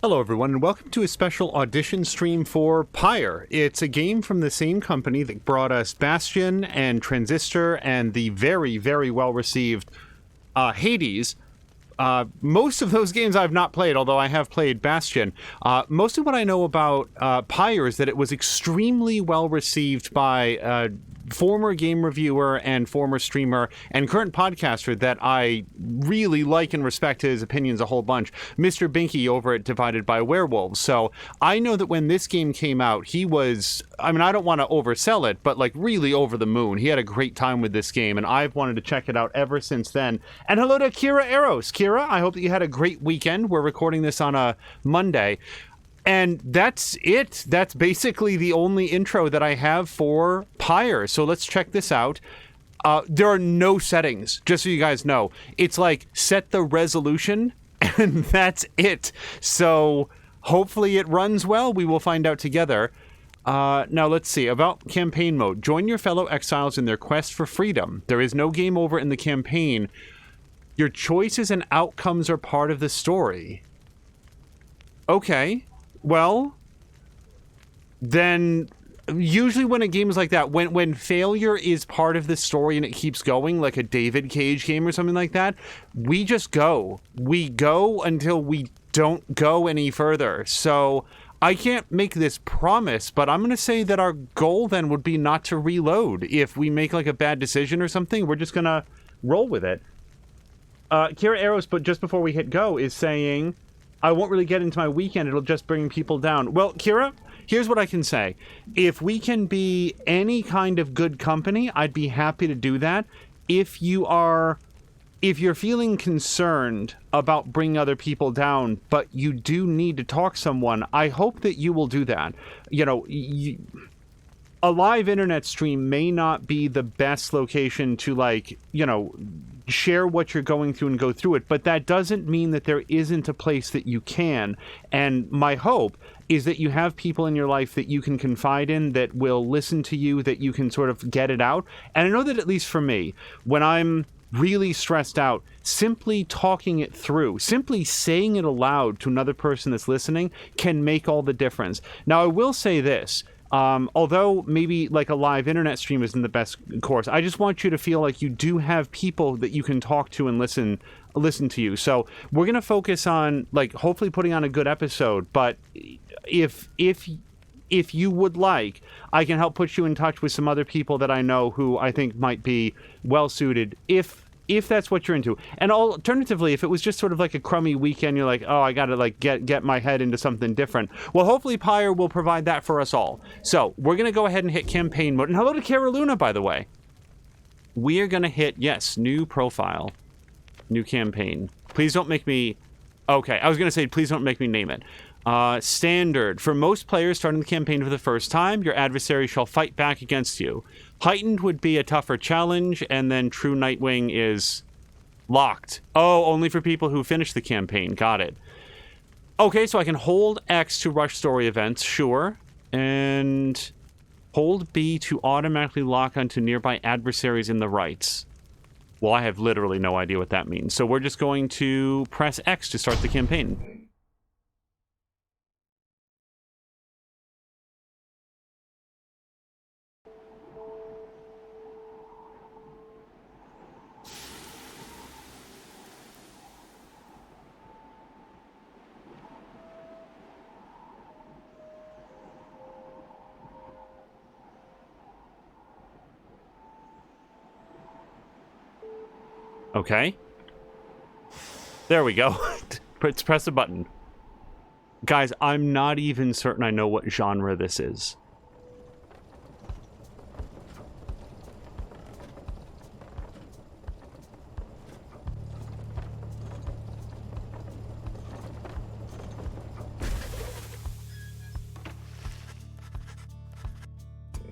Hello everyone, and welcome to a special audition stream for Pyre. It's a game from the same company that brought us Bastion and Transistor and the very, very well-received Hades. Most of those games I've not played, although I have played Bastion. Most of what I know about Pyre is that it was extremely well-received by former game reviewer and former streamer and current podcaster that I really like and respect his opinions a whole bunch, Mr. Binky over at Divided by Werewolves. So I know that when this game came out, he was, I mean, I don't want to oversell it, but like really over the moon. He had a great time with this game, and I've wanted to check it out ever since then. And hello to Kira Eros. Kira, I hope that you had a great weekend. We're recording this on a Monday. And that's it. That's basically the only intro that I have for Pyre. So let's check this out. There are no settings, just so you guys know. It's like set the resolution, and that's it. So hopefully it runs well. We will find out together. Now let's see. About campaign mode. Join your fellow exiles in their quest for freedom. There is no game over in the campaign. Your choices and outcomes are part of the story. Okay. Well, then usually when a game is like that, when failure is part of the story and it keeps going, like a David Cage game or something like that, we just go. We go until we don't go any further. So I can't make this promise, but I'm going to say that our goal then would be not to reload. If we make like a bad decision or something, we're just going to roll with it. Kira Eros, but just before we hit go, is saying, I won't really get into my weekend, it'll just bring people down. Well, Kira, here's what I can say. If we can be any kind of good company, I'd be happy to do that. If you're feeling concerned about bringing other people down, but you do need to talk to someone, I hope that you will do that. You know, a live internet stream may not be the best location to, like, you know, share what you're going through and go through it, but that doesn't mean that there isn't a place that you can. And my hope is that you have people in your life that you can confide in, that will listen to you, that you can sort of get it out. And I know that, at least for me, when I'm really stressed out, simply talking it through, simply saying it aloud to another person that's listening can make all the difference. Now, I will say this. Although maybe like a live internet stream isn't the best course, I just want you to feel like you do have people that you can talk to and listen to you. So we're going to focus on, like, hopefully putting on a good episode, but if you would like, I can help put you in touch with some other people that I know who I think might be well suited if that's what you're into. And alternatively, if it was just sort of like a crummy weekend, you're like, oh, I gotta like get my head into something different. Well, hopefully Pyre will provide that for us all. So we're gonna go ahead and hit campaign mode. And hello to Cara Luna, by the way. We are gonna hit, yes, new profile, new campaign. Please don't make me, okay, I was gonna say, please don't make me name it. Standard. For most players starting the campaign for the first time, your adversary shall fight back against you. Heightened would be a tougher challenge, and then True Nightwing is locked. Oh, only for people who finish the campaign. Got it. Okay, so I can hold X to rush story events, sure. And hold B to automatically lock onto nearby adversaries in the rights. Well, I have literally no idea what that means. So we're just going to press X to start the campaign. Okay. There we go. Let's press a button. Guys, I'm not even certain I know what genre this is.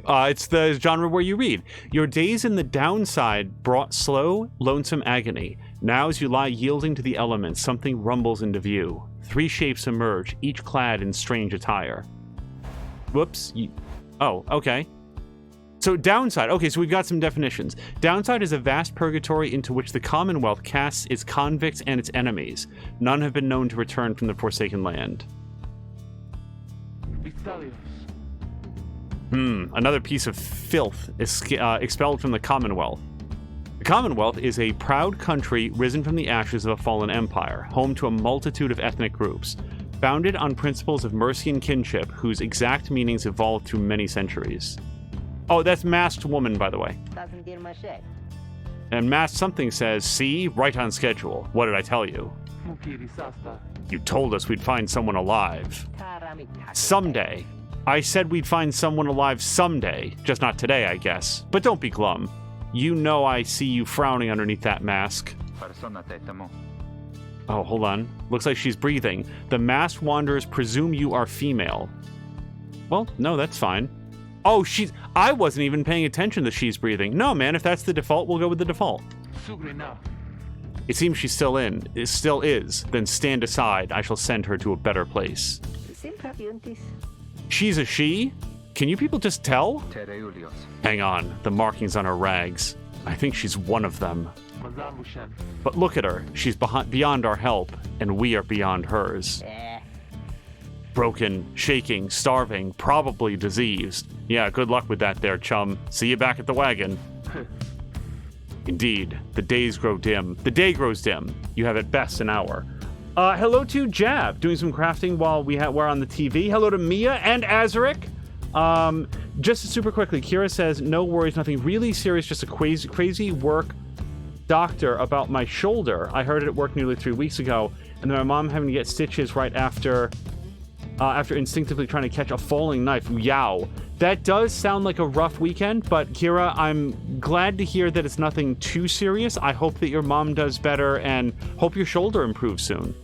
It's the genre where you read. Your days in the downside brought slow, lonesome agony. Now as you lie yielding to the elements, something rumbles into view. 3 shapes emerge, each clad in strange attire. Whoops. Oh, okay. So downside. Okay, so we've got some definitions. Downside is a vast purgatory into which the Commonwealth casts its convicts and its enemies. None have been known to return from the Forsaken Land. Another piece of filth is expelled from the Commonwealth. The Commonwealth is a proud country risen from the ashes of a fallen empire, home to a multitude of ethnic groups, founded on principles of mercy and kinship, whose exact meanings evolved through many centuries. Oh, that's Masked Woman, by the way. And Masked Something says, see, right on schedule. What did I tell you? You told us we'd find someone alive. Someday. I said we'd find someone alive someday. Just not today, I guess. But don't be glum. You know I see you frowning underneath that mask. Oh, hold on. Looks like she's breathing. The masked wanderers presume you are female. Well, no, that's fine. Oh, I wasn't even paying attention that she's breathing. No, man, if that's the default, we'll go with the default. It seems she's still is. Then stand aside. I shall send her to a better place. She's a she? Can you people just tell? Hang on, the markings on her rags. I think she's one of them. But look at her. She's beyond our help, and we are beyond hers. Broken, shaking, starving, probably diseased. Yeah, good luck with that there, chum. See you back at the wagon. Indeed, the days grow dim. The day grows dim. You have at best an hour. Hello to Jab, doing some crafting while we're on the TV. Hello to Mia and Azaric. Just super quickly, Kira says, no worries, nothing really serious, just a crazy work doctor about my shoulder. I heard it at work nearly 3 weeks ago, and then my mom having to get stitches right after instinctively trying to catch a falling knife. Yow. That does sound like a rough weekend, but Kira, I'm glad to hear that it's nothing too serious. I hope that your mom does better, and hope your shoulder improves soon.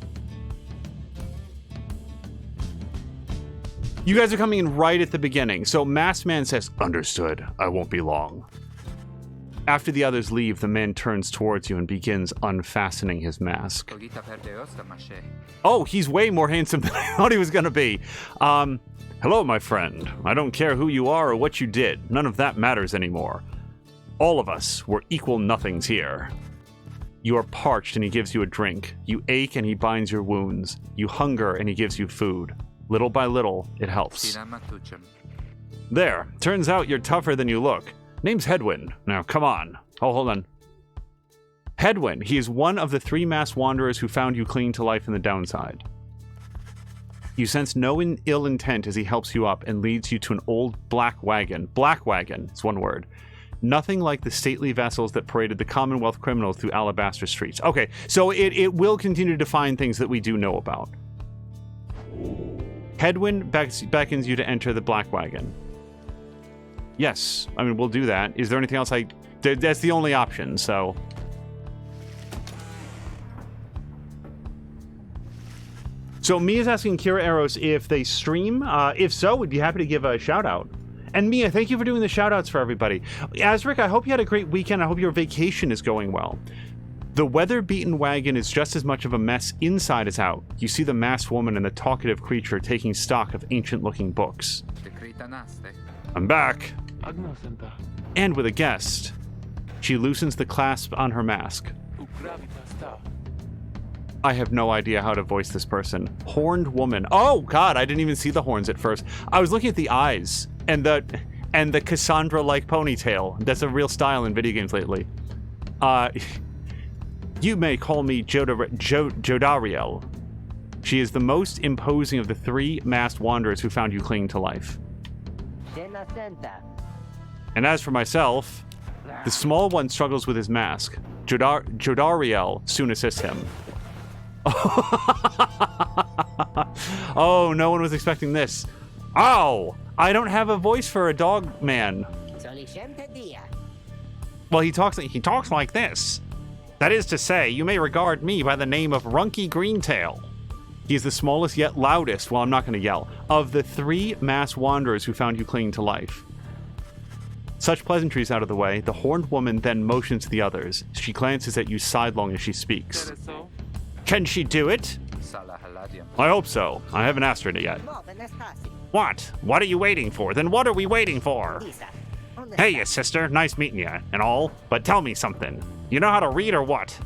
You guys are coming in right at the beginning. So Masked Man says, understood, I won't be long. After the others leave, the man turns towards you and begins unfastening his mask. Oh, he's way more handsome than I thought he was going to be. Hello, my friend. I don't care who you are or what you did. None of that matters anymore. All of us, we're equal nothings here. You are parched and he gives you a drink. You ache and he binds your wounds. You hunger and he gives you food. Little by little, it helps. There. Turns out you're tougher than you look. Name's Hedwyn. Now, come on. Oh, hold on. Hedwyn. He is one of the 3 masked wanderers who found you clinging to life in the downside. You sense no ill intent as he helps you up and leads you to an old black wagon. Black wagon. It's one word. Nothing like the stately vessels that paraded the Commonwealth criminals through alabaster streets. Okay, so it will continue to define things that we do know about. Hedwyn beckons you to enter the black wagon. Yes, I mean, we'll do that. Is there anything else that's the only option, so... So Mia's asking Kira Eros if they stream. If so, we'd be happy to give a shout-out. And Mia, thank you for doing the shout-outs for everybody. Azric, I hope you had a great weekend. I hope your vacation is going well. The weather-beaten wagon is just as much of a mess inside as out. You see the masked woman and the talkative creature taking stock of ancient-looking books. I'm back. And with a guest. She loosens the clasp on her mask. I have no idea how to voice this person. Horned woman. Oh, God, I didn't even see the horns at first. I was looking at the eyes and the Cassandra-like ponytail. That's a real style in video games lately. You may call me Jodariel. She is the most imposing of the 3 masked wanderers who found you clinging to life. And as for myself, the small one struggles with his mask. Jodariel soon assists him. Oh, no one was expecting this. Ow! I don't have a voice for a dog man. Well, he talks like this. That is to say, you may regard me by the name of Runky Greentail. He is the smallest yet loudest, well, I'm not going to yell, of the 3 masked wanderers who found you clinging to life. Such pleasantries out of the way, the horned woman then motions to the others. She glances at you sidelong as she speaks. Can she do it? I hope so. I haven't asked her yet. What? What are you waiting for? Then what are we waiting for? Hey, sister. Nice meeting you and all. But tell me something. You know how to read or what?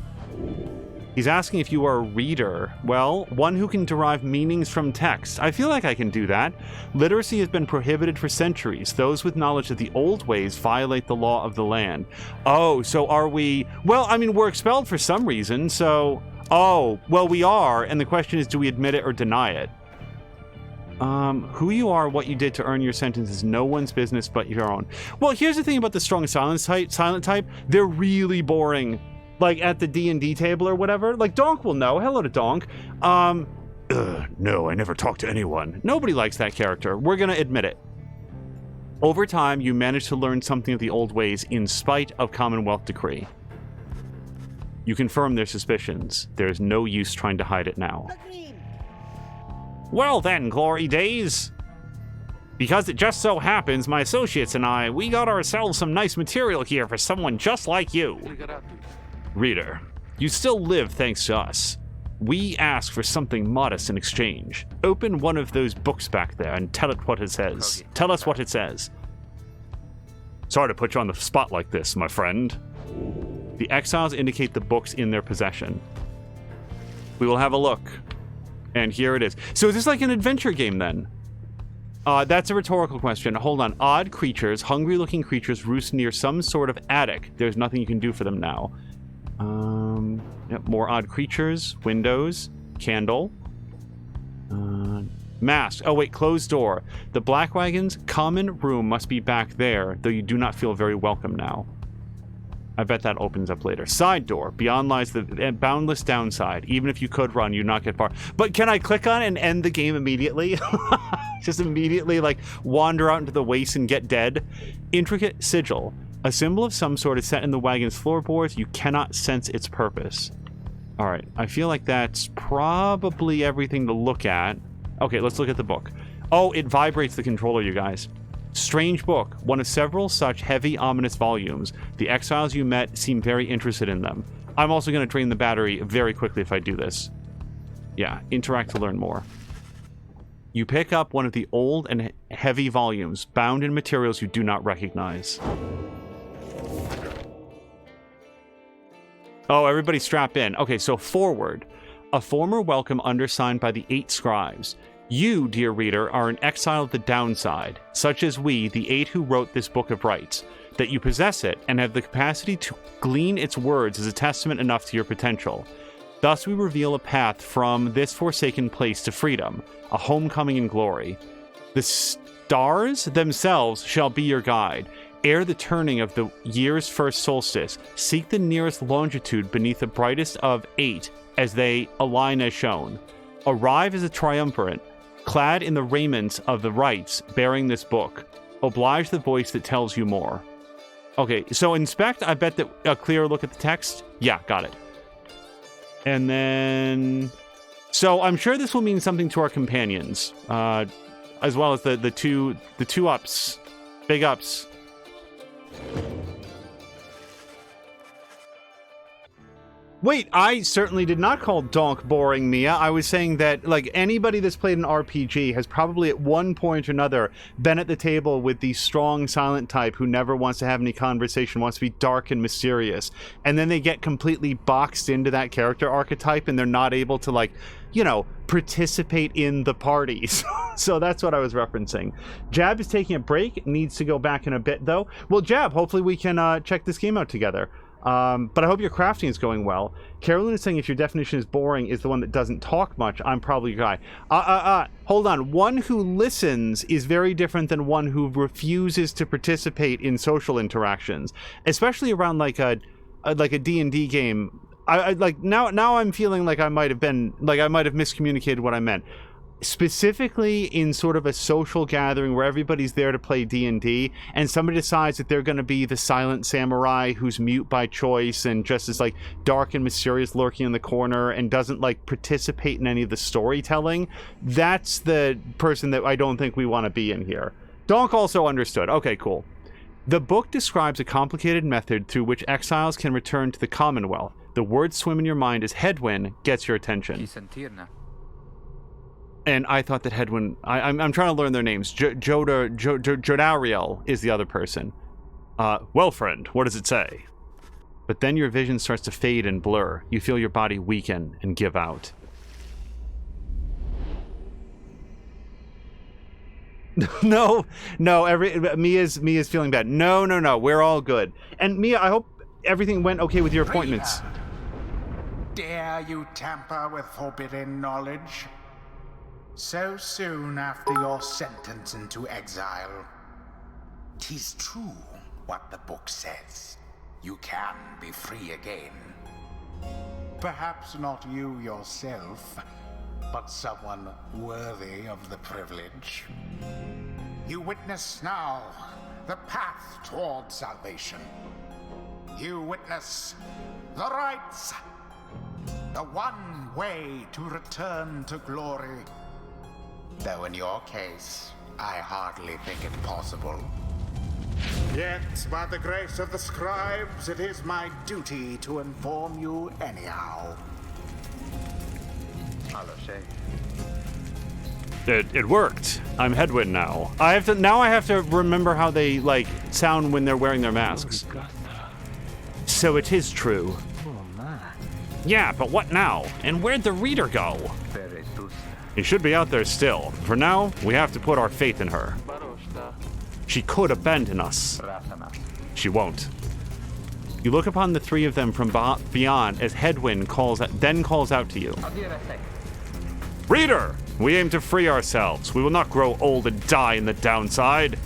He's asking if you are a reader. Well, one who can derive meanings from text. I feel like I can do that. Literacy has been prohibited for centuries. Those with knowledge of the old ways violate the law of the land. Oh, so are we... Well, I mean, we're expelled for some reason, so... Oh, well, we are, and the question is, do we admit it or deny it? Who you are, what you did to earn your sentence is no one's business but your own. Well, here's the thing about the strong silent type. They're really boring. Like, at the D&D table or whatever. Like, Donk will know. Hello to Donk. No, I never talk to anyone. Nobody likes that character. We're gonna admit it. Over time, you manage to learn something of the old ways in spite of Commonwealth decree. You confirm their suspicions. There's no use trying to hide it now. Well then, glory days. Because it just so happens, my associates and I, we got ourselves some nice material here for someone just like you. Reader, you still live thanks to us. We ask for something modest in exchange. Open one of those books back there and tell it what it says. Tell us what it says. Sorry to put you on the spot like this, my friend. The exiles indicate the books in their possession. We will have a look. And here it is. So is this like an adventure game then? That's a rhetorical question. Hold on. Odd creatures, hungry-looking creatures roost near some sort of attic. There's nothing you can do for them now. Yep, more odd creatures, windows, candle, mask. Oh wait, closed door. The Black Wagon's common room must be back there, though you do not feel very welcome now. I bet that opens up later. Side door. Beyond lies the boundless downside. Even if you could run, you'd not get far. But can I click on it and end the game immediately? Just immediately, like, wander out into the waste and get dead? Intricate sigil. A symbol of some sort is set in the wagon's floorboards. You cannot sense its purpose. Alright, I feel like that's probably everything to look at. Okay, let's look at the book. Oh, it vibrates the controller, you guys. Strange book, one of several such heavy, ominous volumes. The exiles you met seem very interested in them. I'm also going to drain the battery very quickly if I do this. Yeah, interact to learn more. You pick up one of the old and heavy volumes, bound in materials you do not recognize. Oh, everybody strap in. Okay, so forward. A former welcome undersigned by the 8 scribes. You, dear reader, are an exile of the downside, such as we, the 8 who wrote this book of rights. That you possess it and have the capacity to glean its words is a testament enough to your potential. Thus we reveal a path from this forsaken place to freedom, a homecoming in glory. The stars themselves shall be your guide. Ere the turning of the year's first solstice, seek the nearest longitude beneath the brightest of 8 as they align as shown. Arrive as a triumvirate, clad in the raiments of the rites, bearing this book. Oblige the voice that tells you more. Okay, so inspect, I bet that a clearer look at the text. Yeah, got it. And then... So I'm sure this will mean something to our companions, as well as the two ups. Big ups. Wait, I certainly did not call Donk boring, Mia. I was saying that, like, anybody that's played an RPG has probably at one point or another been at the table with the strong silent type who never wants to have any conversation, wants to be dark and mysterious, and then they get completely boxed into that character archetype and they're not able to, like, you know, participate in the parties. So that's what I was referencing. Jab is taking a break, needs to go back in a bit, though. Well, Jab, hopefully we can check this game out together. But I hope your crafting is going well. Carolyn is saying if your definition is boring is the one that doesn't talk much, I'm probably your guy. Hold on. One who listens is very different than one who refuses to participate in social interactions, especially around like a D&D game. I like now I'm feeling like I might have miscommunicated what I meant. Specifically in sort of a social gathering where everybody's there to play D&D and somebody decides that they're going to be the silent samurai who's mute by choice and just is like dark and mysterious lurking in the corner and doesn't like participate in any of the storytelling, that's the person that I don't think we want to be in here. Donk also understood. Okay, cool. The book describes a complicated method through which exiles can return to the Commonwealth. The words swim in your mind as Headwind gets your attention. And I thought that Headwind... I'm trying to learn their names. Jodariel is the other person. Well, friend, what does it say? But then your vision starts to fade and blur. You feel your body weaken and give out. No, Mia's feeling bad. No, we're all good. And Mia, I hope everything went okay with your appointments. Dare you tamper with forbidden knowledge? So soon after your sentence into exile. 'Tis true what the book says. You can be free again. Perhaps not you yourself, but someone worthy of the privilege. You witness now the path toward salvation. You witness the rights, the one way to return to glory. Though in your case, I hardly think it possible. Yet, by the grace of the scribes, it is my duty to inform you anyhow. It worked. I'm Hedwyn now. I have to remember how they like sound when they're wearing their masks. So it is true. Yeah, but what now? And where'd the reader go? He should be out there still. For now, we have to put our faith in her. She could abandon us. She won't. You look upon the three of them from beyond as Hedwyn calls out to you. Reader, we aim to free ourselves. We will not grow old and die in the downside.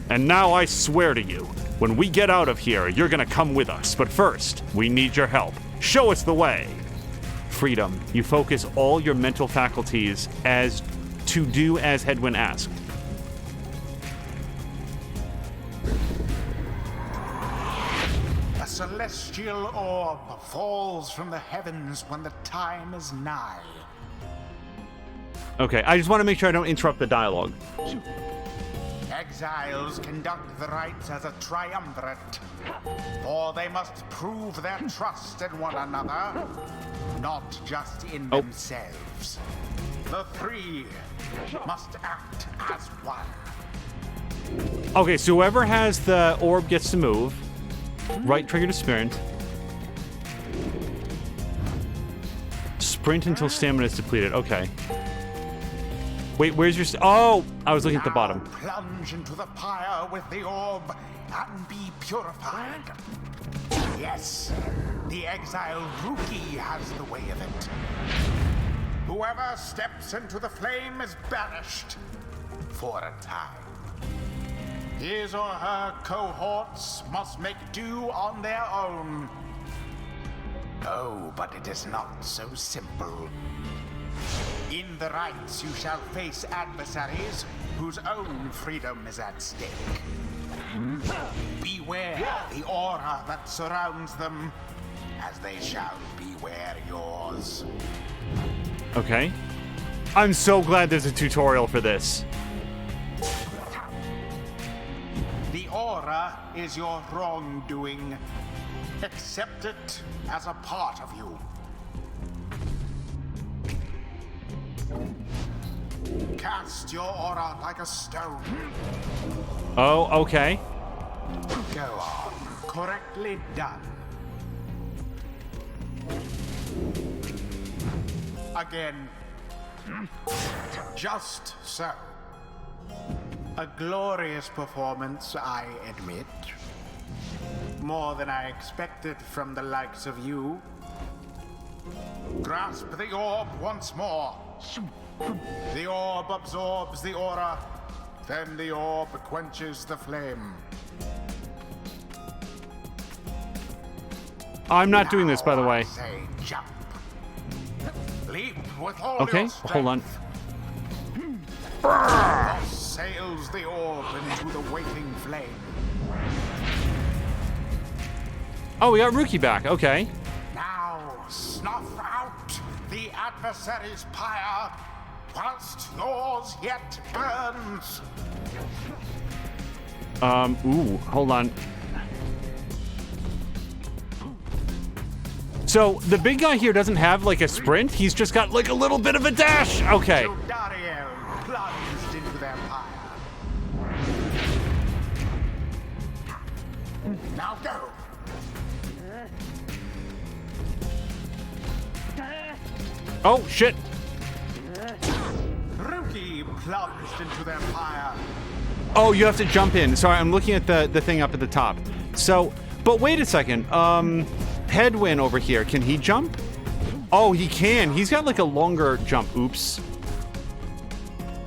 And now I swear to you, when we get out of here, you're gonna come with us. But first, we need your help. Show us the way. Freedom. You focus all your mental faculties as to do as Hedwyn asked. A celestial orb falls from the heavens when the time is nigh. Okay, I just want to make sure I don't interrupt the dialogue. Exiles conduct the rites as a triumvirate, for they must prove their trust in one another, not just in themselves. The three must act as one. Okay, so whoever has the orb gets to move. Right trigger to sprint. Sprint until stamina is depleted. Okay. Wait, where's your... Oh! I was looking at the bottom. Plunge into the pyre with the orb and be purified. Yes, the exiled rookie has the way of it. Whoever steps into the flame is banished for a time. His or her cohorts must make do on their own. Oh, but it is not so simple. In the rites, you shall face adversaries whose own freedom is at stake. Beware the aura that surrounds them, as they shall beware yours. Okay. I'm so glad there's a tutorial for this. The aura is your wrongdoing. Accept it as a part of you. Cast your aura like a stone. Oh, okay. Go on. Correctly done. Again. Just so. A glorious performance, I admit. More than I expected from the likes of you. Grasp the orb once more. The orb absorbs the aura, then the orb quenches the flame. I'm not doing this, by the way. Say jump. Leap with all Okay, your strength. hold on. Sails the orb into the waiting flame. Oh, we got Rookie back. Okay. Now snuff out the adversary's pyre whilst yours yet burns. Ooh, hold on. So, the big guy here doesn't have, like, a sprint. He's just got, like, a little bit of a dash. Okay. Dario plunged into their pyre. Now go. Oh, shit. Rookie plunged into their pyre. Oh, you have to jump in. Sorry, I'm looking at the thing up at the top. So, but wait a second. Headwind over here. Can he jump? Oh, he can. He's got like a longer jump. Oops.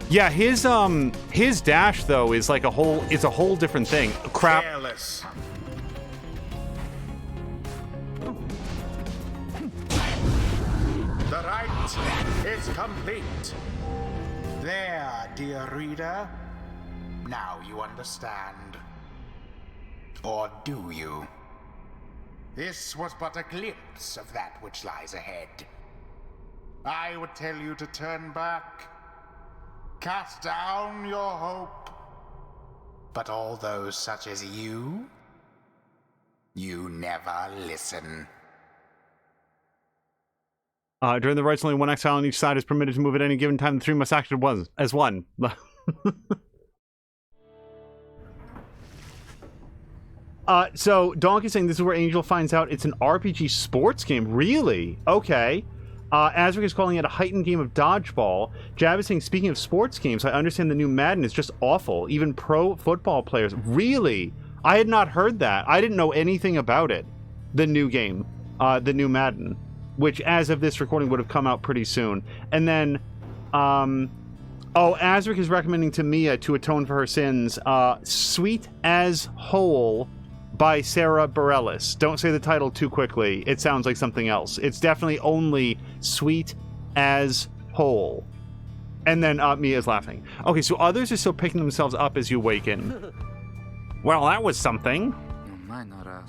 Yeah, his dash though is like it's a whole different thing. Crap. Careless. The rite is complete. There, dear reader. Now you understand. Or do you? This was but a glimpse of that which lies ahead. I would tell you to turn back. Cast down your hope. But all those such as you never listen. During the rites, only one exile on each side is permitted to move at any given time. The three must act as one. So Donkey's saying this is where Angel finds out it's an RPG sports game. Really? Okay. Azric is calling it a heightened game of dodgeball. Jab is saying, speaking of sports games, I understand the new Madden is just awful. Even pro football players. Really? I had not heard that. I didn't know anything about it. The new game. The new Madden. Which, as of this recording, would have come out pretty soon. And then, Azric is recommending to Mia to atone for her sins, Sweet as Whole by Sarah Bareilles. Don't say the title too quickly. It sounds like something else. It's definitely only Sweet as Whole. And then Mia is laughing. Okay, so others are still picking themselves up as you awaken. Well, that was something.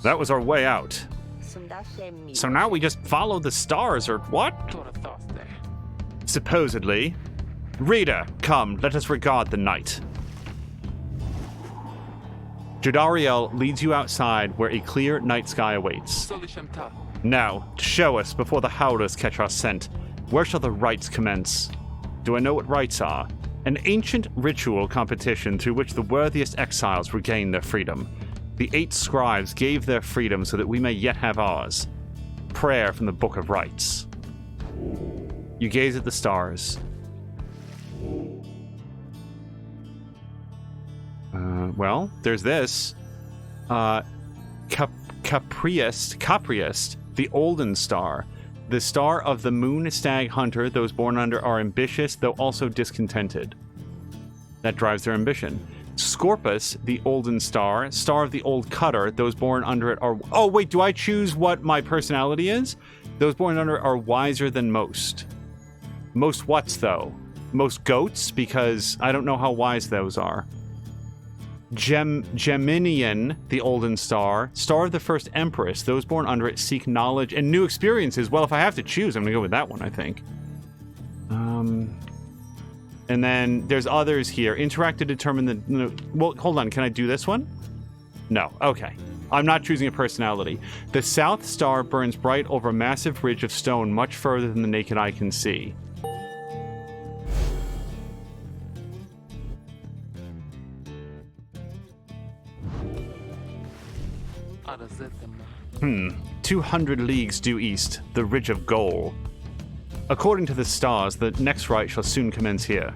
That was our way out. So now we just follow the stars, or what? Supposedly. Reader, come, let us regard the night. Jodariel leads you outside where a clear night sky awaits. Now, show us before the howlers catch our scent. Where shall the rites commence? Do I know what rites are? An ancient ritual competition through which the worthiest exiles regain their freedom. The 8 scribes gave their freedom so that we may yet have ours. Prayer from the Book of Rites. You gaze at the stars. Well, there's this. Capriest, the Olden Star. The star of the moon stag hunter, those born under are ambitious, though also discontented. That drives their ambition. Scorpus, the Olden Star, star of the old cutter, those born under it are... Oh, wait, do I choose what my personality is? Those born under it are wiser than most. Most what's, though? Most goats? Because I don't know how wise those are. Geminian, the Olden Star, star of the first Empress, those born under it seek knowledge and new experiences. Well, if I have to choose, I'm going to go with that one, I think. And then there's others here. Interact to determine the... No, well, hold on. Can I do this one? No. Okay. I'm not choosing a personality. The South Star burns bright over a massive ridge of stone much further than the naked eye can see. 200 leagues due east, the Ridge of Goal. According to the stars, the next rite shall soon commence here.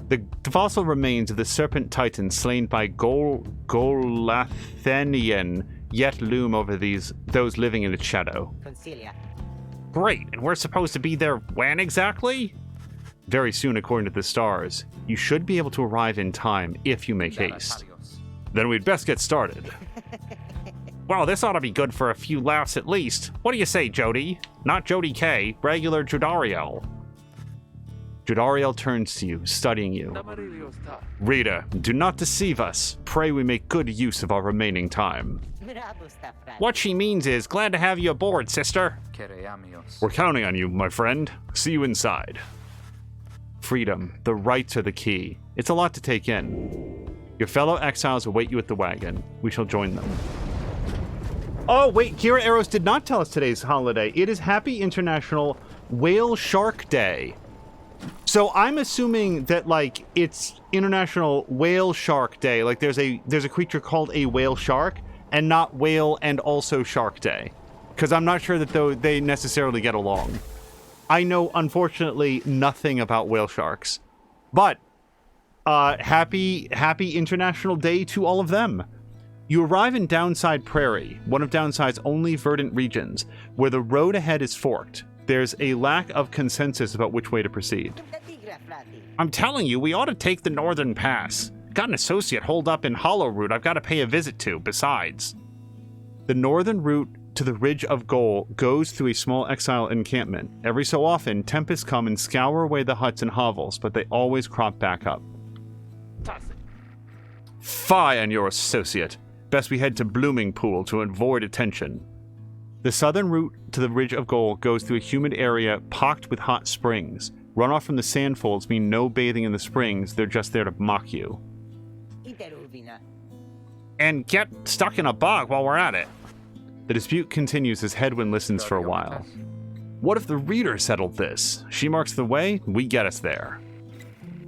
The fossil remains of the serpent titan slain by Golathenian yet loom over those living in its shadow. Concilia. Great, and we're supposed to be there when exactly? Very soon, according to the stars. You should be able to arrive in time if you make haste. Then we'd best get started. Well, this ought to be good for a few laughs at least. What do you say, Jody? Not Jody K, regular Jodariel. Jodariel turns to you, studying you. Reader, do not deceive us. Pray we make good use of our remaining time. What she means is, glad to have you aboard, sister. We're counting on you, my friend. See you inside. Freedom. The rights are the key. It's a lot to take in. Your fellow exiles await you at the wagon. We shall join them. Oh, wait, Kira Eros did not tell us today's holiday. It is Happy International Whale Shark Day. So I'm assuming that, like, it's International Whale Shark Day. Like, there's a creature called a whale shark, and not whale and also shark day. Because I'm not sure that they necessarily get along. I know, unfortunately, nothing about whale sharks. But, happy International Day to all of them. You arrive in Downside Prairie, one of Downside's only verdant regions, where the road ahead is forked. There's a lack of consensus about which way to proceed. I'm telling you, we ought to take the Northern Pass. Got an associate holed up in Hollow Route I've got to pay a visit to, besides. The northern route to the Ridge of Goal goes through a small exile encampment. Every so often, tempests come and scour away the huts and hovels, but they always crop back up. Fie on your associate. Best we head to Blooming Pool to avoid attention. The southern route to the Ridge of Goal goes through a humid area pocked with hot springs. Runoff from the sandfolds mean no bathing in the springs, they're just there to mock you. And get stuck in a bog while we're at it. The dispute continues as Hedwyn listens for a while. What if the reader settled this? She marks the way, we get us there.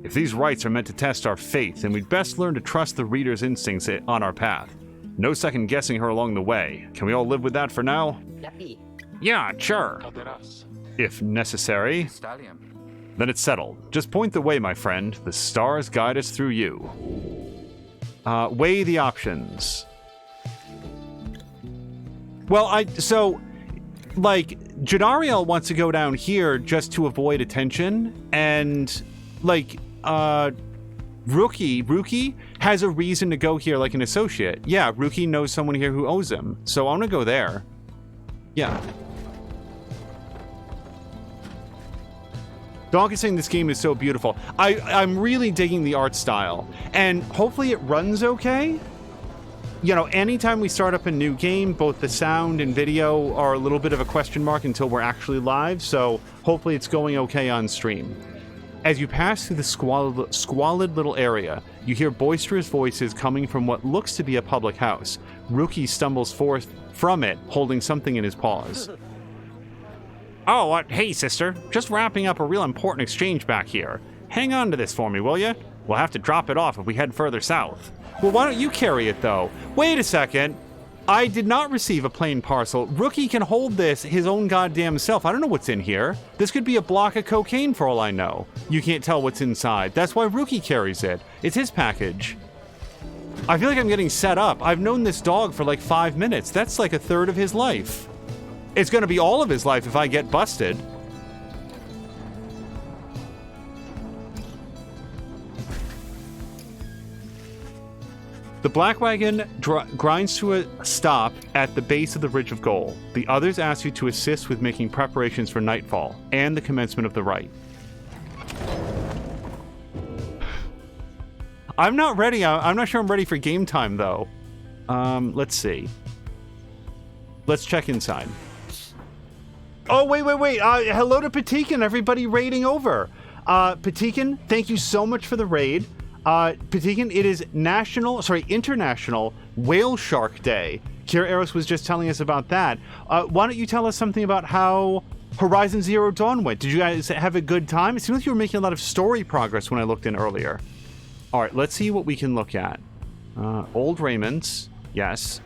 If these rites are meant to test our faith, then we'd best learn to trust the reader's instincts on our path. No second guessing her along the way. Can we all live with that for now? Yeah, sure. If necessary. Then it's settled. Just point the way, my friend. The stars guide us through you. Weigh the options. Well, Jadariel wants to go down here just to avoid attention, and, Rookie has a reason to go here like an associate. Yeah, Rookie knows someone here who owes him, so I'm gonna go there. Yeah. Donk is saying this game is so beautiful. I'm really digging the art style, and hopefully it runs okay. You know, anytime we start up a new game, both the sound and video are a little bit of a question mark until we're actually live, so hopefully it's going okay on stream. As you pass through the squalid little area, you hear boisterous voices coming from what looks to be a public house. Rookie stumbles forth from it, holding something in his paws. Oh, hey, sister. Just wrapping up a real important exchange back here. Hang on to this for me, will ya? We'll have to drop it off if we head further south. Well, why don't you carry it, though? Wait a second. I did not receive a plain parcel. Rookie can hold this his own goddamn self. I don't know what's in here. This could be a block of cocaine for all I know. You can't tell what's inside. That's why Rookie carries it. It's his package. I feel like I'm getting set up. I've known this dog for like 5 minutes. That's like a third of his life. It's going to be all of his life if I get busted. The black wagon grinds to a stop at the base of the Ridge of Goal. The others ask you to assist with making preparations for nightfall and the commencement of the rite. I'm not ready. I'm not sure I'm ready for game time, though. Let's see. Let's check inside. Oh, wait. Hello to Patikin, everybody raiding over. Patikin, thank you so much for the raid. Patikin, it is International Whale Shark Day. Kira Eros was just telling us about that. Why don't you tell us something about how Horizon Zero Dawn went? Did you guys have a good time? It seemed like you were making a lot of story progress when I looked in earlier. All right, let's see what we can look at. Old Raymond's, yes.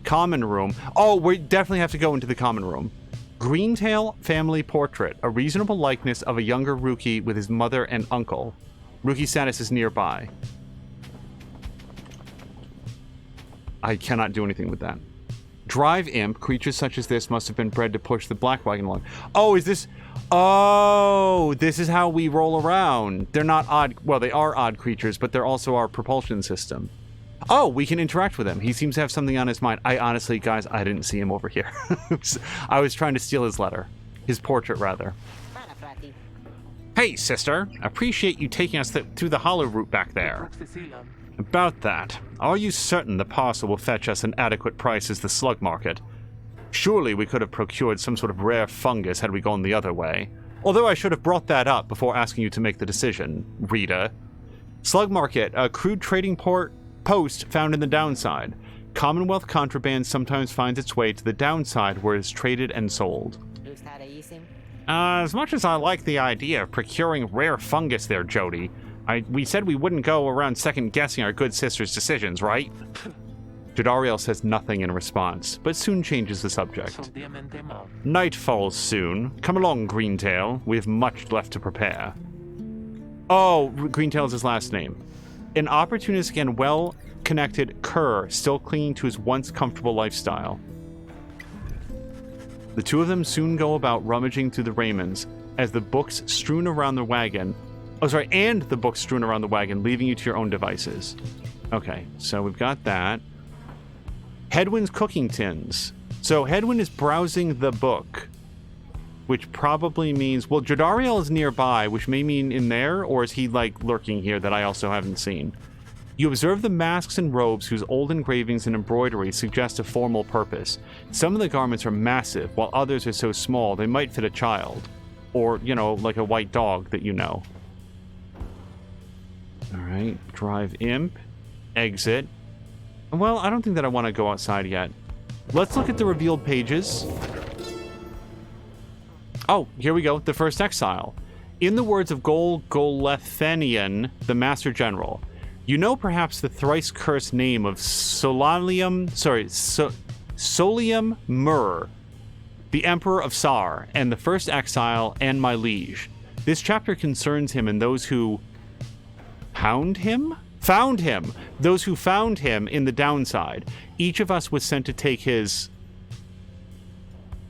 Common room. Oh, we definitely have to go into the common room. Greentail family portrait, a reasonable likeness of a younger Rookie with his mother and uncle. Rookie status is nearby. I cannot do anything with that. Drive imp. Creatures such as this must have been bred to push the black wagon along. Oh, is this... Oh, this is how we roll around. They're not odd... Well, they are odd creatures, but they're also our propulsion system. Oh, we can interact with him. He seems to have something on his mind. I honestly, guys, I didn't see him over here. I was trying to steal his letter. His portrait, rather. Hey, sister. Appreciate you taking us through the hollow route back there. About that, are you certain the parcel will fetch us an adequate price as the slug market? Surely we could have procured some sort of rare fungus had we gone the other way. Although I should have brought that up before asking you to make the decision, Rita. Slug market, a crude trading post found in the downside. Commonwealth contraband sometimes finds its way to the downside where it is traded and sold. As much as I like the idea of procuring rare fungus there, Jody, we said we wouldn't go around second-guessing our good sister's decisions, right? Jodariel says nothing in response, but soon changes the subject. Night falls soon. Come along, Greentail. We have much left to prepare. Oh, Greentail is his last name. An opportunistic and well-connected cur still clinging to his once comfortable lifestyle. The two of them soon go about rummaging through the Raymonds as the books strewn around the wagon... and the books strewn around the wagon, leaving you to your own devices. Okay, so we've got that. Hedwyn's cooking tins. So Hedwyn is browsing the book, which probably means... Well, Jodariel is nearby, which may mean in there, or is he, like, lurking here that I also haven't seen? You observe the masks and robes whose old engravings and embroidery suggest a formal purpose. Some of the garments are massive, while others are so small they might fit a child. Or, you know, like a white dog that you know. Alright, drive imp. Exit. Well, I don't think that I want to go outside yet. Let's look at the revealed pages. Oh, here we go. The first exile. In the words of Golethenian, the Master General, you know perhaps the thrice cursed name of Solium Mur, the Emperor of Sar, and the first exile, and my liege. This chapter concerns him and those who... Found him? Those who found him in the downside. Each of us was sent to take his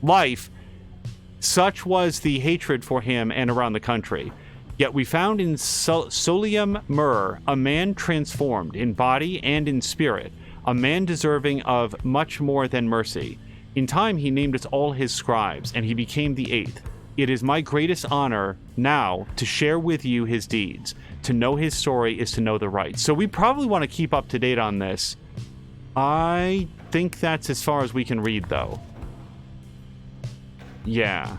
life. Such was the hatred for him and around the country. Yet we found in Solium Mur a man transformed in body and in spirit, a man deserving of much more than mercy. In time he named us all his scribes, and he became the eighth. It is my greatest honor now to share with you his deeds. To know his story is to know the right. So we probably want to keep up to date on this. I think that's as far as we can read, though. Yeah.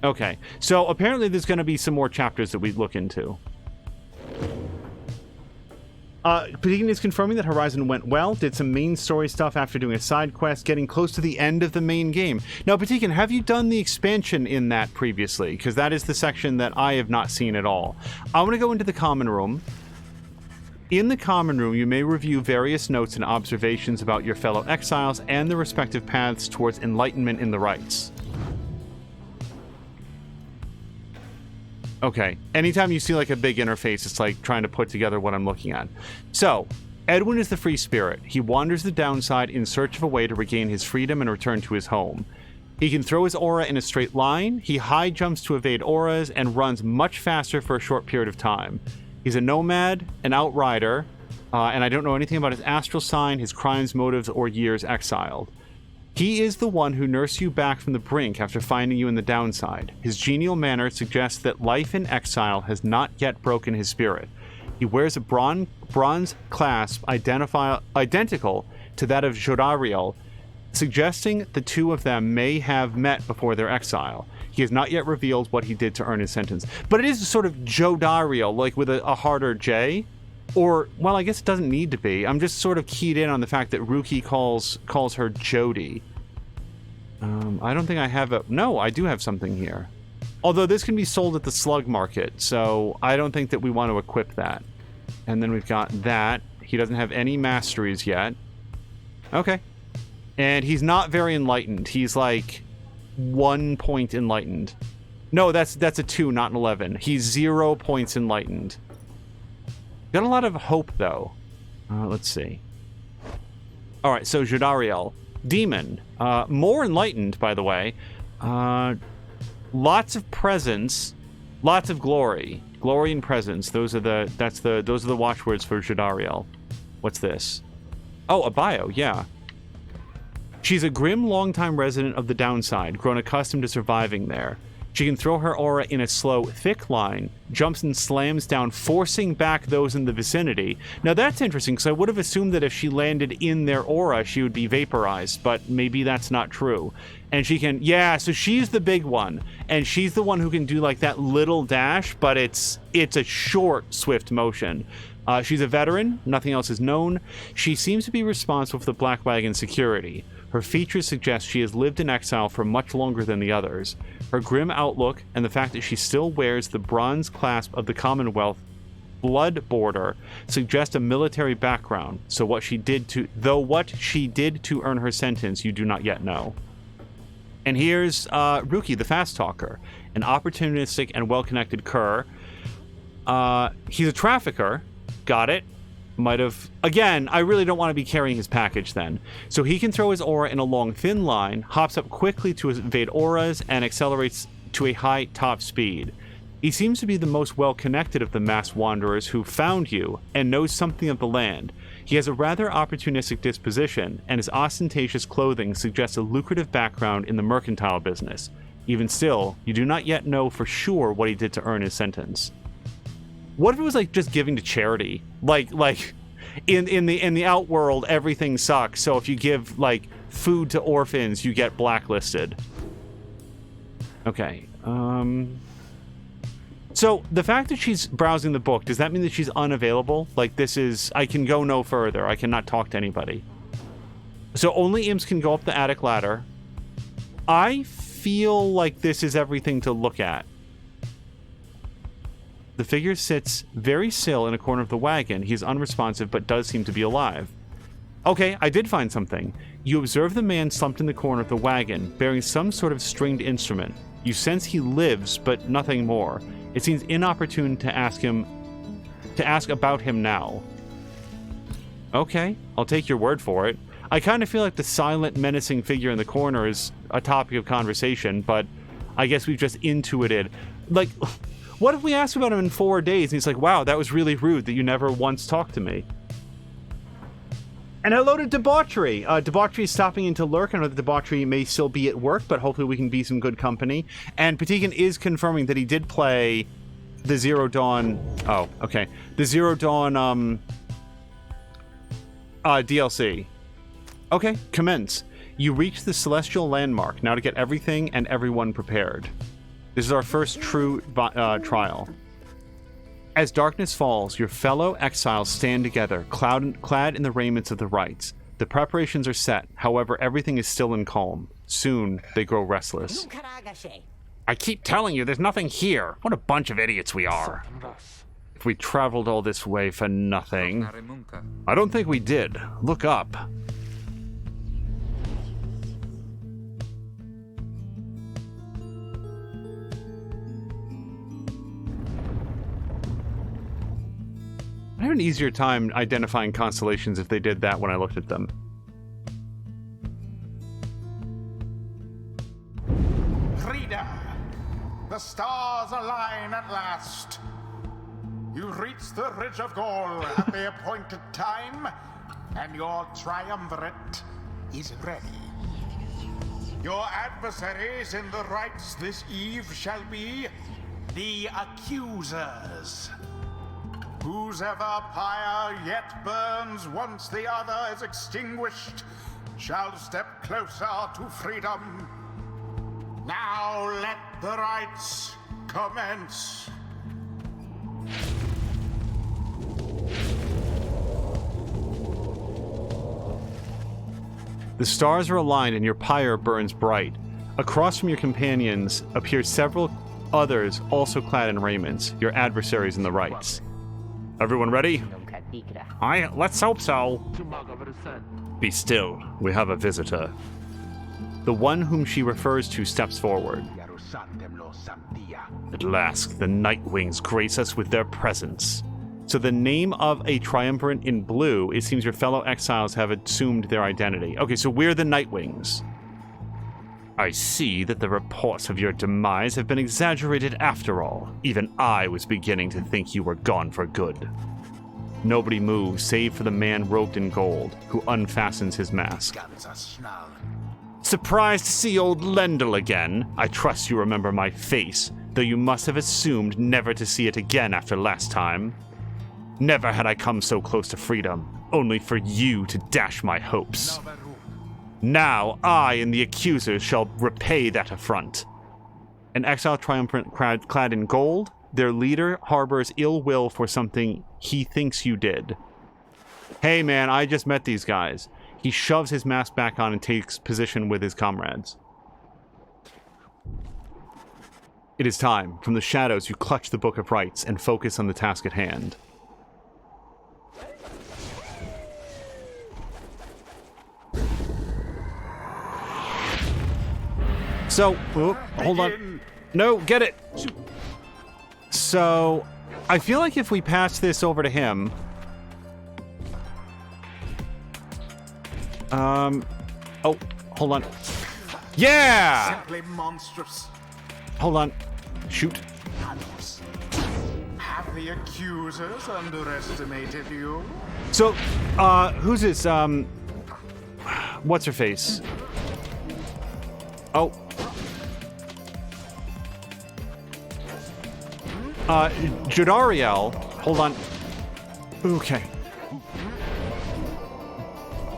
Okay. So apparently there's going to be some more chapters that we look into. Pategan is confirming that Horizon went well, did some main story stuff after doing a side quest, getting close to the end of the main game. Now, Pategan, have you done the expansion in that previously? Because that is the section that I have not seen at all. I want to go into the common room. In the common room, you may review various notes and observations about your fellow exiles and the respective paths towards enlightenment in the rites. Okay, anytime you see like a big interface, it's like trying to put together what I'm looking at. So, Edwin is the free spirit. He wanders the downside in search of a way to regain his freedom and return to his home. He can throw his aura in a straight line, he high jumps to evade auras, and runs much faster for a short period of time. He's a nomad, an outrider, and I don't know anything about his astral sign, his crimes, motives, or years exiled. He is the one who nursed you back from the brink after finding you in the downside. His genial manner suggests that life in exile has not yet broken his spirit. He wears a bronze clasp identical to that of Jodariel, suggesting the two of them may have met before their exile. He has not yet revealed what he did to earn his sentence. But it is sort of Jodariel, like with a harder J. Or, well, I guess it doesn't need to be. I'm just sort of keyed in on the fact that Ruki calls her Jody. I don't think I have a... No, I do have something here. Although this can be sold at the slug market, so I don't think that we want to equip that. And then we've got that. He doesn't have any masteries yet. Okay. And he's not very enlightened. He's like 1 point enlightened. No, that's a 2, not an 11. He's 0 points enlightened. Got a lot of hope, though. Let's see. All right, so Jodariel. Demon. More enlightened, by the way. Lots of presence. Lots of glory. Glory and presence. Those are the watchwords for Jodariel. What's this? Oh, a bio, yeah. She's a grim, longtime resident of the downside, grown accustomed to surviving there. She can throw her aura in a slow, thick line, jumps and slams down, forcing back those in the vicinity. Now that's interesting, because I would have assumed that if she landed in their aura, she would be vaporized, but maybe that's not true. And she can, yeah, so she's the big one, and she's the one who can do like that little dash, but it's a short, swift motion. She's a veteran, nothing else is known. She seems to be responsible for the Black Wagon security. Her features suggest she has lived in exile for much longer than the others. Her grim outlook and the fact that she still wears the bronze clasp of the Commonwealth blood border suggests a military background, so what she did to earn her sentence, you do not yet know. And here's Ruki, the fast talker, an opportunistic and well-connected cur. He's a trafficker. Got it. Might have... Again, I really don't want to be carrying his package then. So he can throw his aura in a long, thin line, hops up quickly to evade auras, and accelerates to a high top speed. He seems to be the most well-connected of the masked wanderers who found you and knows something of the land. He has a rather opportunistic disposition, and his ostentatious clothing suggests a lucrative background in the mercantile business. Even still, you do not yet know for sure what he did to earn his sentence. What if it was like just giving to charity? Like in the outworld, everything sucks. So if you give like food to orphans, you get blacklisted. Okay. So the fact that she's browsing the book, does that mean that she's unavailable? Like this is, I can go no further. I cannot talk to anybody. So only imps can go up the attic ladder. I feel like this is everything to look at. The figure sits very still in a corner of the wagon. He is unresponsive, but does seem to be alive. Okay, I did find something. You observe the man slumped in the corner of the wagon, bearing some sort of stringed instrument. You sense he lives, but nothing more. It seems inopportune to ask about him now. Okay, I'll take your word for it. I kind of feel like the silent, menacing figure in the corner is a topic of conversation, but I guess we've just intuited. Like, what if we ask about him in 4 days and he's like, wow, that was really rude that you never once talked to me. And hello to Debauchery. Debauchery is stopping in to lurk. I know that Debauchery may still be at work, but hopefully we can be some good company. And Patikan is confirming that he did play the Zero Dawn... Oh, okay. The Zero Dawn DLC. Okay, commence. You reach the Celestial Landmark. Now to get everything and everyone prepared. This is our first true trial. As darkness falls, your fellow exiles stand together, clad in the raiments of the rites. The preparations are set, however, everything is still in calm. Soon, they grow restless. I keep telling you, there's nothing here. What a bunch of idiots we are. If we traveled all this way for nothing. I don't think we did. Look up. I had an easier time identifying constellations if they did that when I looked at them. Freedom! The stars align at last. You reach the Ridge of Gold at the appointed time, and your Triumvirate is ready. Your adversaries in the rites this eve shall be the Accusers. Whose ever pyre yet burns once the other is extinguished shall step closer to freedom. Now let the rites commence. The stars are aligned and your pyre burns bright. Across from your companions appear several others also clad in raiments, your adversaries in the rites. Everyone ready? Aye, let's hope so. Be still. We have a visitor. The one whom she refers to steps forward. At last, the Nightwings grace us with their presence. So the name of a triumvirate in blue, it seems your fellow exiles have assumed their identity. Okay, so we're the Nightwings. I see that the reports of your demise have been exaggerated after all. Even I was beginning to think you were gone for good. Nobody moves save for the man robed in gold, who unfastens his mask. Surprised to see old Lendl again. I trust you remember my face, though you must have assumed never to see it again after last time. Never had I come so close to freedom, only for you to dash my hopes. Now, I and the accusers shall repay that affront. An exile triumphant clad in gold, their leader harbors ill will for something he thinks you did. Hey man, I just met these guys. He shoves his mask back on and takes position with his comrades. It is time. From the shadows, you clutch the Book of Rites and focus on the task at hand. So, hold on. No, get it. So, I feel like if we pass this over to him... Oh, hold on. Yeah! Simply monstrous. Hold on. Shoot. Have the accusers underestimated you? So, who's this, what's her face? Oh. Jodariel. Hold on. Okay.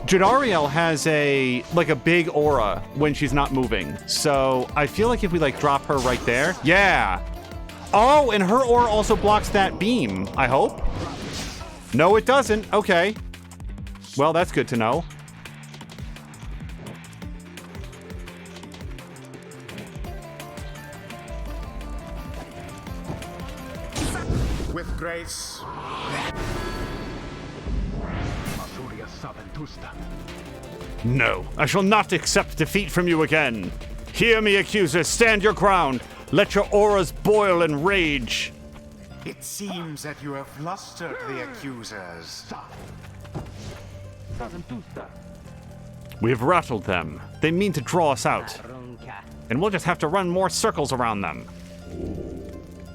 Jodariel has a big aura when she's not moving. So I feel like if we drop her right there. Yeah. Oh, and her aura also blocks that beam, I hope. No, it doesn't. Okay. Well, that's good to know. With grace. No, I shall not accept defeat from you again. Hear me, accusers. Stand your ground. Let your auras boil in rage. It seems that you have flustered the accusers. We've rattled them. They mean to draw us out. And we'll just have to run more circles around them.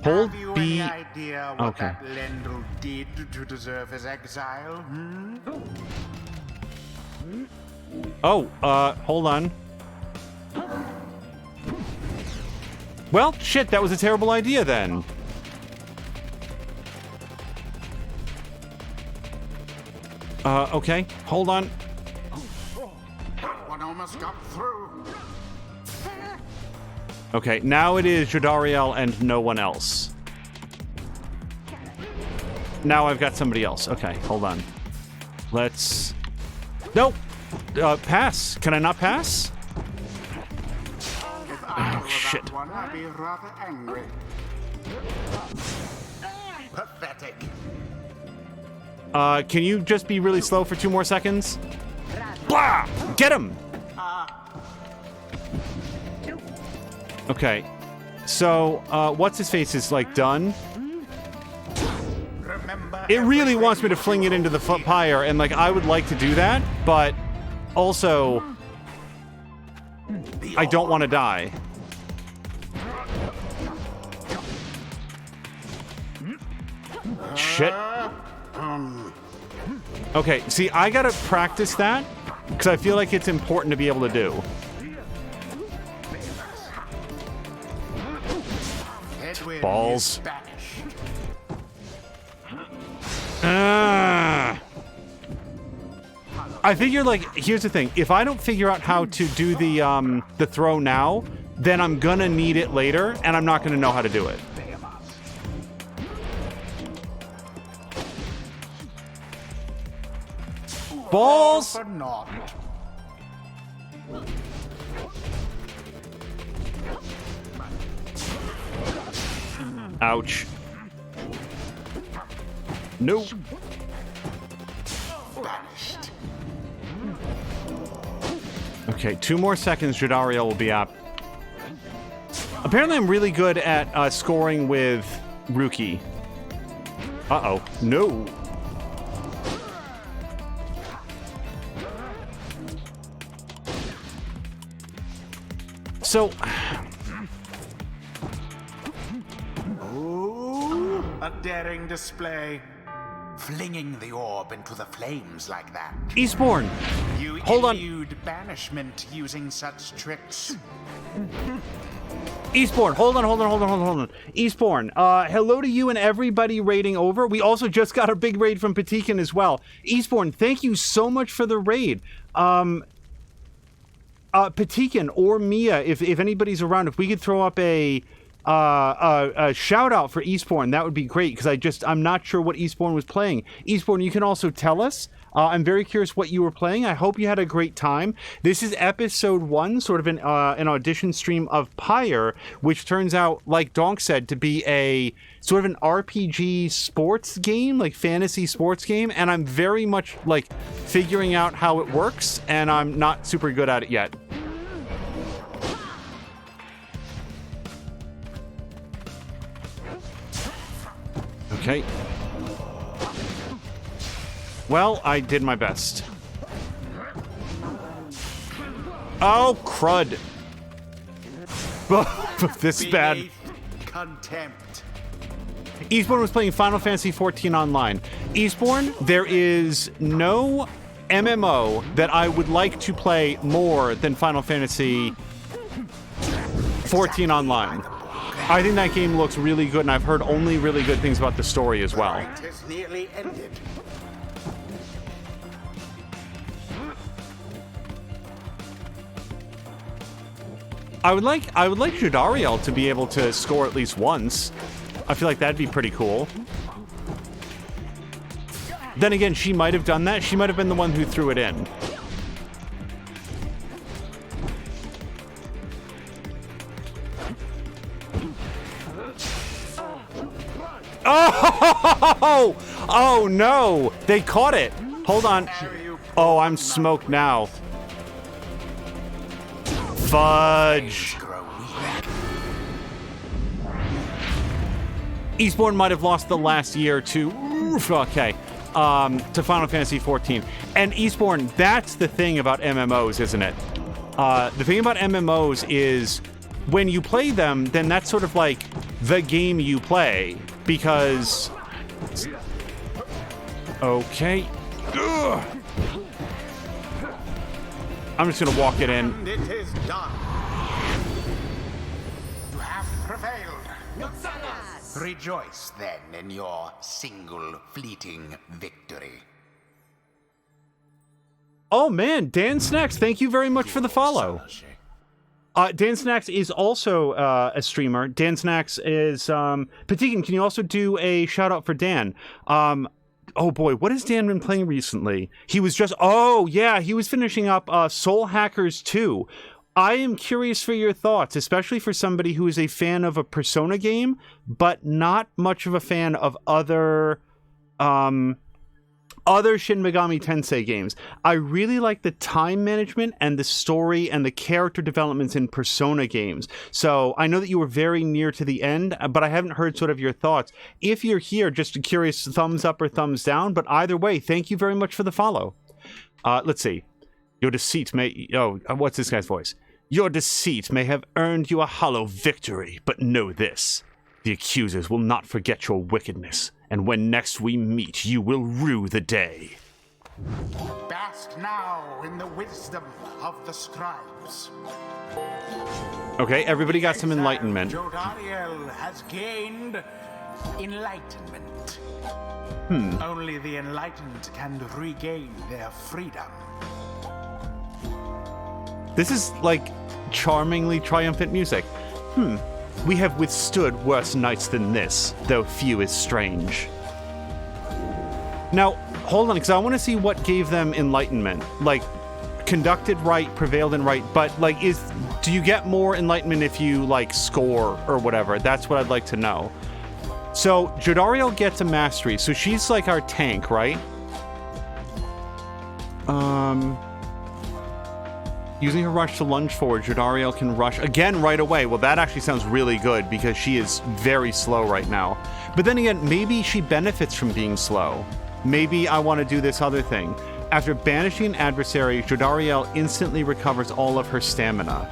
Hold Have you B. any idea what Okay. that Lendl did to deserve his exile? Oh, hold on. Well, shit, that was a terrible idea then. Okay, hold on. One almost got through. Okay, now it is Jodariel and no one else. Now I've got somebody else. Okay, hold on. Let's... Nope! Pass. Can I not pass? If I were shit. that one, I'd be rather angry. Pathetic. Can you just be really slow for 2 more seconds? Blah! Get him! Okay. So, what's-his-face is, done. Remember, It really wants me to fling it into the Pyre, and, I would like to do that, but also, I don't want to die. Shit. Okay, see, I gotta practice that, because I feel like it's important to be able to do. Edwin Balls. is Spanish. I figure, here's the thing. If I don't figure out how to do the throw now, then I'm gonna need it later, and I'm not gonna know how to do it. Balls! For naught. Ouch. No. Banished. Okay, 2 more seconds, Jodariel will be up. Apparently I'm really good at scoring with Ruki. Uh-oh. No. So... Ooh, a daring display. Flinging the orb into the flames like that. Eastbourne! You Hold on. elude banishment using such tricks. Eastbourne, hold on. Eastbourne, hello to you and everybody raiding over. We also just got a big raid from Patikin as well. Eastbourne, thank you so much for the raid. Patikin or Mia, if anybody's around, if we could throw up a shout out for Eastbourne, that would be great, because I'm not sure what Eastbourne was playing. Eastbourne, you can also tell us. I'm very curious what you were playing. I hope you had a great time. This is episode 1, sort of an audition stream of Pyre, which turns out, like Donk said, to be a sort of an RPG sports game, like fantasy sports game, and I'm very much figuring out how it works, and I'm not super good at it yet. Okay. Well, I did my best. Oh, crud. This bad. Contempt. Eastbourne was playing Final Fantasy XIV online. Eastbourne, there is no MMO that I would like to play more than Final Fantasy XIV online. I think that game looks really good, and I've heard only really good things about the story as well. It has nearly ended. I would like Jodariel to be able to score at least once. I feel like that'd be pretty cool. Then again, she might have done that. She might have been the one who threw it in. Oh! Oh no! They caught it! Hold on. Oh, I'm smoked now. Fudge. Eastbourne might have lost the last year to okay, to Final Fantasy XIV. And Eastbourne, that's the thing about MMOs, isn't it? The thing about MMOs is when you play them, then that's sort of like the game you play because. Okay. Ugh. I'm just gonna walk it in. And it is done. You have prevailed. Rejoice then in your single fleeting victory. Oh man, Dan Snacks, thank you very much for the follow. Dan Snacks is also a streamer. Dan Snacks is Patikin, can you also do a shout out for Dan? Oh boy, what has Dan been playing recently? He was just he was finishing up Soul Hackers 2. I am curious for your thoughts, especially for somebody who is a fan of a Persona game, but not much of a fan of other Shin Megami Tensei games. I really like the time management and the story and the character developments in Persona games. So I know that you were very near to the end, but I haven't heard sort of your thoughts. If you're here, just a curious thumbs up or thumbs down, but either way, thank you very much for the follow. Let's see. Your deceit may... Oh, what's this guy's voice? Your deceit may have earned you a hollow victory, but know this. The accusers will not forget your wickedness, and when next we meet, you will rue the day. Bask now in the wisdom of the scribes. Okay, everybody got some enlightenment. Jodariel has gained enlightenment. Only the enlightened can regain their freedom. This is like charmingly triumphant music. We have withstood worse nights than this, though few is strange. Now, hold on, because I want to see what gave them enlightenment. Like, conducted right, prevailed in right, but like, do you get more enlightenment if you like score or whatever? That's what I'd like to know. So Jodariel gets a mastery, so she's like our tank, right? Using her rush to lunge forward, Jodariel can rush again right away. Well, that actually sounds really good because she is very slow right now. But then again, maybe she benefits from being slow. Maybe I want to do this other thing. After banishing an adversary, Jodariel instantly recovers all of her stamina.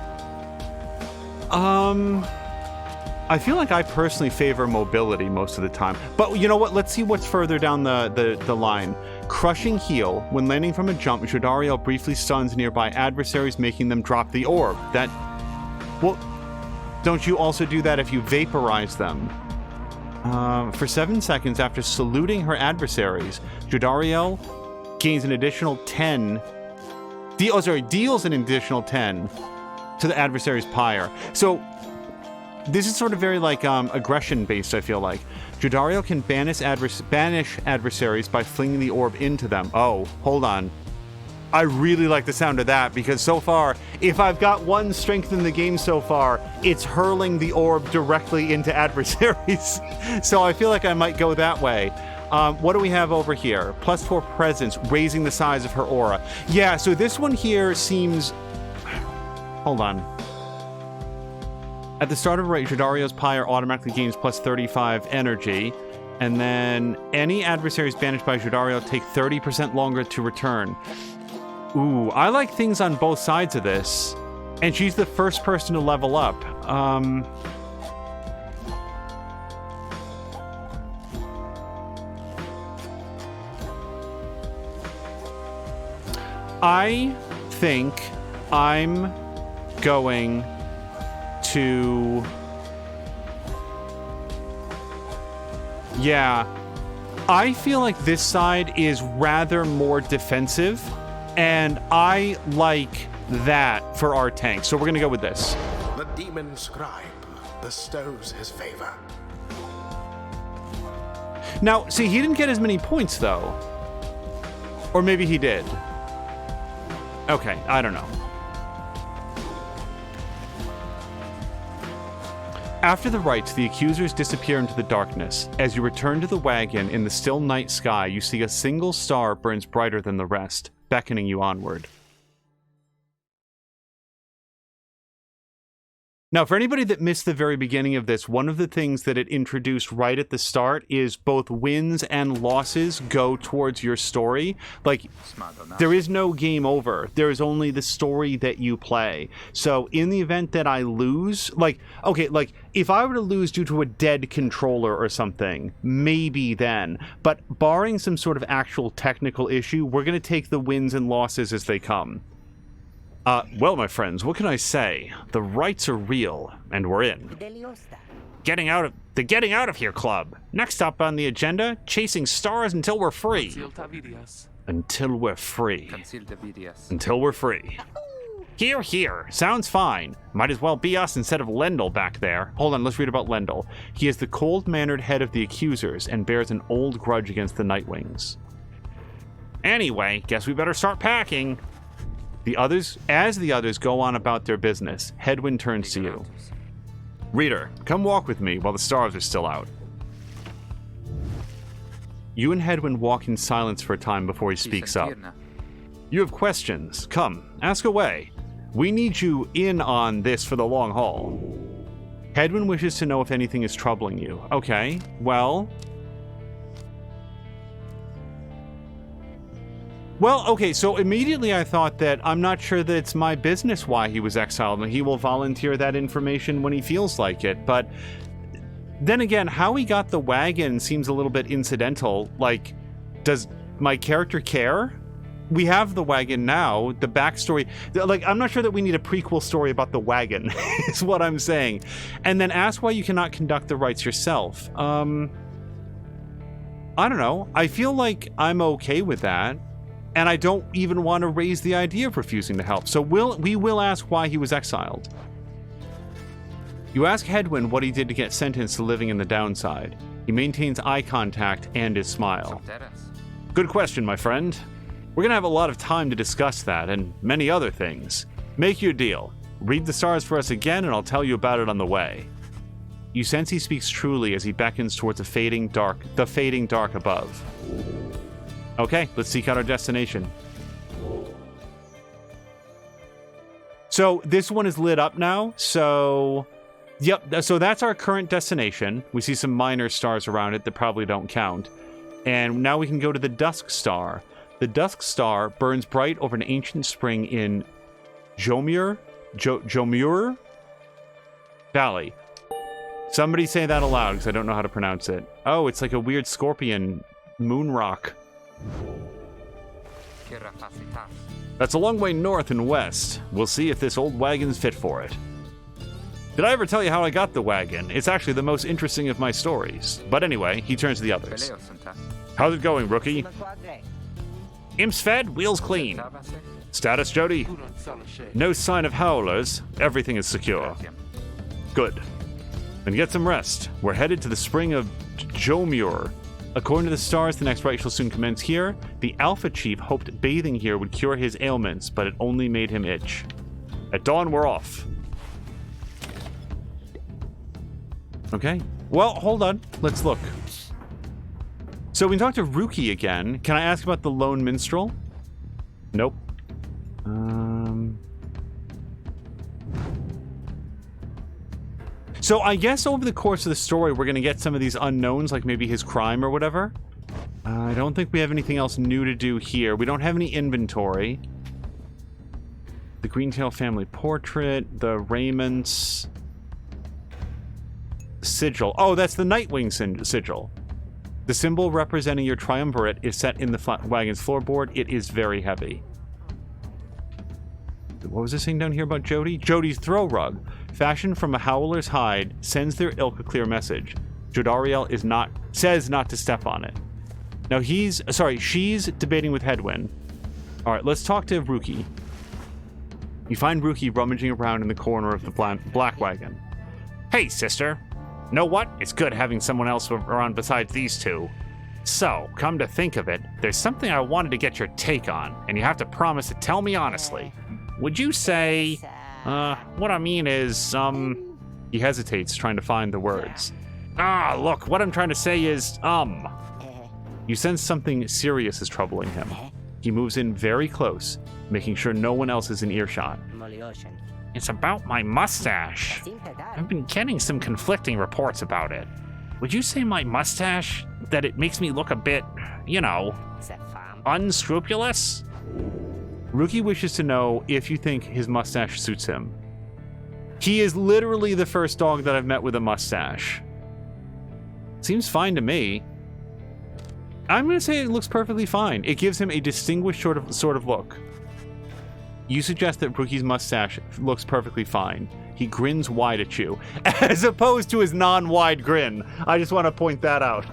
I feel like I personally favor mobility most of the time. But you know what? Let's see what's further down the line. Crushing heal. When landing from a jump, Jodariel briefly stuns nearby adversaries, making them drop the orb. Well, don't you also do that if you vaporize them? For 7 seconds after saluting her adversaries, Jodariel gains an additional 10... deals an additional 10 to the adversary's pyre. So, this is sort of very, like, aggression-based, I feel like. Jodariel can banish adversaries by flinging the orb into them. Oh, hold on. I really like the sound of that, because so far, if I've got one strength in the game so far, it's hurling the orb directly into adversaries. So I feel like I might go that way. What do we have over here? +4 presence, raising the size of her aura. Yeah, so this one here seems... Hold on. At the start of a raid, Jodariel's pyre automatically gains +35 energy. And then any adversaries banished by Judario take 30% longer to return. Ooh, I like things on both sides of this. And she's the first person to level up. I think I'm going to... Yeah. I feel like this side is rather more defensive, and I like that for our tank. So we're going to go with this. The demon scribe bestows his favor. Now, see, he didn't get as many points, though. Or maybe he did. Okay, I don't know. After the rites, the accusers disappear into the darkness. As you return to the wagon in the still night sky, you see a single star burns brighter than the rest, beckoning you onward. Now, for anybody that missed the very beginning of this, one of the things that it introduced right at the start is both wins and losses go towards your story. Like, there is no game over. There is only the story that you play. So, in the event that I lose, like, okay, like, if I were to lose due to a dead controller or something, maybe then. But barring some sort of actual technical issue, we're going to take the wins and losses as they come. Well, my friends, what can I say? The rights are real, and we're in. The Getting Out of Here Club. Next up on the agenda, chasing stars until we're free. Until we're free. Until we're free. Here, here. Sounds fine. Might as well be us instead of Lendl back there. Hold on, let's read about Lendl. He is the cold-mannered head of the accusers and bears an old grudge against the Nightwings. Anyway, guess we better start packing. As the others go on about their business, Hedwyn turns to you. Reader, come walk with me while the stars are still out. You and Hedwyn walk in silence for a time before he speaks up. You have questions. Come, ask away. We need you in on this for the long haul. Hedwyn wishes to know if anything is troubling you. Okay, well... Well, okay, so immediately I thought that I'm not sure that it's my business why he was exiled, and he will volunteer that information when he feels like it, but then again, how he got the wagon seems a little bit incidental. Like, does my character care? We have the wagon now, the backstory, like, I'm not sure that we need a prequel story about the wagon, is what I'm saying. And then ask why you cannot conduct the rites yourself. I don't know, I feel like I'm okay with that. And I don't even want to raise the idea of refusing to help. So we will ask why he was exiled. You ask Hedwyn what he did to get sentenced to living in the downside. He maintains eye contact and his smile. Good question, my friend. We're going to have a lot of time to discuss that and many other things. Make your deal. Read the stars for us again and I'll tell you about it on the way. You sense he speaks truly as he beckons towards the fading dark above. Okay, let's seek out our destination. So this one is lit up now. So, yep. So that's our current destination. We see some minor stars around it that probably don't count. And now we can go to the Dusk Star. The Dusk Star burns bright over an ancient spring in Jomur Valley. Somebody say that aloud because I don't know how to pronounce it. Oh, it's like a weird scorpion moon rock. That's a long way north and west. We'll see if this old wagon's fit for it. Did I ever tell you how I got the wagon? It's actually the most interesting of my stories. But anyway, he turns to the others. How's it going, rookie? Imps fed, wheels clean. Status, Jody? No sign of howlers. Everything is secure. Good. Then get some rest. We're headed to the spring of Jomur. According to the stars, the next rite shall soon commence here. The Alpha Chief hoped bathing here would cure his ailments, but it only made him itch. At dawn, we're off. Okay. Well, hold on. Let's look. So we can talk to Ruki again. Can I ask about the Lone Minstrel? Nope. So I guess over the course of the story, we're going to get some of these unknowns, like maybe his crime or whatever. I don't think we have anything else new to do here. We don't have any inventory. The Greentail family portrait, the Raymond's sigil. Oh, that's the Nightwing sigil. The symbol representing your Triumvirate is set in the wagon's floorboard. It is very heavy. What was this thing down here about Jody? Jody's throw rug, fashioned from a howler's hide, sends their ilk a clear message. Jodariel says not to step on it. Now she's debating with Hedwyn. All right, let's talk to Ruki. You find Ruki rummaging around in the corner of the black wagon. Hey, sister. Know what? It's good having someone else around besides these two. So, come to think of it, there's something I wanted to get your take on, and you have to promise to tell me honestly. Would you say, what I mean is, he hesitates, trying to find the words. Look, what I'm trying to say is, You sense something serious is troubling him. He moves in very close, making sure no one else is in earshot. It's about my mustache. I've been getting some conflicting reports about it. Would you say my mustache, that it makes me look a bit, unscrupulous? Ruki wishes to know if you think his mustache suits him. He is literally the first dog that I've met with a mustache. Seems fine to me. I'm going to say it looks perfectly fine. It gives him a distinguished sort of look. You suggest that Ruki's mustache looks perfectly fine. He grins wide at you, as opposed to his non-wide grin. I just want to point that out.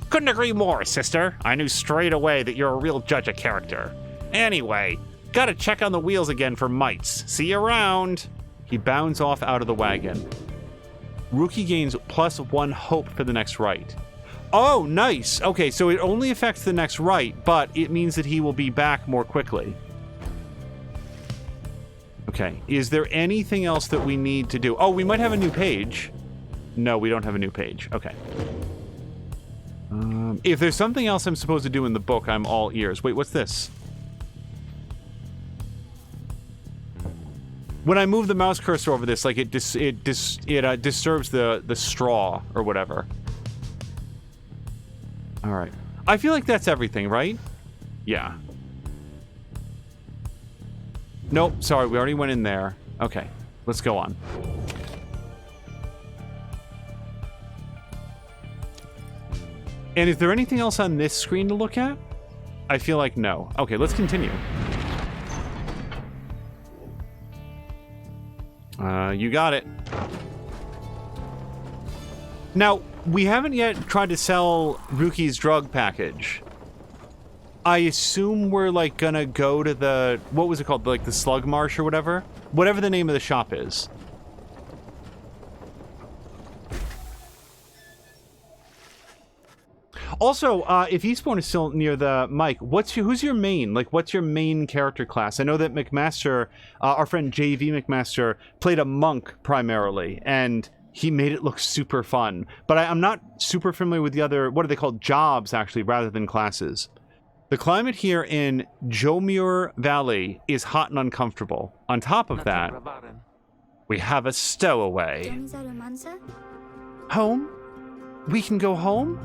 Couldn't agree more, sister. I knew straight away that you're a real judge of character. Anyway, gotta check on the wheels again for mites. See you around. He bounds off out of the wagon. Ruki gains +1 hope for the next right. Oh, nice. Okay, so it only affects the next right, but it means that he will be back more quickly. Okay, is there anything else that we need to do? Oh, we might have a new page. No, we don't have a new page. Okay. If there's something else I'm supposed to do in the book, I'm all ears. Wait, what's this? When I move the mouse cursor over this, like it disturbs the straw or whatever. All right. I feel like that's everything, right? Yeah. Nope, sorry, we already went in there. Okay, let's go on. And is there anything else on this screen to look at? I feel like no. Okay, let's continue. You got it. Now, we haven't yet tried to sell Ruki's drug package. I assume we're, like, gonna go to the... What was it called? Like, the Slug Marsh or whatever? Whatever the name of the shop is. Also, if Eastbourne is still near the mic, who's your main? Like, what's your main character class? I know that McMaster, our friend JV McMaster, played a monk primarily, and he made it look super fun. But I'm not super familiar with the other, what are they called? Jobs, actually, rather than classes. The climate here in Jomur Valley is hot and uncomfortable. On top of that, we have a stowaway. Home? We can go home?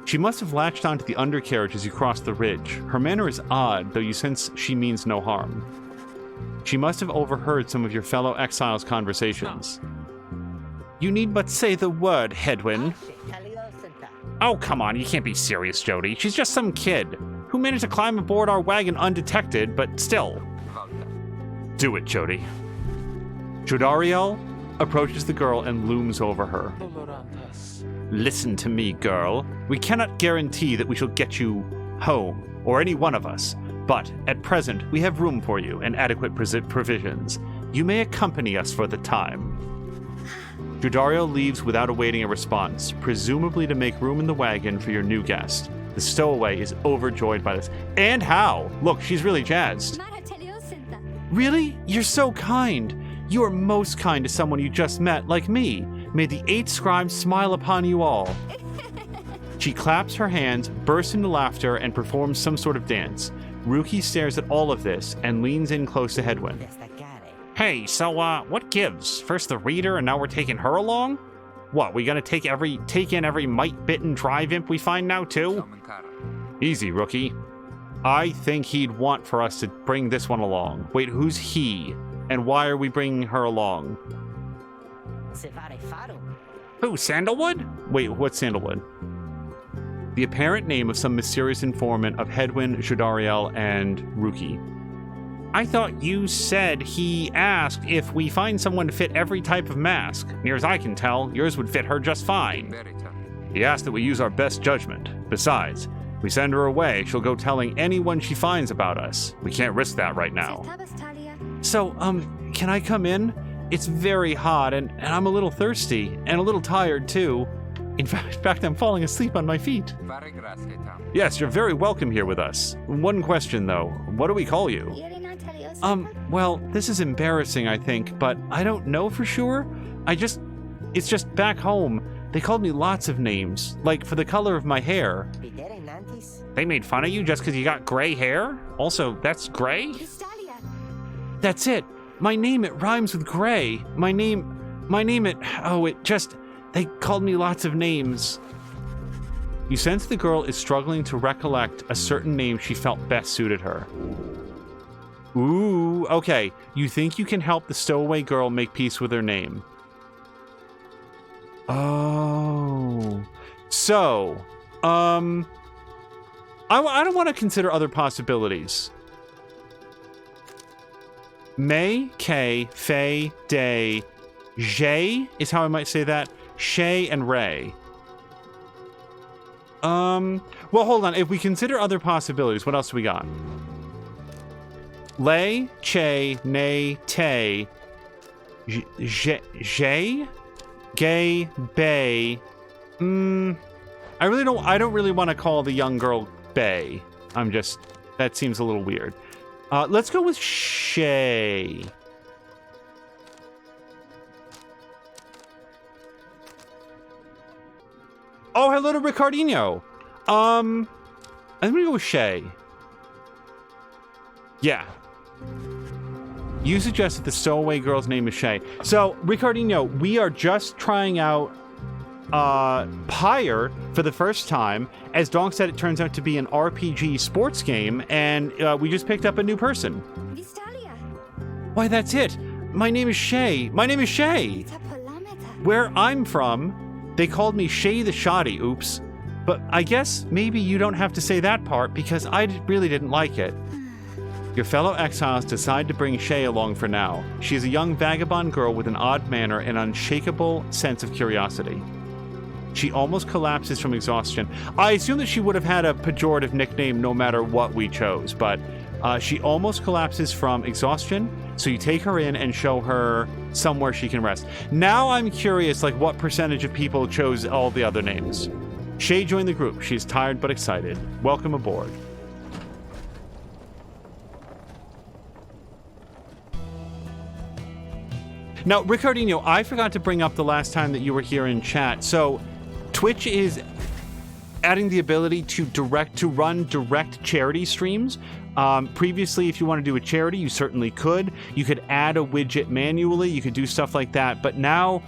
She must have latched onto the undercarriage as you cross the ridge. Her manner is odd, though you sense she means no harm. She must have overheard some of your fellow exiles' conversations. You need but say the word, Hedwyn. Oh, come on, you can't be serious, Jody. She's just some kid who managed to climb aboard our wagon undetected, but still. Do it, Jody. Jodariel approaches the girl and looms over her. Listen to me, girl. We cannot guarantee that we shall get you home, or any one of us, but at present we have room for you and adequate provisions. You may accompany us for the time. Jodariel leaves without awaiting a response, presumably to make room in the wagon for your new guest. The stowaway is overjoyed by this. And how? Look, she's really jazzed. Really? You're so kind. You are most kind to someone you just met, like me. May the 8 scribes smile upon you all. She claps her hands, bursts into laughter, and performs some sort of dance. Ruki stares at all of this and leans in close to Hedwyn. Hey, so, what gives? First the reader, and now we're taking her along? What, we gonna take in every mite-bitten drive imp we find now, too? Easy, rookie. I think he'd want for us to bring this one along. Wait, who's he? And why are we bringing her along? Who, Sandalwood? Wait, what's Sandalwood? The apparent name of some mysterious informant of Hedwyn, Jodariel, and Rookie. I thought you said he asked if we find someone to fit every type of mask. Near as I can tell, yours would fit her just fine. He asked that we use our best judgment. Besides, if we send her away, she'll go telling anyone she finds about us. We can't risk that right now. So, can I come in? It's very hot, and I'm a little thirsty, and a little tired, too. In fact, I'm falling asleep on my feet. Yes, you're very welcome here with us. One question, though. What do we call you? Well, this is embarrassing, I think, but I don't know for sure. It's just back home. They called me lots of names, like for the color of my hair. They made fun of you just because you got gray hair? Also, that's gray? That's it. My name, it rhymes with gray. They called me lots of names. You sense the girl is struggling to recollect a certain name she felt best suited her. Ooh, okay. You think you can help the stowaway girl make peace with her name. Oh. So, I don't want to consider other possibilities. May, Kay, Faye, Day, Jay is how I might say that. Shay and Ray. Well, hold on. If we consider other possibilities, what else do we got? Lay, Che, Nay, Tay, Jay, Gay, Bay. I don't really want to call the young girl Bay. That seems a little weird. Let's go with Shay. Oh, hello to Ricardinho. I'm gonna go with Shay. Yeah. You suggested the stowaway girl's name is Shay. So, Ricardinho, we are just trying out Pyre for the first time. As Donk said, it turns out to be an RPG sports game, and we just picked up a new person. Why, that's it. My name is Shay. Where I'm from, they called me Shay the Shoddy. Oops. But I guess maybe you don't have to say that part because I really didn't like it. Your fellow exiles decide to bring Shay along for now. She is a young vagabond girl with an odd manner and unshakable sense of curiosity. She almost collapses from exhaustion. I assume that she would have had a pejorative nickname no matter what we chose, but she almost collapses from exhaustion, so you take her in and show her somewhere she can rest. Now I'm curious, like, what percentage of people chose all the other names? Shay joined the group. She's tired but excited. Welcome aboard. Now, Ricardinho, I forgot to bring up the last time that you were here in chat. So, Twitch is adding the ability to run direct charity streams. Previously, if you want to do a charity, you certainly could. You could add a widget manually. You could do stuff like that. But now,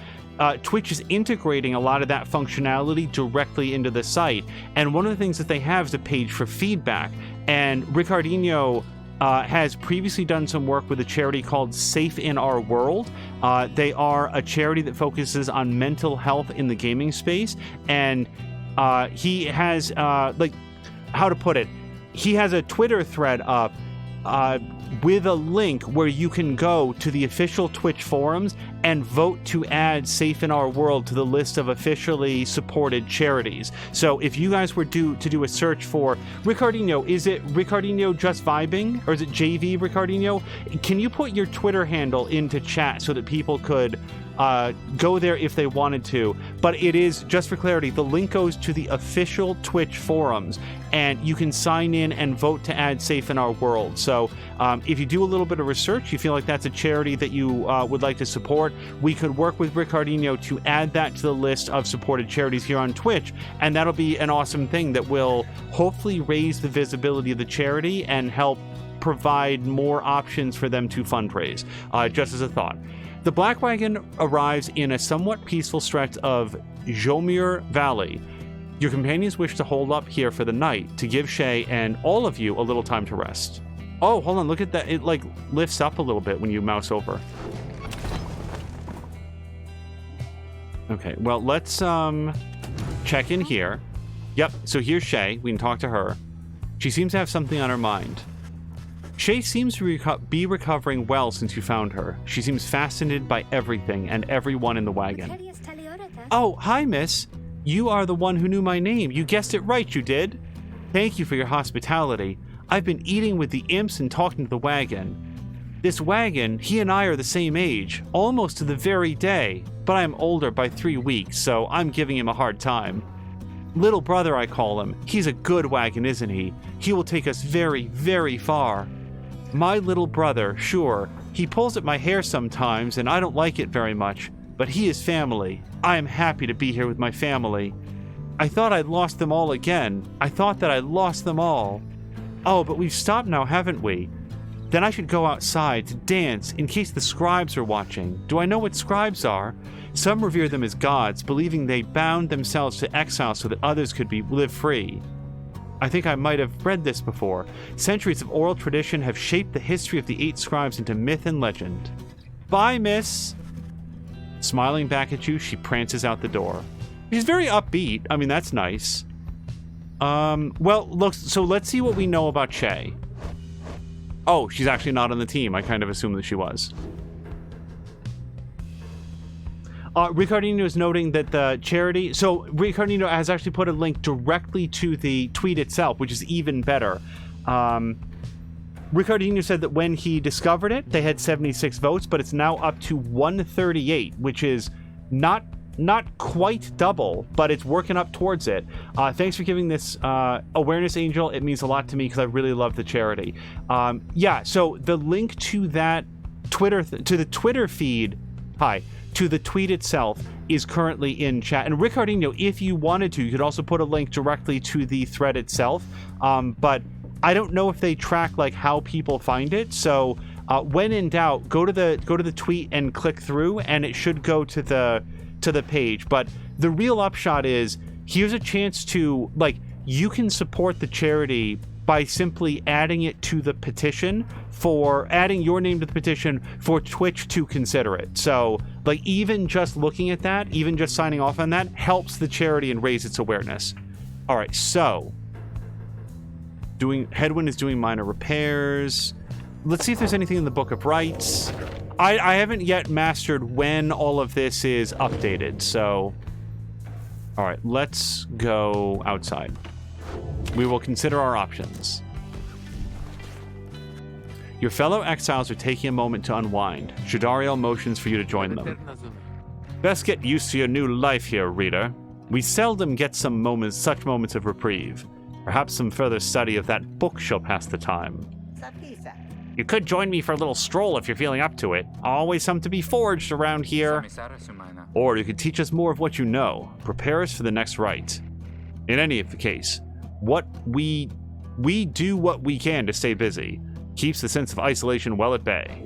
Twitch is integrating a lot of that functionality directly into the site. And one of the things that they have is a page for feedback. And Ricardinho has previously done some work with a charity called Safe in Our World. They are a charity that focuses on mental health in the gaming space. And he has, like, how to put it? He has a Twitter thread up with a link where you can go to the official Twitch forums and vote to add Safe in Our World to the list of officially supported charities. So if you guys were to do a search for Ricardinho, is it Ricardinho Just Vibing or is it JV Ricardinho? Can you put your Twitter handle into chat so that people could go there if they wanted to? But it is, just for clarity, the link goes to the official Twitch forums and you can sign in and vote to add Safe in Our World. So if you do a little bit of research, you feel like that's a charity that you would like to support, we could work with Ricardinho to add that to the list of supported charities here on Twitch, and that'll be an awesome thing that will hopefully raise the visibility of the charity and help provide more options for them to fundraise, just as a thought. The Black Wagon arrives in a somewhat peaceful stretch of Jomir Valley. Your companions wish to hold up here for the night to give Shay and all of you a little time to rest. Oh, hold on, look at that. It like lifts up a little bit when you mouse over. Okay, well, let's check in here. Yep, so here's Shay. We can talk to her. She seems to have something on her mind. Shay seems to be recovering well since you found her. She seems fascinated by everything and everyone in the wagon. Oh, hi, miss. You are the one who knew my name. You guessed it right, you did. Thank you for your hospitality. I've been eating with the imps and talking to the wagon. This wagon, he and I are the same age, almost to the very day, but I am older by 3 weeks, so I'm giving him a hard time. Little brother, I call him. He's a good wagon, isn't he? He will take us very, very far. My little brother, sure, he pulls at my hair sometimes, and I don't like it very much, but he is family. I am happy to be here with my family. I thought I'd lost them all again. I thought that I lost them all. Oh, but we've stopped now, haven't we? Then I should go outside to dance in case the scribes are watching. Do I know what scribes are? Some revere them as gods, believing they bound themselves to exile so that others could live free. I think I might have read this before. Centuries of oral tradition have shaped the history of the 8 scribes into myth and legend. Bye, miss. Smiling back at you, she prances out the door. She's very upbeat. I mean, that's nice. Well, look, so let's see what we know about Shay. Oh, she's actually not on the team. I kind of assumed that she was. Ricardino is noting that the charity... So, Ricardino has actually put a link directly to the tweet itself, which is even better. Ricardino said that when he discovered it, they had 76 votes, but it's now up to 138, which is not quite double, but it's working up towards it. Thanks for giving this awareness, Angel. It means a lot to me because I really love the charity. Yeah, so the link to that to the Twitter feed, to the tweet itself is currently in chat. And Ricardino, if you wanted to, you could also put a link directly to the thread itself. But I don't know if they track like how people find it. So when in doubt, go to the tweet and click through, and it should go to the page. But the real upshot is, here's a chance to, like, you can support the charity by simply adding it to the petition, for adding your name to the petition for Twitch to consider it. So, like, even just looking at that, even just signing off on that, helps the charity and raise its awareness. All right, so Headwind is doing minor repairs. Let's see if there's anything in the Book of Rites. I haven't yet mastered when all of this is updated, so... All right, let's go outside. We will consider our options. Your fellow exiles are taking a moment to unwind. Shadariel motions for you to join them. Best get used to your new life here, reader. We seldom get such moments of reprieve. Perhaps some further study of that book shall pass the time. You could join me for a little stroll if you're feeling up to it. Always something to be forged around here. Or you could teach us more of what you know. Prepare us for the next rite. In any of the case, we do what we can to stay busy. Keeps the sense of isolation well at bay.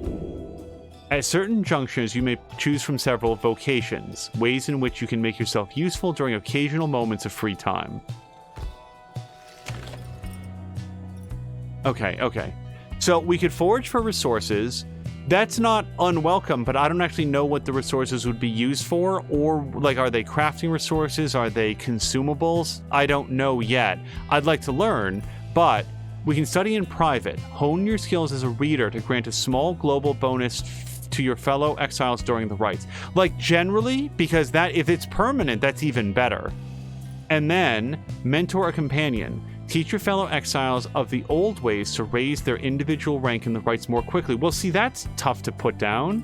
At certain junctures, you may choose from several vocations, ways in which you can make yourself useful during occasional moments of free time. Okay. So we could forage for resources. That's not unwelcome, but I don't actually know what the resources would be used for, or, like, are they crafting resources? Are they consumables? I don't know yet. I'd like to learn, but we can study in private. Hone your skills as a reader to grant a small global bonus to your fellow exiles during the rites. Like, generally, because that, if it's permanent, that's even better. And then, mentor a companion. Teach your fellow exiles of the old ways to raise their individual rank in the rites more quickly. Well, see, that's tough to put down.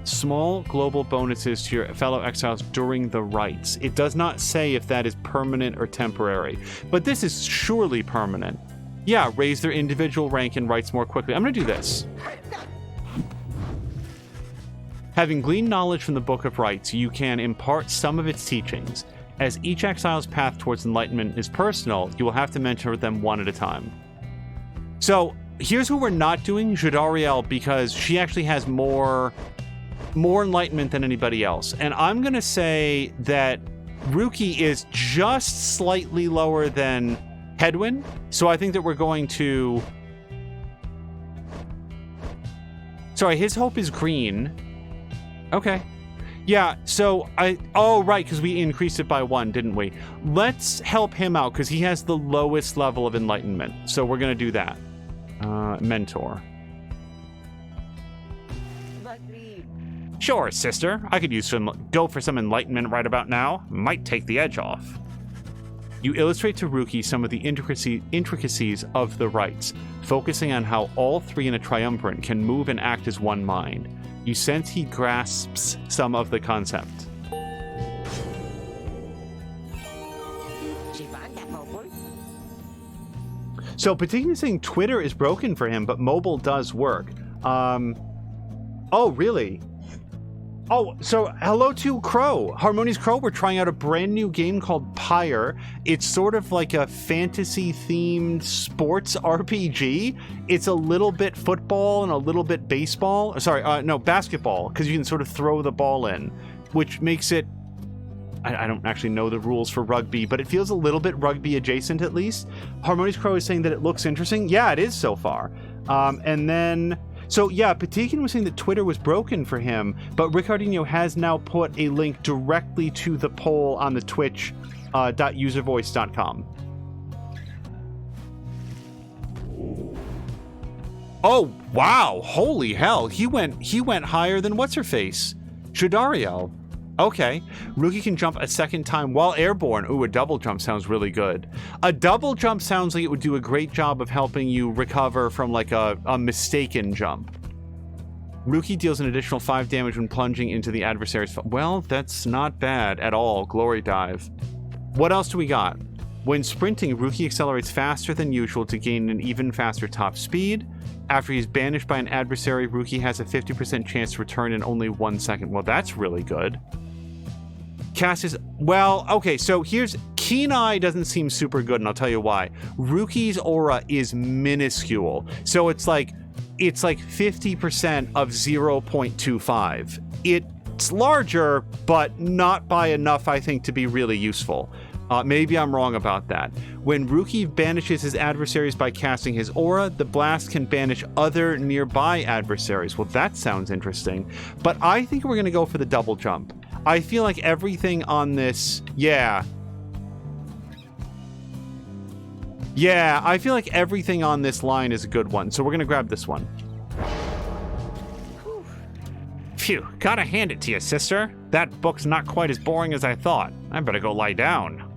Small global bonuses to your fellow exiles during the rites. It does not say if that is permanent or temporary, but this is surely permanent. Yeah, raise their individual rank in rites more quickly. I'm going to do this. Having gleaned knowledge from the Book of Rites, you can impart some of its teachings. As each exile's path towards enlightenment is personal, you will have to mentor them one at a time. So here's who we're not doing, Jadariel, because she actually has more enlightenment than anybody else. And I'm going to say that Ruki is just slightly lower than Hedwyn. So I think that we're going to... Sorry, his hope is green. Okay. Yeah, so oh, right, because we increased it by 1, didn't we? Let's help him out, because he has the lowest level of enlightenment. So we're going to do that. Mentor. Sure, sister. I could go for some enlightenment right about now. Might take the edge off. You illustrate to Ruki some of the intricacies of the rites, focusing on how all 3 in a triumvirate can move and act as one mind. You sense he grasps some of the concept. So particularly saying Twitter is broken for him, but mobile does work. Oh, really? Oh, so hello to Crow. Harmonious Crow, we're trying out a brand new game called Pyre. It's sort of like a fantasy-themed sports RPG. It's a little bit football and a little bit baseball. Sorry, no, basketball, because you can sort of throw the ball in, which makes it... I don't actually know the rules for rugby, but it feels a little bit rugby adjacent at least. Harmonious Crow is saying that it looks interesting. Yeah, it is so far. And then... So yeah, Patikin was saying that Twitter was broken for him, but Ricardinho has now put a link directly to the poll on the Twitch .uservoice.com. Oh wow! Holy hell! He went higher than what's her face, Shadariel. Okay, Ruki can jump a second time while airborne. Ooh, a double jump sounds really good. A double jump sounds like it would do a great job of helping you recover from like a mistaken jump. Ruki deals an additional 5 damage when plunging into the adversary's... Well, that's not bad at all. Glory dive. What else do we got? When sprinting, Ruki accelerates faster than usual to gain an even faster top speed. After he's banished by an adversary, Ruki has a 50% chance to return in only 1 second. Well, that's really good. Cast is... Well, okay, so here's... Keen Eye doesn't seem super good, and I'll tell you why. Ruki's aura is minuscule. So it's like 50% of 0.25. It's larger, but not by enough, I think, to be really useful. Maybe I'm wrong about that. When Ruki banishes his adversaries by casting his aura, the blast can banish other nearby adversaries. Well, that sounds interesting. But I think we're going to go for the double jump. I feel like everything on this... Yeah, I feel like everything on this line is a good one. So we're going to grab this one. Phew, gotta hand it to you, sister. That book's not quite as boring as I thought. I better go lie down.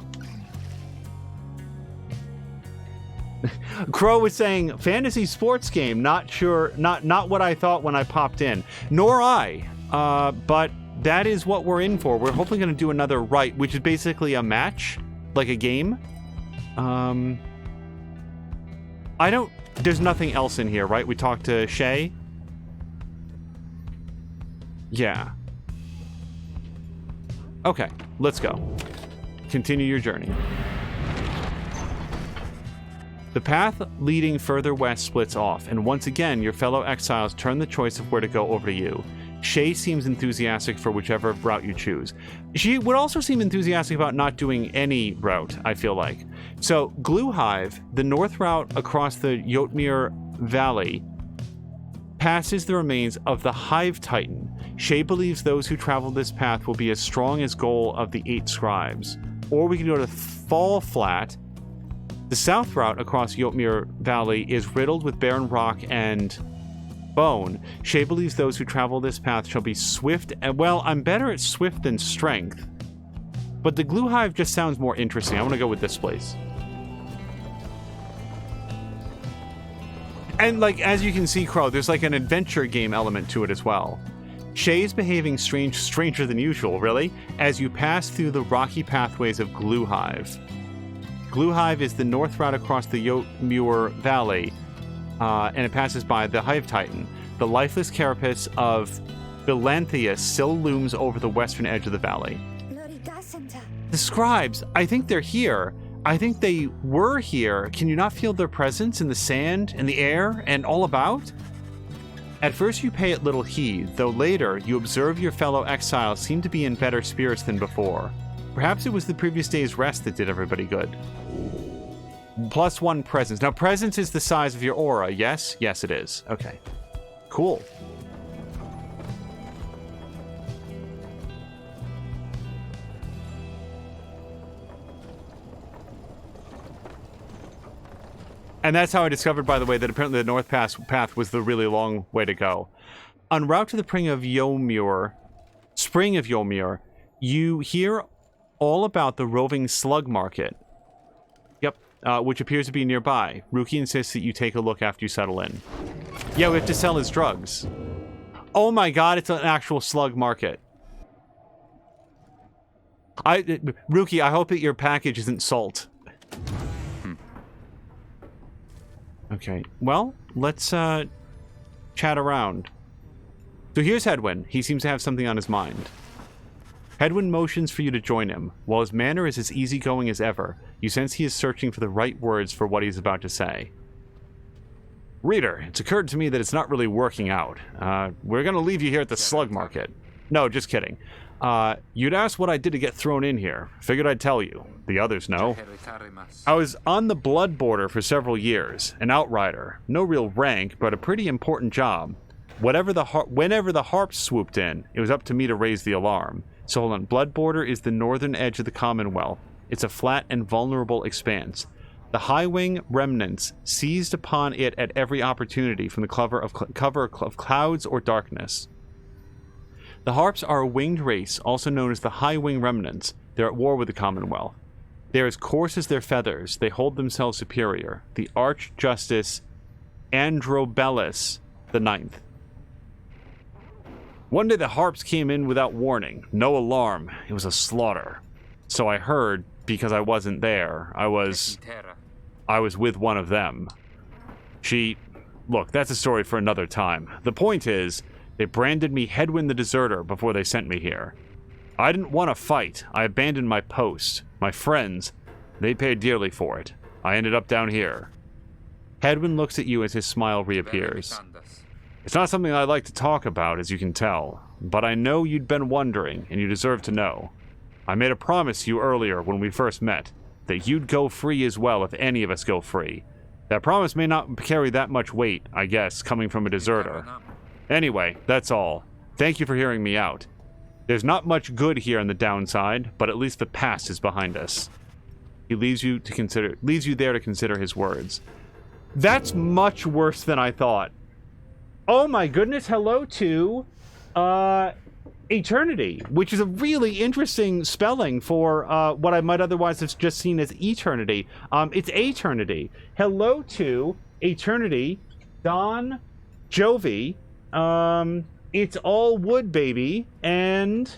Crow was saying, fantasy sports game, not sure, not what I thought when I popped in. Nor I, but that is what we're in for. We're hopefully going to do another rite, which is basically a match, like a game. There's nothing else in here, right? We talked to Shay. Yeah. Okay, let's go. Continue your journey. The path leading further west splits off, and once again, your fellow exiles turn the choice of where to go over to you. Shay seems enthusiastic for whichever route you choose. She would also seem enthusiastic about not doing any route, I feel like. So, Glue Hive, the north route across the Jotmir Valley, passes the remains of the Hive Titan. Shay believes those who travel this path will be as strong as goal of the 8 scribes. Or we can go to Fall Flat. The south route across Jotmir Valley is riddled with barren rock and bone. Shay believes those who travel this path shall be swift, and well, I'm better at swift than strength. But the Glue Hive just sounds more interesting. I want to go with this place. And like, as you can see, Crow, there's like an adventure game element to it as well. Shay is behaving stranger than usual, really, as you pass through the rocky pathways of Glue Hive. Glue Hive is the north route across the Jotmir Valley, and it passes by the Hive Titan. The lifeless carapace of Bilanthius still looms over the western edge of the valley. The scribes, I think they're here. I think they were here. Can you not feel their presence in the sand, in the air, and all about? At first you pay it little heed, though later you observe your fellow exiles seem to be in better spirits than before. Perhaps it was the previous day's rest that did everybody good. +1 presence. Now presence is the size of your aura, yes? Yes it is. Okay. Cool. And that's how I discovered, by the way, that apparently the North Path was the really long way to go. En route to the Spring of Yomur, you hear all about the roving slug market. Yep, which appears to be nearby. Ruki insists that you take a look after you settle in. Yeah, we have to sell his drugs. Oh my god, it's an actual slug market. Ruki, I hope that your package isn't salt. Okay, well, let's chat around. So here's Hedwyn. He seems to have something on his mind. Hedwyn motions for you to join him. While his manner is as easygoing as ever, you sense he is searching for the right words for what he's about to say. Reader, it's occurred to me that it's not really working out. We're gonna leave you here at the slug market. No, just kidding. You'd asked what I did to get thrown in here. Figured I'd tell you. The others know. I was on the blood border for several years. An outrider. No real rank, but a pretty important job. Whenever the harps swooped in, it was up to me to raise the alarm. So hold on. Blood border is the northern edge of the Commonwealth. It's a flat and vulnerable expanse. The High Wing remnants seized upon it at every opportunity from the cover of clouds or darkness. The Harps are a winged race, also known as the High Wing Remnants. They're at war with the Commonwealth. They're as coarse as their feathers. They hold themselves superior. The Archjustice Androbellus the Ninth. One day the Harps came in without warning. No alarm. It was a slaughter. So I heard, because I wasn't there. I was with one of them. Look, that's a story for another time. The point is, they branded me Hedwyn the Deserter before they sent me here. I didn't want to fight. I abandoned my post. My friends, they paid dearly for it. I ended up down here. Hedwyn looks at you as his smile reappears. It's not something I like to talk about, as you can tell, but I know you'd been wondering, and you deserve to know. I made a promise to you earlier when we first met, that you'd go free as well if any of us go free. That promise may not carry that much weight, I guess, coming from a deserter. Anyway, that's all. Thank you for hearing me out. There's not much good here on the downside, but at least the past is behind us. He leaves you there to consider his words. That's much worse than I thought. Oh my goodness, hello to Eternity, which is a really interesting spelling for what I might otherwise have just seen as Eternity. It's Eternity. Hello to Eternity, Don Jovi. It's all wood, baby, and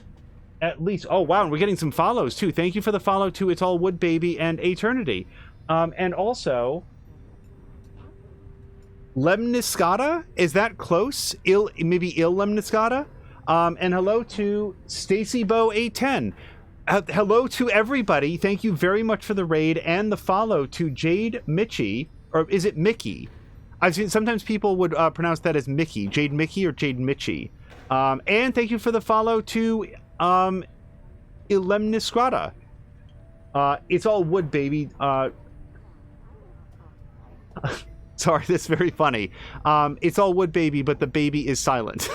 at least, oh wow, and we're getting some follows too. Thank you for the follow to It's All Wood, Baby, and Eternity. And also, Lemniscata? Is that close? Maybe Il Lemniscata? And hello to Stacy Bow 810. Hello to everybody. Thank you very much for the raid and the follow to Jade Mitchie, or is it Mickey? I've seen sometimes people would pronounce that as Mickey, Jade Mickey or Jade Mitchie. And thank you for the follow to Ilemniskrata. It's all wood, baby. Sorry, that's very funny. It's all wood, baby, but the baby is silent.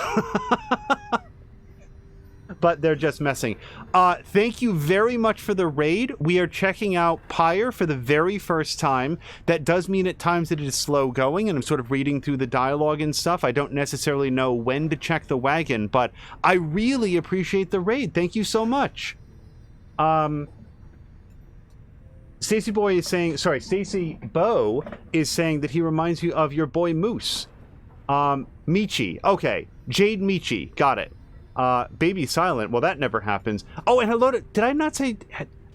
But they're just messing. Thank you very much for the raid. We are checking out Pyre for the very first time. That does mean at times that it is slow going, and I'm sort of reading through the dialogue and stuff. I don't necessarily know when to check the wagon, but I really appreciate the raid. Thank you so much. Stacy Bow is saying that he reminds you of your boy Moose. Michi. Okay. Jade Michi. Got it. Baby silent. Well, that never happens. Oh, and hello to... Did I not say...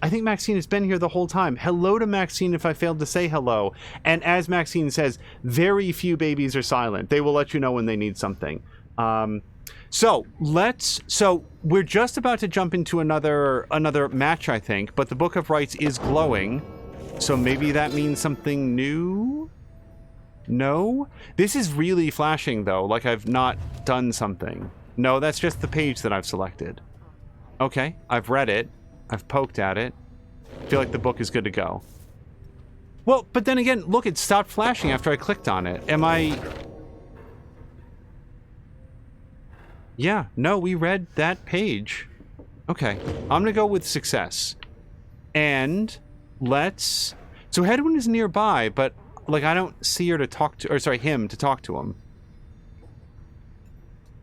I think Maxine has been here the whole time. Hello to Maxine if I failed to say hello. And as Maxine says, very few babies are silent. They will let you know when they need something. So we're just about to jump into another match, I think, but the Book of Rites is glowing, so maybe that means something new? No? This is really flashing, though, like I've not done something. No, that's just the page that I've selected. Okay, I've read it. I've poked at it. I feel like the book is good to go. Well, but then again, look, it stopped flashing after I clicked on it. Am I... Yeah, no, we read that page. Okay, I'm gonna go with success. And let's... So Hedwin is nearby, but, like, I don't see her to talk to... Or, sorry, him to talk to him.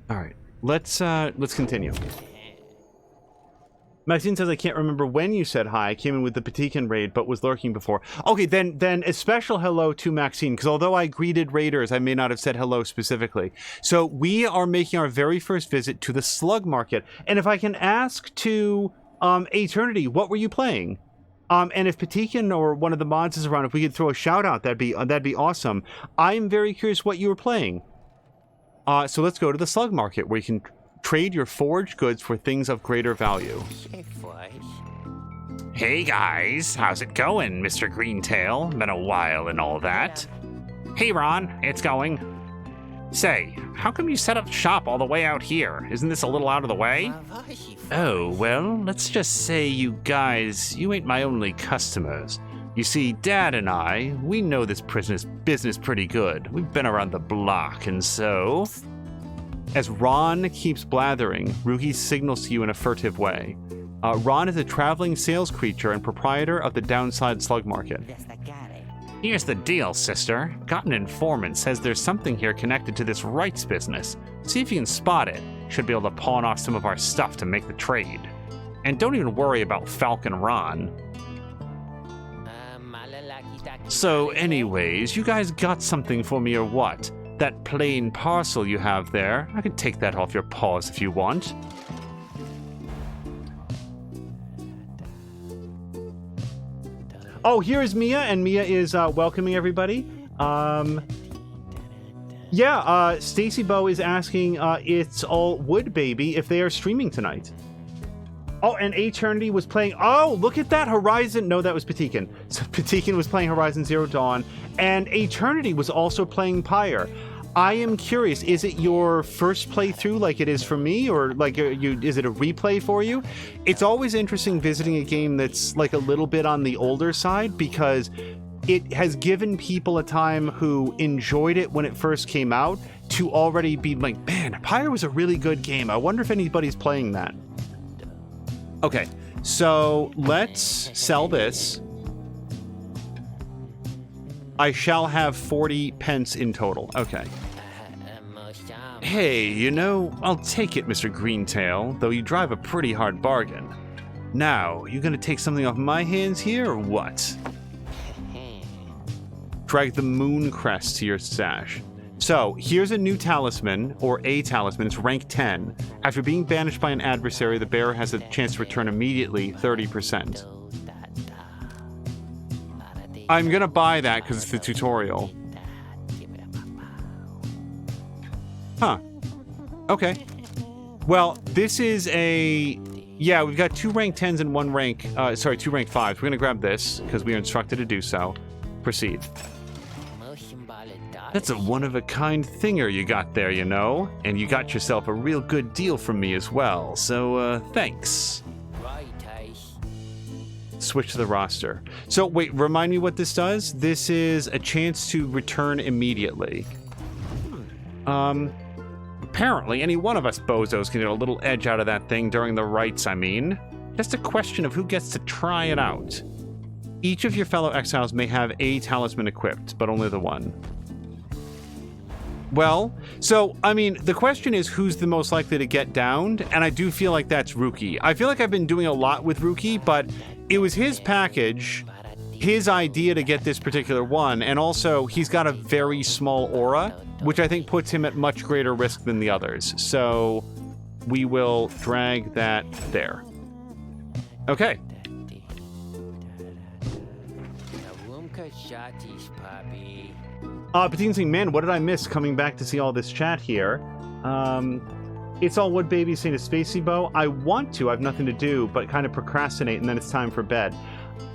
Alright, let's continue. Maxine says, I can't remember when you said hi. I came in with the Patikan raid, but was lurking before. Okay, then a special hello to Maxine, because although I greeted raiders, I may not have said hello specifically. So we are making our very first visit to the Slug Market. And if I can ask to Eternity, what were you playing? And if Patikan or one of the mods is around, if we could throw a shout out, that'd be awesome. I'm very curious what you were playing. So let's go to the Slug Market, where you can trade your forged goods for things of greater value. Hey guys, how's it going, Mr. Greentail? Been a while and all that. Hey Ron, it's going. Say, how come you set up shop all the way out here? Isn't this a little out of the way? Oh, well, let's just say you guys, you ain't my only customers. You see, Dad and I, we know this business pretty good. We've been around the block, and so... As Ron keeps blathering, Ruhi signals to you in a furtive way. Ron is a traveling sales creature and proprietor of the Downside Slug Market. Here's the deal, sister. Got an informant says there's something here connected to this rights business. See if you can spot it. Should be able to pawn off some of our stuff to make the trade. And don't even worry about Falcon Ron. So anyways, you guys got something for me or what? That plain parcel you have there, I can take that off your paws if you want. Oh, here is Mia, and Mia is welcoming everybody. Stacy Bow is asking It's All Wood Baby if they are streaming tonight. Oh, and Eternity was playing... Oh, look at that! Horizon... No, that was Patikan. So Patikan was playing Horizon Zero Dawn, and Eternity was also playing Pyre. I am curious, is it your first playthrough like it is for me, or like is it a replay for you? It's always interesting visiting a game that's like a little bit on the older side, because it has given people a time who enjoyed it when it first came out to already be like, man, Pyre was a really good game. I wonder if anybody's playing that. Okay, so let's sell this. I shall have 40 pence in total. Okay. Hey, you know, I'll take it, Mr. Greentail, though you drive a pretty hard bargain. Now, you gonna take something off my hands here, or what? Drag the moon crest to your stash. So, here's a new talisman, or a talisman. It's rank 10. After being banished by an adversary, the bearer has a chance to return immediately 30%. I'm gonna buy that because it's the tutorial. Huh. Okay. Well, this is a... Yeah, we've got 2 rank 10s and 2 rank 5s. We're gonna grab this because we are instructed to do so. Proceed. That's a one-of-a-kind thinger you got there, you know. And you got yourself a real good deal from me as well, so, thanks. Switch to the roster. So, wait, remind me what this does? This is a chance to return immediately. Apparently, any one of us bozos can get a little edge out of that thing during the rites, I mean. Just a question of who gets to try it out. Each of your fellow exiles may have a talisman equipped, but only the one. Well, so, I mean, the question is who's the most likely to get downed, and I do feel like that's Ruki. I feel like I've been doing a lot with Ruki, but it was his package, his idea to get this particular one, and also he's got a very small aura, which I think puts him at much greater risk than the others. So we will drag that there. Okay. Patine's saying, man, what did I miss coming back to see all this chat here? It's all wood, baby, saying to Spacey Bow. I want to. I have nothing to do, but kind of procrastinate, and then it's time for bed.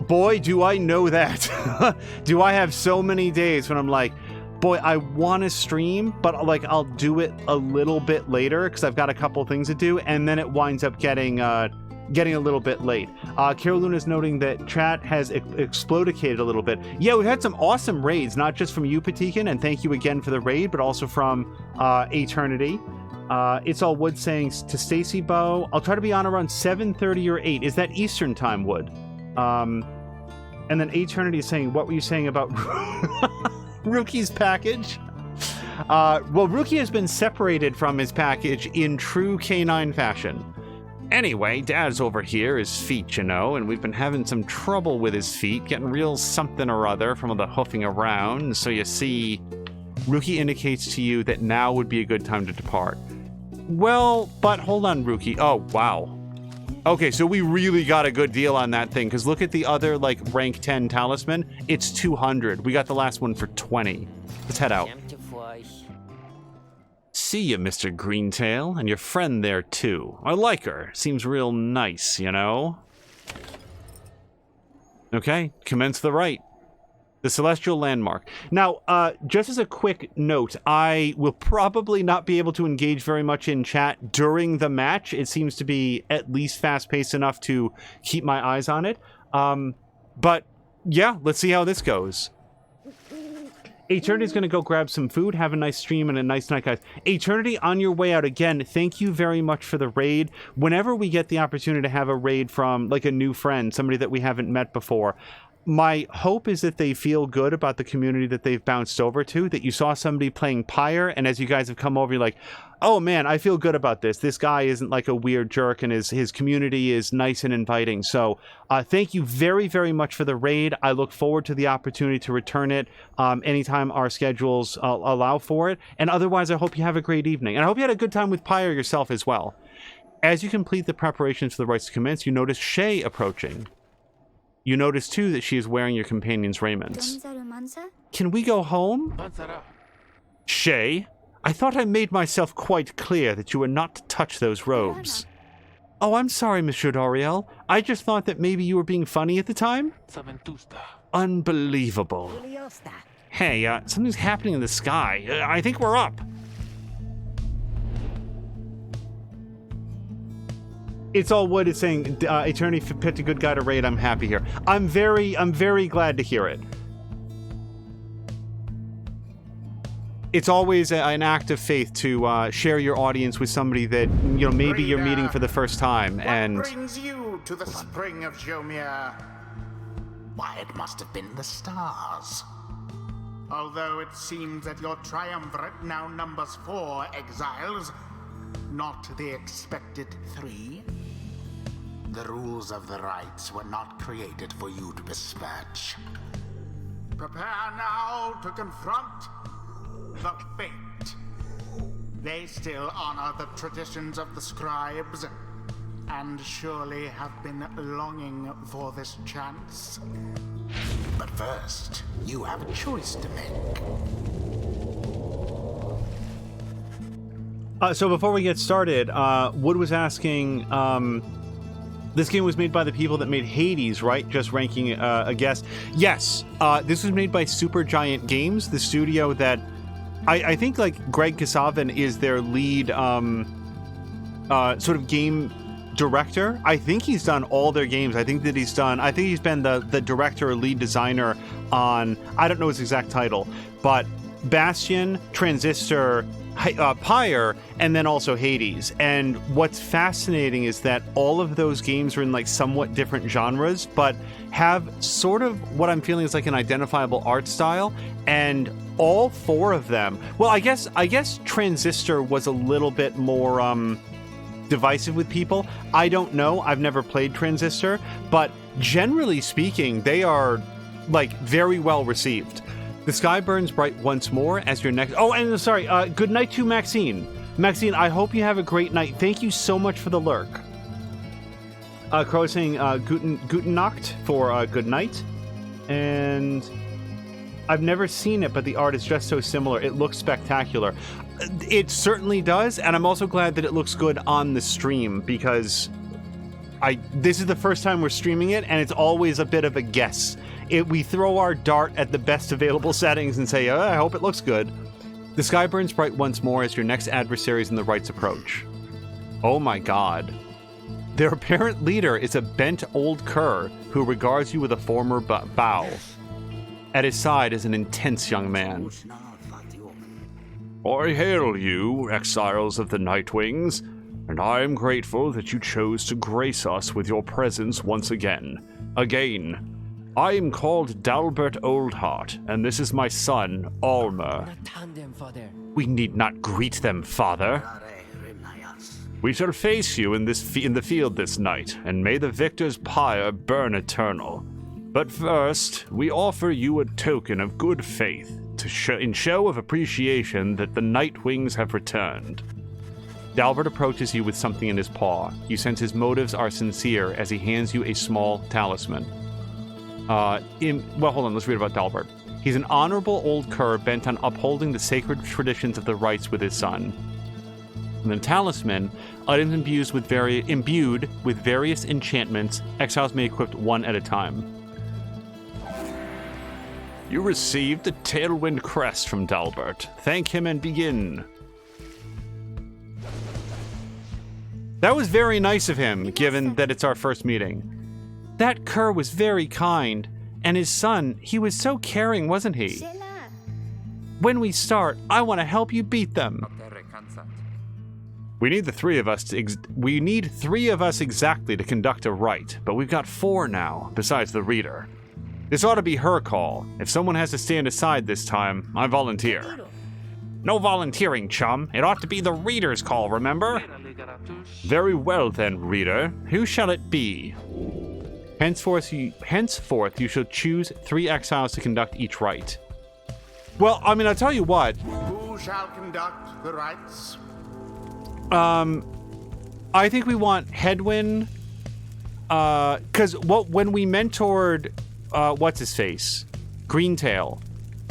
Boy, do I know that. Do I have so many days when I'm like, boy, I want to stream, but like I'll do it a little bit later because I've got a couple things to do, and then it winds up getting a little bit late. Carol Luna's noting that chat has explodicated a little bit. Yeah, we've had some awesome raids, not just from you, Patikin, and thank you again for the raid, but also from Eternity. It's all Wood saying to Stacy Bow, I'll try to be on around 7:30 or 8. Is that Eastern time, Wood? And then Eternity is saying, what were you saying about Rookie's package? Well, Rookie has been separated from his package in true canine fashion. Anyway, Dad's over here, his feet, you know, and we've been having some trouble with his feet, getting real something or other from all the hoofing around. So you see, Rookie indicates to you that now would be a good time to depart. Well, but hold on, Rookie. Oh, wow. Okay, so we really got a good deal on that thing, because look at the other, like, rank 10 talisman. It's 200. We got the last one for 20. Let's head out. See you, Mr. Greentail, and your friend there, too. I like her. Seems real nice, you know? Okay, commence the rite. The Celestial Landmark. Now, just as a quick note, I will probably not be able to engage very much in chat during the match. It seems to be at least fast-paced enough to keep my eyes on it. But, yeah, let's see how this goes. Eternity's going to go grab some food, have a nice stream, and a nice night, guys. Eternity, on your way out again, thank you very much for the raid. Whenever we get the opportunity to have a raid from, like, a new friend, somebody that we haven't met before, my hope is that they feel good about the community that they've bounced over to, that you saw somebody playing Pyre, and as you guys have come over, you're like, oh man, I feel good about this. This guy isn't like a weird jerk, and his community is nice and inviting. So thank you very, very much for the raid. I look forward to the opportunity to return it anytime our schedules allow for it. And otherwise, I hope you have a great evening. And I hope you had a good time with Pyre yourself as well. As you complete the preparations for the rites to commence, you notice Shay approaching. You notice, too, that she is wearing your companion's raiments. Can we go home? Shay, I thought I made myself quite clear that you were not to touch those robes. Oh, I'm sorry, Monsieur Doriel. I just thought that maybe you were being funny at the time? Unbelievable. Hey, something's happening in the sky. I think we're up. It's all Wood is saying, Eternity picked a good guy to raid. I'm happy here. I'm very glad to hear it. It's always an act of faith to share your audience with somebody that, you know, maybe you're meeting for the first time. And what brings you to the spring of Jomir? Why, it must have been the stars. Although it seems that your Triumvirate now numbers 4 exiles, not the expected 3. The rules of the rites were not created for you to dispatch. Prepare now to confront the fate. They still honor the traditions of the scribes, and surely have been longing for this chance. But first, you have a choice to make. So before we get started, Wood was asking, this game was made by the people that made Hades, right? Just ranking a guess. Yes, this was made by Supergiant Games, the studio that I think like Greg Kasavin is their lead sort of game director. I think he's done all their games. I think he's been the director or lead designer on, I don't know his exact title, but Bastion, Transistor, Pyre, and then also Hades. And what's fascinating is that all of those games are in like somewhat different genres, but have sort of what I'm feeling is like an identifiable art style. And all 4 of them, well, I guess Transistor was a little bit more divisive with people. I don't know. I've never played Transistor, but generally speaking, they are like very well received. The sky burns bright once more as your next... Oh, and sorry, good night to Maxine. Maxine, I hope you have a great night. Thank you so much for the lurk. Crow is saying guten Nacht for good night. And I've never seen it, but the art is just so similar. It looks spectacular. It certainly does, and I'm also glad that it looks good on the stream, because this is the first time we're streaming it, and it's always a bit of a guess. We throw our dart at the best available settings and say, I hope it looks good. The sky burns bright once more as your next adversaries in the rites approach. Oh my god. Their apparent leader is a bent old cur who regards you with a former bow. At his side is an intense young man. I hail you, exiles of the Nightwings, and I am grateful that you chose to grace us with your presence once again. I am called Dalbert Oldheart, and this is my son, Almer. We need not greet them, father. We shall face you in the field this night, and may the victor's pyre burn eternal. But first, we offer you a token of good faith, in show of appreciation that the Nightwings have returned. Dalbert approaches you with something in his paw. You sense his motives are sincere as he hands you a small talisman. Well, hold on, let's read about Dalbert. He's an honorable old cur bent on upholding the sacred traditions of the rites with his son. And the talisman, items imbued with various enchantments, exiles may equip one at a time. You received a Tailwind crest from Dalbert. Thank him and begin. That was very nice of him, given that it's our first meeting. That cur was very kind, and his son, he was so caring, wasn't he? When we start, I want to help you beat them. We need three of us exactly to conduct a rite, but we've got 4 now, besides the reader. This ought to be her call. If someone has to stand aside this time, I volunteer. No volunteering, chum. It ought to be the reader's call, remember? Very well then, reader. Who shall it be? Henceforth, you shall choose 3 exiles to conduct each rite. Well, I mean, I'll tell you what. Who shall conduct the rites? I think we want Hedwyn, because when we mentored, what's his face, Greentail.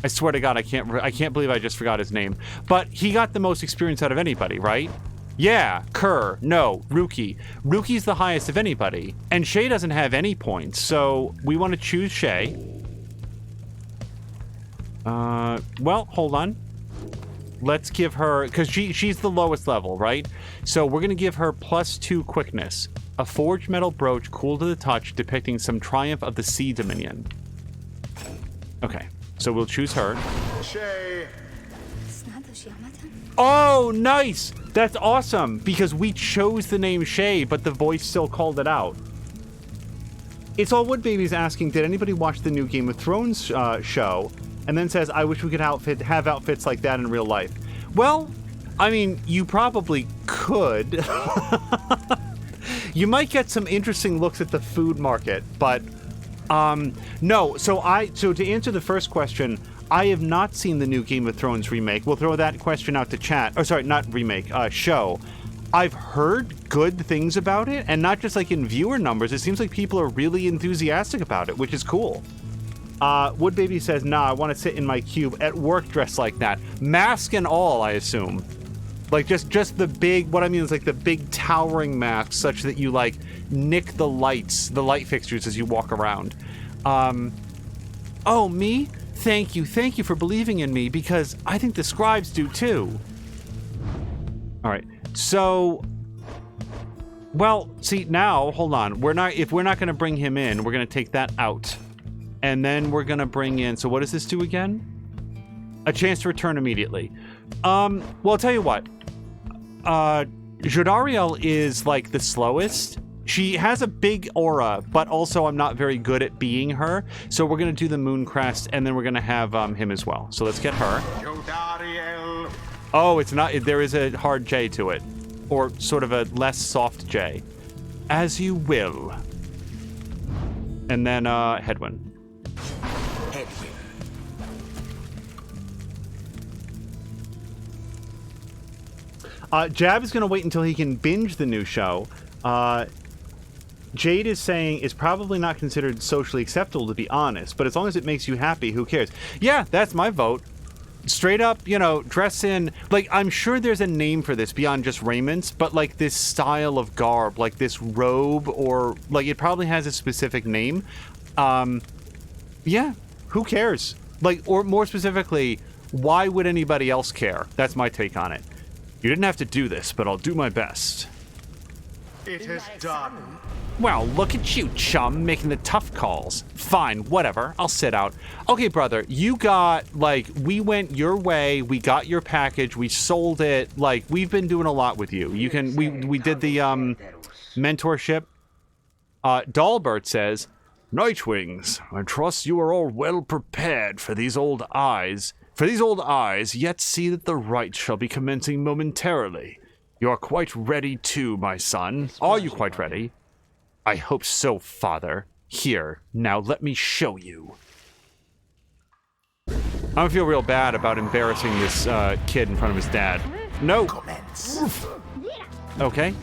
I swear to God, I can't believe I just forgot his name. But he got the most experience out of anybody, right? Yeah, Kerr. No, Rookie. Rookie's the highest of anybody, and Shay doesn't have any points, so we want to choose Shay. Well, hold on. Let's give her, because she's the lowest level, right? So we're going to give her +2 quickness. A forged metal brooch cool to the touch depicting some triumph of the Sea Dominion. Okay, so we'll choose her. Shay. Oh, nice! That's awesome, because we chose the name Shay, but the voice still called it out. It's All Wood Baby's asking, did anybody watch the new Game of Thrones show? And then says, I wish we could have outfits like that in real life. Well, I mean, you probably could. You might get some interesting looks at the food market, but no. So to answer the first question, I have not seen the new Game of Thrones remake. We'll throw that question out to chat. Oh, sorry, not remake, show. I've heard good things about it, and not just like in viewer numbers. It seems like people are really enthusiastic about it, which is cool. Wood Baby says, nah, I want to sit in my cube at work dressed like that. Mask and all, I assume. Like, just the big, what I mean is like the big towering mask such that you, like, nick the light fixtures as you walk around. Oh, me? Thank you for believing in me, because I think the scribes do too. All right, so, well, see, now, hold on. If we're not going to bring him in, we're going to take that out. And then we're going to bring in, so what does this do again? A chance to return immediately. Well, I'll tell you what. Jodariel is, like, the slowest. She has a big aura, but also I'm not very good at being her. So we're going to do the Moon Crest, and then we're going to have him as well. So let's get her. Jodariel. Oh, it's not, there is a hard J to it. Or sort of a less soft J. As you will. And then, Hedwyn. Jab is going to wait until he can binge the new show. Jade is saying it's probably not considered socially acceptable to be honest, but as long as it makes you happy, who cares? Yeah, that's my vote. Straight up, you know, dress in, like, I'm sure there's a name for this beyond just raiments, but like this style of garb, like this robe, or like it probably has a specific name. Yeah, who cares? Like, or more specifically, why would anybody else care? That's my take on it. You didn't have to do this, but I'll do my best. It is done. Well, look at you, chum, making the tough calls. Fine, whatever, I'll sit out. Okay, brother, you got, like, we went your way, we got your package, we sold it, like, we've been doing a lot with you. You can, we did the, mentorship. Dalbert says, Nightwings, I trust you are all well prepared for these old eyes. For these old eyes, yet see that the rite shall be commencing momentarily. You are quite ready too, my son. Are you quite ready? I hope so, father. Here, now let me show you. I don't feel real bad about embarrassing this kid in front of his dad. No. Commence. Okay.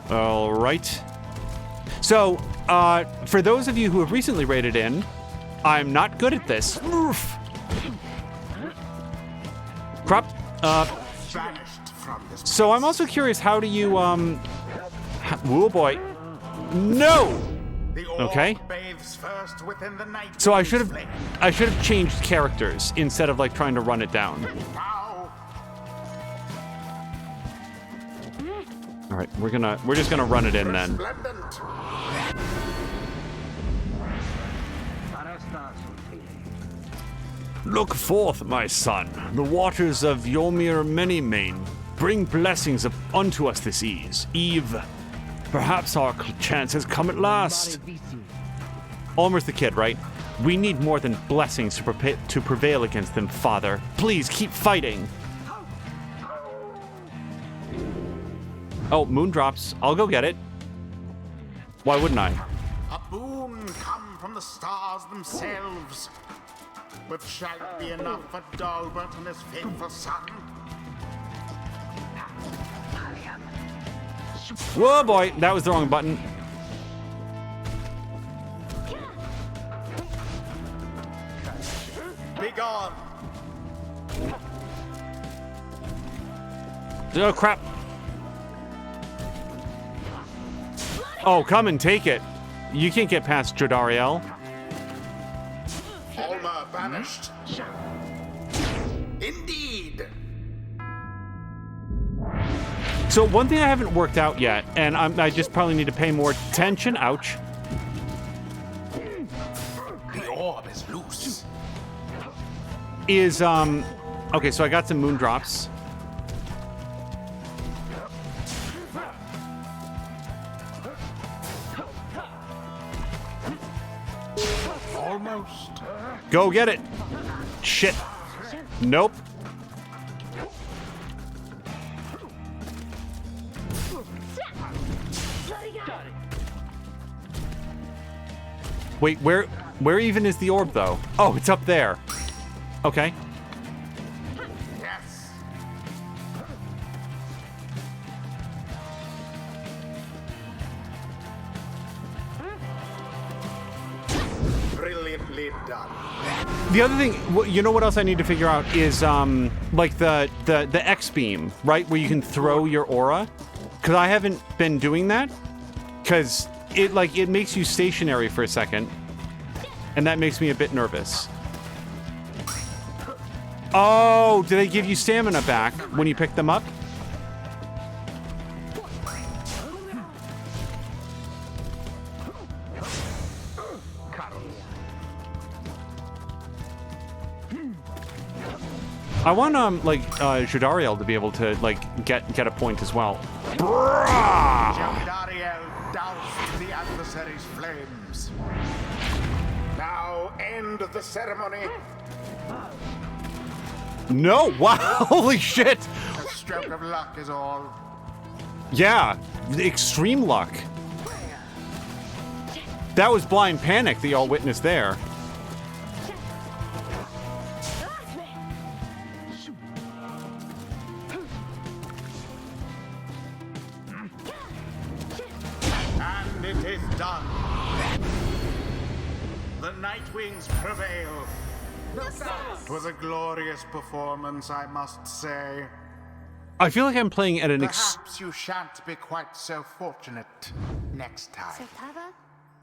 All right. So, for those of you who have recently raided in, I'm not good at this. Crap. Vanished from this. So I'm also curious, how do you, oh boy. No! The orb Okay. bathes first within the night. So I should have changed characters instead of like trying to run it down. Now, All right, we're just gonna run it in then. resplendent. Look forth, my son. The waters of Ymir Manymane bring blessings unto us this eve. Perhaps our chance has come at last. Ulmer's the kid, right? We need more than blessings to prevail against them, father. Please keep fighting. Oh, moon drops. I'll go get it. Why wouldn't I? A boon come from the stars themselves. But shall it be enough for Dalbert and his faithful son? Whoa, boy, that was the wrong button. Be gone. Oh, crap. Oh, come and take it. You can't get past Jodariel. Ulmer banished. Indeed. So one thing I haven't worked out yet, and I just probably need to pay more attention, ouch, The orb is loose. is, okay, so I got some moon drops. Almost. Go get it. Shit. Nope. Wait, where even is the orb, though? Oh, it's up there. Okay. Yes. Brilliantly done. The other thing, you know what else I need to figure out is, like the X-beam, right? Where you can throw your aura. Because I haven't been doing that. Because it makes you stationary for a second. And that makes me a bit nervous. Oh, do they give you stamina back when you pick them up? I want Jodariel to be able to get a point as well. Jodariel doused the adversary's flames. Now end the ceremony. No! Wow! Holy shit! A stroke of luck is all. Yeah, extreme luck. That was blind panic that y'all witnessed there. it is done. The Nightwings prevail. It was a glorious performance, I must say. I feel like I'm playing at an Perhaps you shan't be quite so fortunate next time.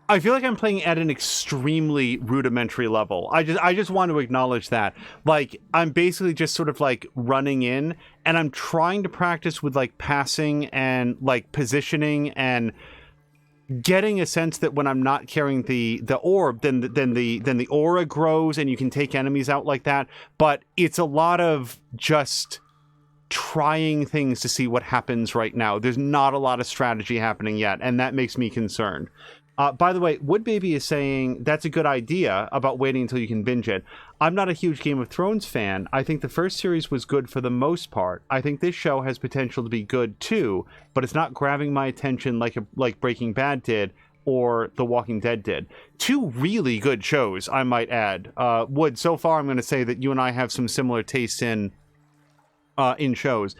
I feel like I'm playing at an extremely rudimentary level. I just want to acknowledge that. Like, I'm basically just sort of like running in, and I'm trying to practice with like passing and like positioning and getting a sense that when I'm not carrying the orb, then the aura grows and you can take enemies out like that. But it's a lot of just trying things to see what happens right now. There's not a lot of strategy happening yet, and that makes me concerned. By the way, Woodbaby is saying that's a good idea about waiting until you can binge it. I'm not a huge Game of Thrones fan. I think the first series was good for the most part. I think this show has potential to be good too, but it's not grabbing my attention like Breaking Bad did or The Walking Dead did. Two really good shows, I might add. Wood, so far I'm going to say that you and I have some similar tastes in shows.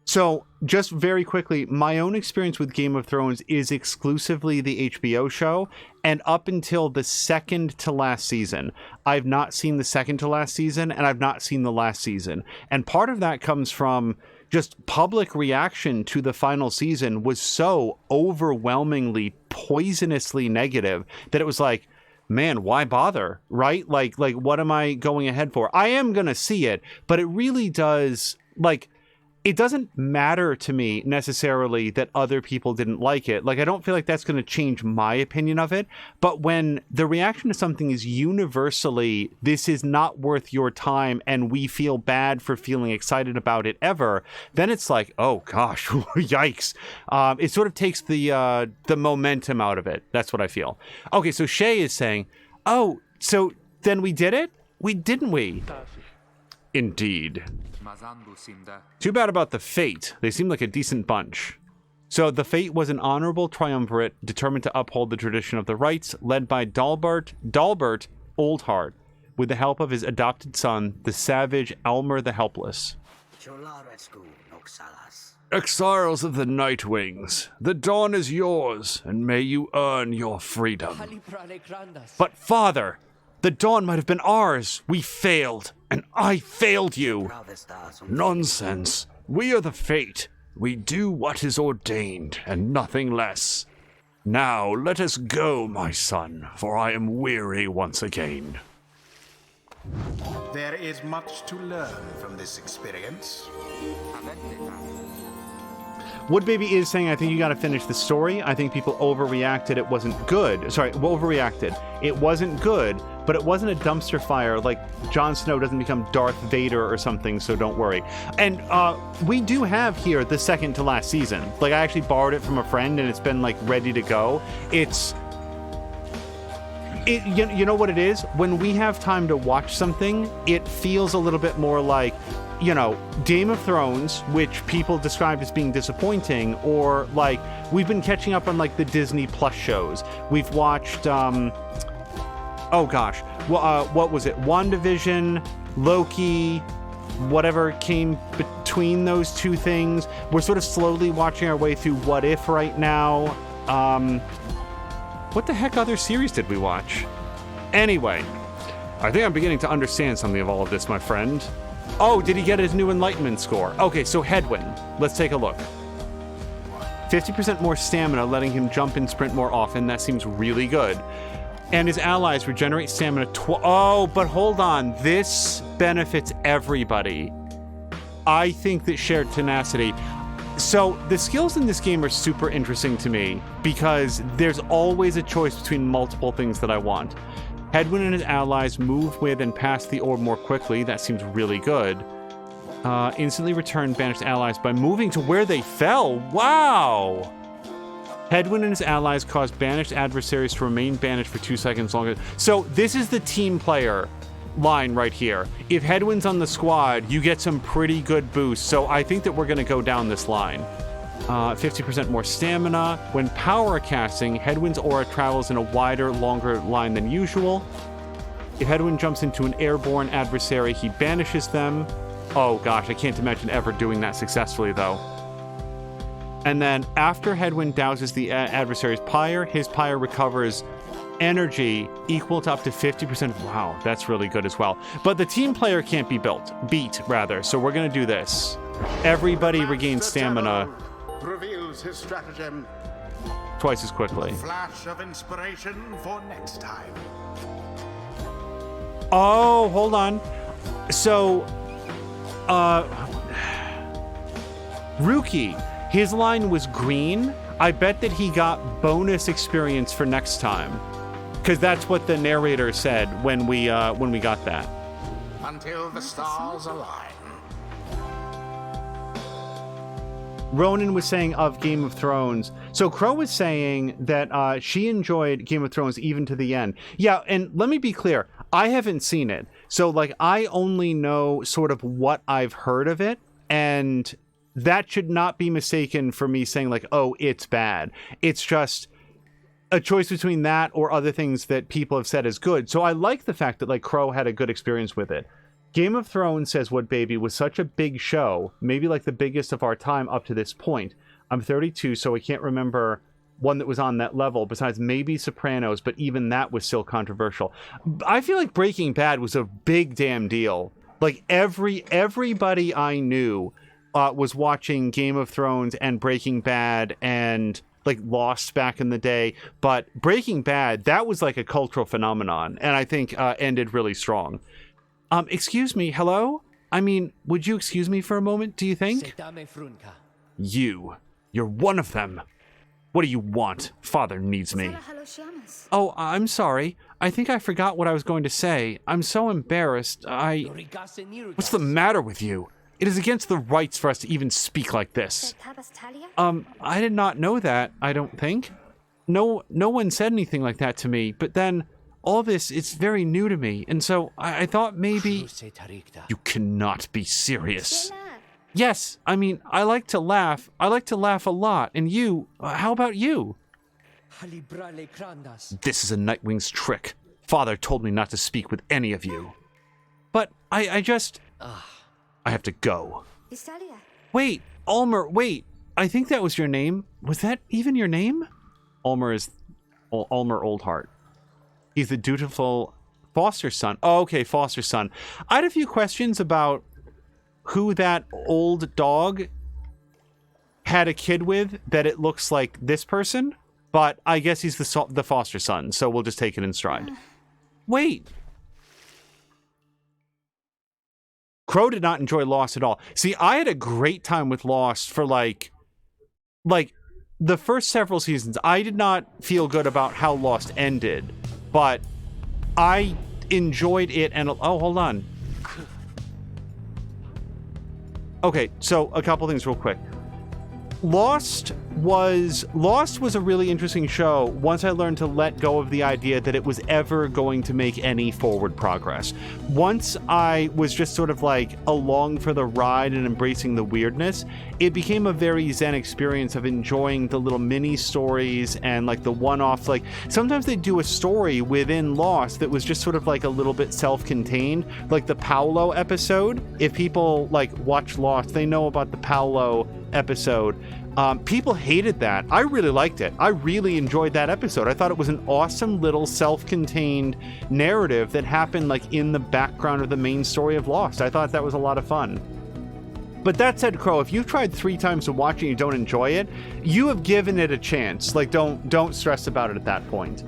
So, just very quickly, my own experience with Game of Thrones is exclusively the HBO show, and up until the second to last season. I've not seen the second to last season, and I've not seen the last season. And part of that comes from just public reaction to the final season was so overwhelmingly, poisonously negative that it was like, man, why bother, right? Like what am I going ahead for? I am going to see it, but it really does, like, it doesn't matter to me necessarily that other people didn't like it. Like, I don't feel like that's going to change my opinion of it. But when the reaction to something is universally, this is not worth your time, and we feel bad for feeling excited about it ever, then it's like, oh gosh, yikes. It sort of takes the momentum out of it. That's what I feel. Okay, so Shay is saying, oh, so then we did it? Didn't we? Indeed. Too bad about the Fate. They seem like a decent bunch. So the Fate was an honorable triumvirate determined to uphold the tradition of the rights, led by Dalbert Oldheart, with the help of his adopted son, the savage Elmer the Helpless. Exiles of the Nightwings, the dawn is yours, and may you earn your freedom. But father, the dawn might have been ours. We failed, and I failed you. Nonsense. We are the Fate. We do what is ordained, and nothing less. Now let us go, my son, for I am weary once again. There is much to learn from this experience. Woodbaby is saying, I think you got to finish the story. I think people overreacted. It wasn't good. Sorry, overreacted. It wasn't good, but it wasn't a dumpster fire. Like, Jon Snow doesn't become Darth Vader or something, so don't worry. And we do have here the second to last season. Like, I actually borrowed it from a friend, and it's been, like, ready to go. You know what it is? When we have time to watch something, it feels a little bit more like, you know, Game of Thrones, which people described as being disappointing, or like we've been catching up on like the Disney Plus shows. We've watched, what was it? WandaVision, Loki, whatever came between those two things. We're sort of slowly watching our way through What If right now. What the heck other series did we watch? Anyway, I think I'm beginning to understand something of all of this, my friend. Oh, did he get his new Enlightenment score? Okay, so Hedwyn. Let's take a look. 50% more stamina, letting him jump and sprint more often. That seems really good. And his allies regenerate stamina. Oh, but hold on. This benefits everybody. I think that shared tenacity. So the skills in this game are super interesting to me because there's always a choice between multiple things that I want. Hedwyn and his allies move with and pass the orb more quickly. That seems really good. Instantly return banished allies by moving to where they fell. Wow! Hedwyn and his allies cause banished adversaries to remain banished for 2 seconds longer. So this is the team player line right here. If Hedwyn's on the squad, you get some pretty good boosts. So I think that we're going to go down this line. 50% more stamina. When power casting, Hedwyn's aura travels in a wider, longer line than usual. If Hedwyn jumps into an airborne adversary, he banishes them. Oh gosh, I can't imagine ever doing that successfully though. And then after Headwind douses the adversary's Pyre, his Pyre recovers energy equal to up to 50%. Wow, that's really good as well. But the team player can't be beat, rather. So we're going to do this. Everybody regains stamina reveals his stratagem. twice as quickly. Flash of inspiration for next time. Oh, hold on. So, Ruki, his line was green. I bet that he got bonus experience for next time. Because that's what the narrator said when we got that. Until the stars align. Ronan was saying of Game of Thrones. So Crow was saying that she enjoyed Game of Thrones even to the end. Yeah, and let me be clear. I haven't seen it. So, like, I only know sort of what I've heard of it. And that should not be mistaken for me saying, like, oh, it's bad. It's just a choice between that or other things that people have said is good. So I like the fact that, like, Crow had a good experience with it. Game of Thrones, says Wood Baby, was such a big show, maybe like the biggest of our time up to this point. I'm 32, so I can't remember one that was on that level, besides maybe Sopranos, but even that was still controversial. I feel like Breaking Bad was a big damn deal. Like, everybody I knew was watching Game of Thrones and Breaking Bad and, like, Lost back in the day. But Breaking Bad, that was like a cultural phenomenon, and I think ended really strong. Excuse me, hello? I mean, would you excuse me for a moment, do you think? You're one of them. What do you want? Father needs me. Oh, I'm sorry. I think I forgot what I was going to say. I'm so embarrassed. What's the matter with you? It is against the rights for us to even speak like this. I did not know that, I don't think. No one said anything like that to me, but then all this, it's very new to me, and so I thought maybe... You cannot be serious. Yes, I mean, I like to laugh. I like to laugh a lot, and you, how about you? This is a Nightwing's trick. Father told me not to speak with any of you. But I just... I have to go. Wait, Ulmer, wait. I think that was your name. Was that even your name? Ulmer is Ulmer Oldheart. He's the dutiful foster son. Oh, okay, foster son. I had a few questions about who that old dog had a kid with that it looks like this person, but I guess he's the foster son, so we'll just take it in stride. Wait. Crow did not enjoy Lost at all. See, I had a great time with Lost for like the first several seasons. I did not feel good about how Lost ended, but I enjoyed it. And oh, hold on. Okay, so a couple things real quick. Lost was a really interesting show once I learned to let go of the idea that it was ever going to make any forward progress. Once I was just sort of like along for the ride and embracing the weirdness, it became a very zen experience of enjoying the little mini stories and like the one-offs. Like sometimes they do a story within Lost that was just sort of like a little bit self-contained, like the Paolo episode. If people like watch Lost, they know about the Paolo episode. People hated that. I really liked it. I really enjoyed that episode. I thought it was an awesome little self-contained narrative that happened like in the background of the main story of Lost. I thought that was a lot of fun. But that said, Crow, if you've tried 3 times to watch it and you don't enjoy it, you have given it a chance. Like, don't stress about it at that point.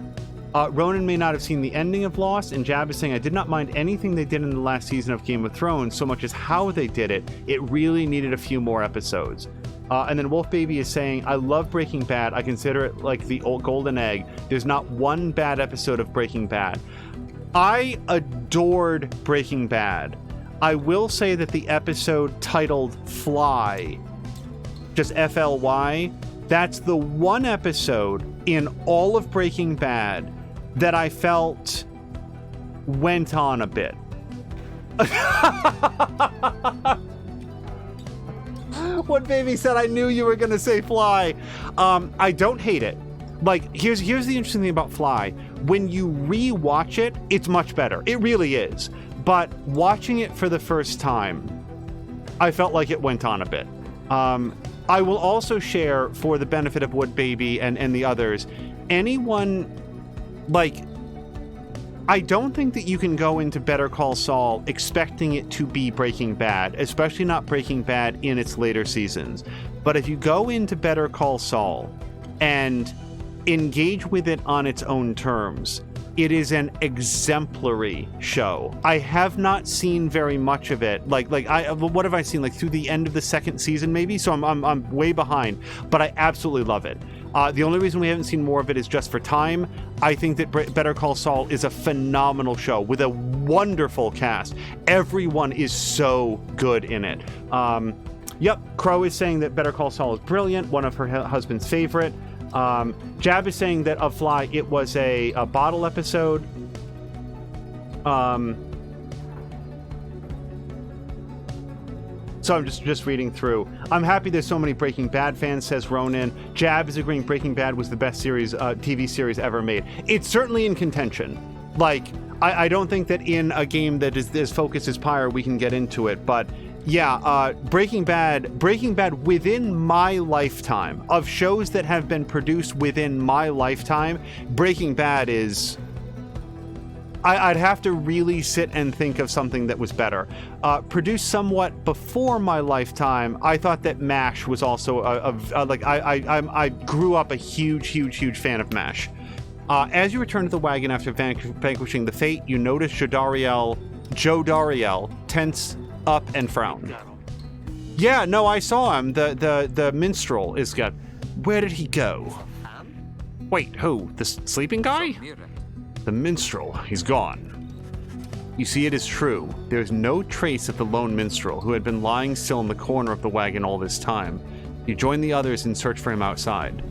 Ronan may not have seen the ending of Lost, and Jab is saying, I did not mind anything they did in the last season of Game of Thrones so much as how they did it. It really needed a few more episodes. And then Wolf Baby is saying, I love Breaking Bad. I consider it like the old golden egg. There's not one bad episode of Breaking Bad. I adored Breaking Bad. I will say that the episode titled Fly, just F-L-Y, that's the one episode in all of Breaking Bad that I felt went on a bit. What Baby said, I knew you were going to say Fly. I don't hate it. Like, here's the interesting thing about Fly. When you re-watch it, it's much better. It really is. But watching it for the first time, I felt like it went on a bit. I will also share, for the benefit of Wood Baby and the others, anyone, like, I don't think that you can go into Better Call Saul expecting it to be Breaking Bad, especially not Breaking Bad in its later seasons. But if you go into Better Call Saul and engage with it on its own terms, it is an exemplary show. I have not seen very much of it. What have I seen? Like through the end of the second season, maybe. So I'm way behind, but I absolutely love it. The only reason we haven't seen more of it is just for time. I think that Better Call Saul is a phenomenal show with a wonderful cast. Everyone is so good in it. Yep, Crow is saying that Better Call Saul is brilliant, one of her husband's favorite. Jab is saying that of Fly, it was a bottle episode. So I'm just reading through. I'm happy there's so many Breaking Bad fans, says Ronan. Jab is agreeing Breaking Bad was the best TV series ever made. It's certainly in contention. Like, I don't think that in a game that is as focused as Pyre, we can get into it, but yeah, Breaking Bad within my lifetime, of shows that have been produced within my lifetime, Breaking Bad is... I'd have to really sit and think of something that was better. Produced somewhat before my lifetime, I thought that MASH was also I grew up a huge fan of MASH. As you return to the wagon after vanquishing the Fate, you notice Joe Dariel tense up and frown. Yeah, no, I saw him. The minstrel is got. Where did he go? Wait, who? The sleeping guy? The minstrel, he's gone. You see, it is true. There's no trace of the lone minstrel, who had been lying still in the corner of the wagon all this time. You join the others in search for him outside.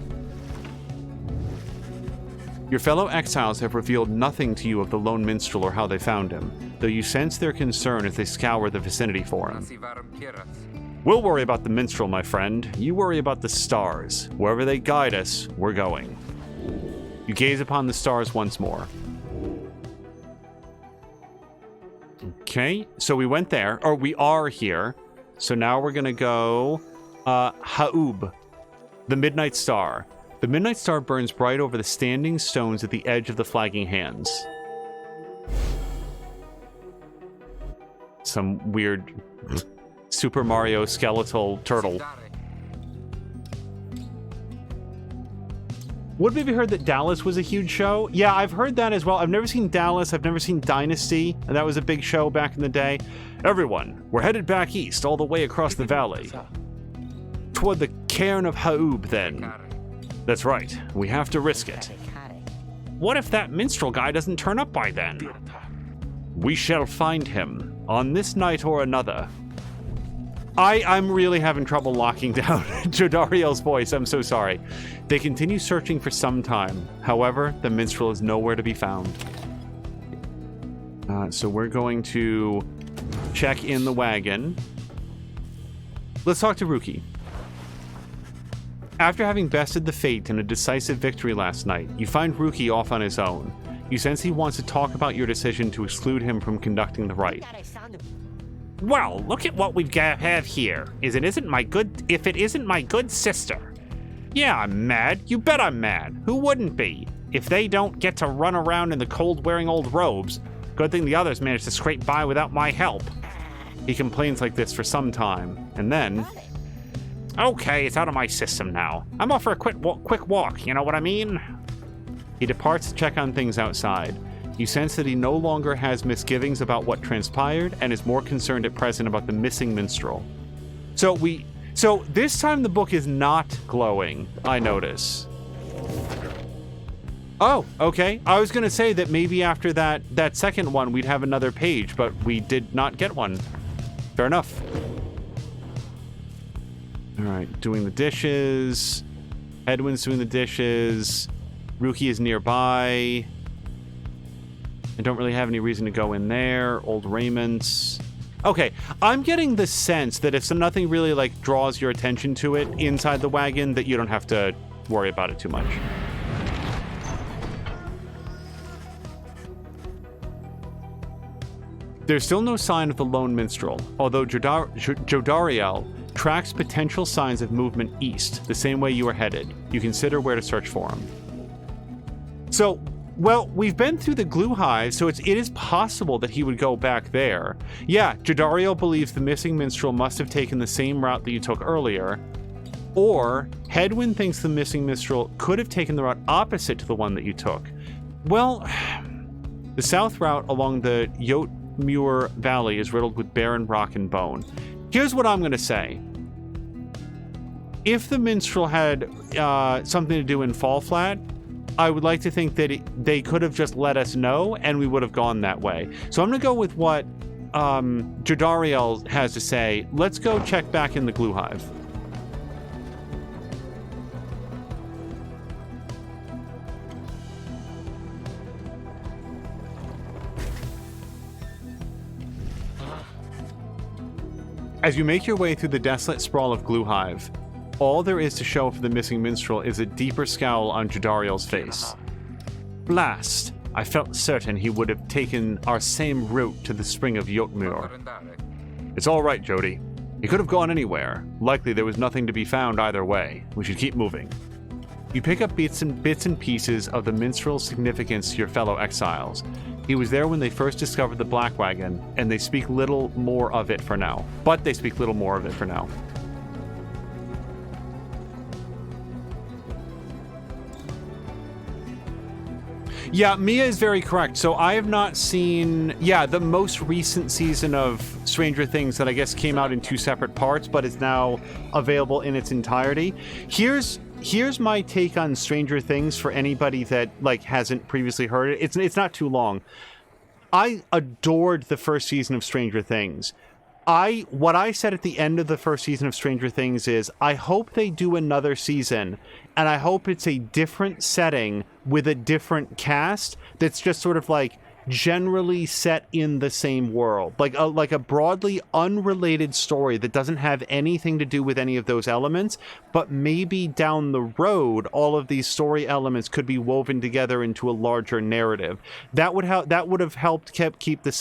Your fellow exiles have revealed nothing to you of the lone minstrel or how they found him, though you sense their concern as they scour the vicinity for him. We'll worry about the minstrel, my friend. You worry about the stars. Wherever they guide us, we're going. You gaze upon the stars once more. Okay, so we went there, or we are here. So now we're gonna go Haub, the Midnight Star. The Midnight Star burns bright over the standing stones at the edge of the flagging hands. Some weird Super Mario skeletal turtle. Would we have heard that Dallas was a huge show? Yeah, I've heard that as well. I've never seen Dallas. I've never seen Dynasty, and that was a big show back in the day. Everyone, we're headed back east, all the way across the valley. Toward the cairn of Haub, then. That's right. We have to risk it. What if that minstrel guy doesn't turn up by then? We shall find him, on this night or another. I'm really having trouble locking down Jodariel's voice. I'm so sorry. They continue searching for some time. However, the minstrel is nowhere to be found. So we're going to check in the wagon. Let's talk to Ruki. After having bested the Fate in a decisive victory last night, you find Ruki off on his own. You sense he wants to talk about your decision to exclude him from conducting the rite. Well, look at what we have here. If it isn't my good sister. Yeah, I'm mad. You bet I'm mad. Who wouldn't be? If they don't get to run around in the cold wearing old robes, good thing the others managed to scrape by without my help. He complains like this for some time, and then... Okay, it's out of my system now. I'm off for a quick walk, you know what I mean? He departs to check on things outside. You sense that he no longer has misgivings about what transpired and is more concerned at present about the missing minstrel. So this time the book is not glowing, I notice. Oh, okay. I was gonna say that maybe after that second one we'd have another page, but we did not get one. Fair enough. All right, doing the dishes. Edwin's doing the dishes. Ruki is nearby. I don't really have any reason to go in there. Old raiments. Okay, I'm getting the sense that if nothing really like draws your attention to it inside the wagon, that you don't have to worry about it too much. There's still no sign of the lone minstrel, although Jodariel Tracks potential signs of movement east, the same way you are headed. You consider where to search for them. So, well, we've been through the glue hive, so it is possible that he would go back there. Yeah, Jadario believes the missing minstrel must have taken the same route that you took earlier. Or, Hedwyn thinks the missing minstrel could have taken the route opposite to the one that you took. Well, the south route along the Jotmuir Valley is riddled with barren rock and bone. Here's what I'm going to say. If the minstrel had something to do in Fall Flat, I would like to think that they could have just let us know and we would have gone that way. So I'm going to go with what Jadariel has to say. Let's go check back in the glue hive. As you make your way through the desolate sprawl of glue hive, all there is to show for the missing minstrel is a deeper scowl on Jadariel's face. Blast! I felt certain he would have taken our same route to the spring of Jotmuir. It's all right, Jody. He could have gone anywhere. Likely there was nothing to be found either way. We should keep moving. You pick up bits and pieces of the minstrel's significance to your fellow exiles. He was there when they first discovered the Black Wagon, and they speak little more of it for now. But they speak little more of it for now. Yeah, Mia is very correct. So I have not seen, the most recent season of Stranger Things that I guess came out in 2 separate parts, but is now available in its entirety. Here's my take on Stranger Things for anybody that hasn't previously heard it. It's not too long. I adored the first season of Stranger Things. What I said at the end of the first season of Stranger Things is, I hope they do another season, and I hope it's a different setting with a different cast that's just sort of generally set in the same world, like a broadly unrelated story that doesn't have anything to do with any of those elements, but maybe down the road all of these story elements could be woven together into a larger narrative. That would have helped keep the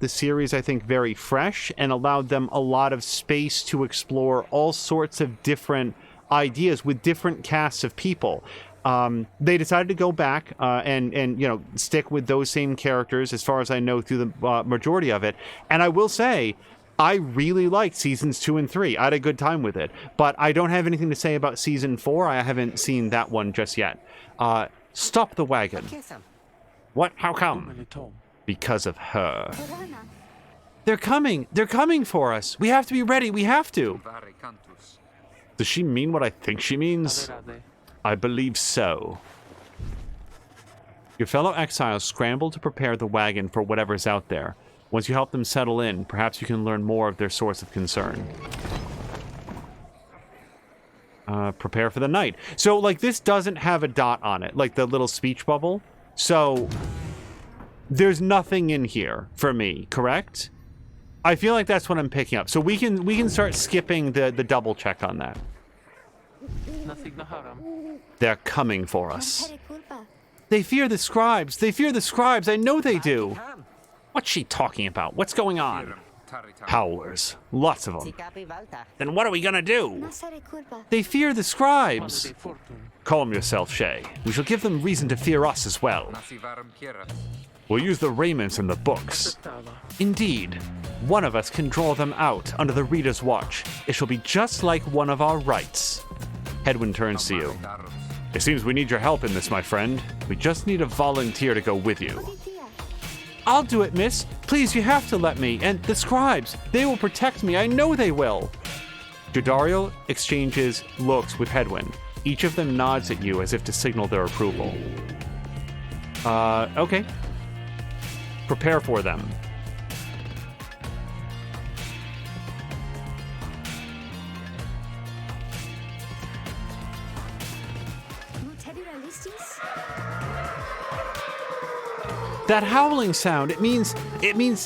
series, I think, very fresh and allowed them a lot of space to explore all sorts of different ideas with different casts of people. They decided to go back and stick with those same characters, as far as I know, through the majority of it. And I will say, I really liked seasons 2 and 3. I had a good time with it. But I don't have anything to say about season 4. I haven't seen that one just yet. Stop the wagon. What? How come? Because of her. They're coming. They're coming for us. We have to be ready. We have to. Does she mean what I think she means? I believe so. Your fellow exiles scramble to prepare the wagon for whatever's out there. Once you help them settle in, perhaps you can learn more of their source of concern. Prepare for the night. So, this doesn't have a dot on it, like the little speech bubble. So, there's nothing in here for me, correct? I feel like that's what I'm picking up. So we can start skipping the double check on that. They're coming for us. They fear the scribes. They fear the scribes. I know they do. What's she talking about? What's going on? Howlers. Lots of them. Then what are we gonna do? They fear the scribes. Calm yourself, Shay. We shall give them reason to fear us as well. We'll use the raiments and the books. Indeed. One of us can draw them out under the reader's watch. It shall be just like one of our rites. Hedwyn turns to you. It seems we need your help in this, my friend. We just need a volunteer to go with you. I'll do it, miss. Please, you have to let me. And the scribes, they will protect me. I know they will. Jadario exchanges looks with Hedwyn. Each of them nods at you as if to signal their approval. Okay. Prepare for them. That howling sound, it means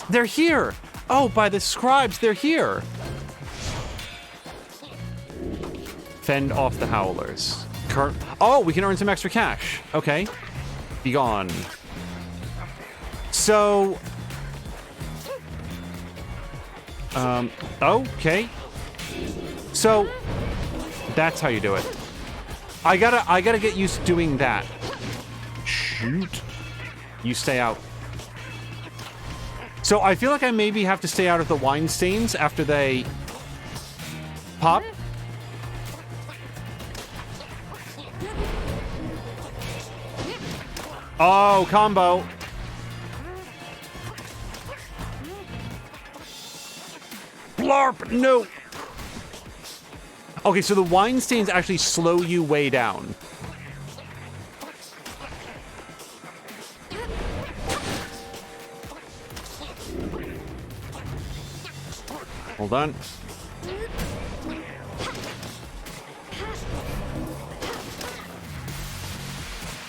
they're here. Oh, by the scribes, they're here. Fend off the howlers. Oh, we can earn some extra cash. Okay. Be gone. So Okay. So, that's how you do it. I gotta get used to doing that. Shoot. You stay out. So I feel like I maybe have to stay out of the wine stains after they pop. Oh, combo. Blarp, no. Okay, so the wine stains actually slow you way down. Hold on.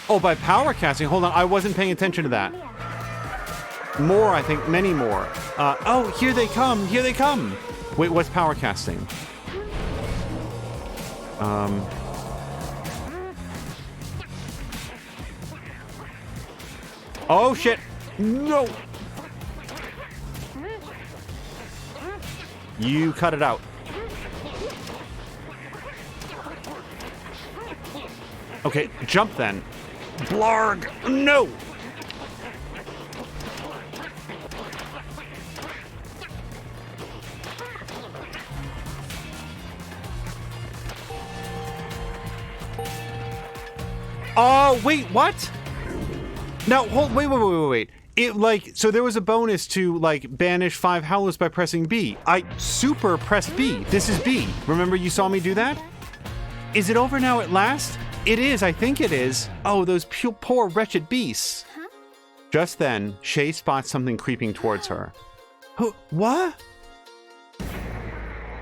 Oh, by power casting. Hold on, I wasn't paying attention to that. More, I think, many more. Oh, here they come. Here they come. Wait, what's power casting? Oh, shit. No. You cut it out. Okay, jump then. Blarg! No! Oh, wait, what? Now, wait. It, like, so there was a bonus to, like, banish 5 howlers by pressing B. I super pressed B. This is B. Remember you saw me do that? Is it over now at last? It is, I think it is. Oh, those poor wretched beasts. Huh? Just then, Shay spots something creeping towards her. What?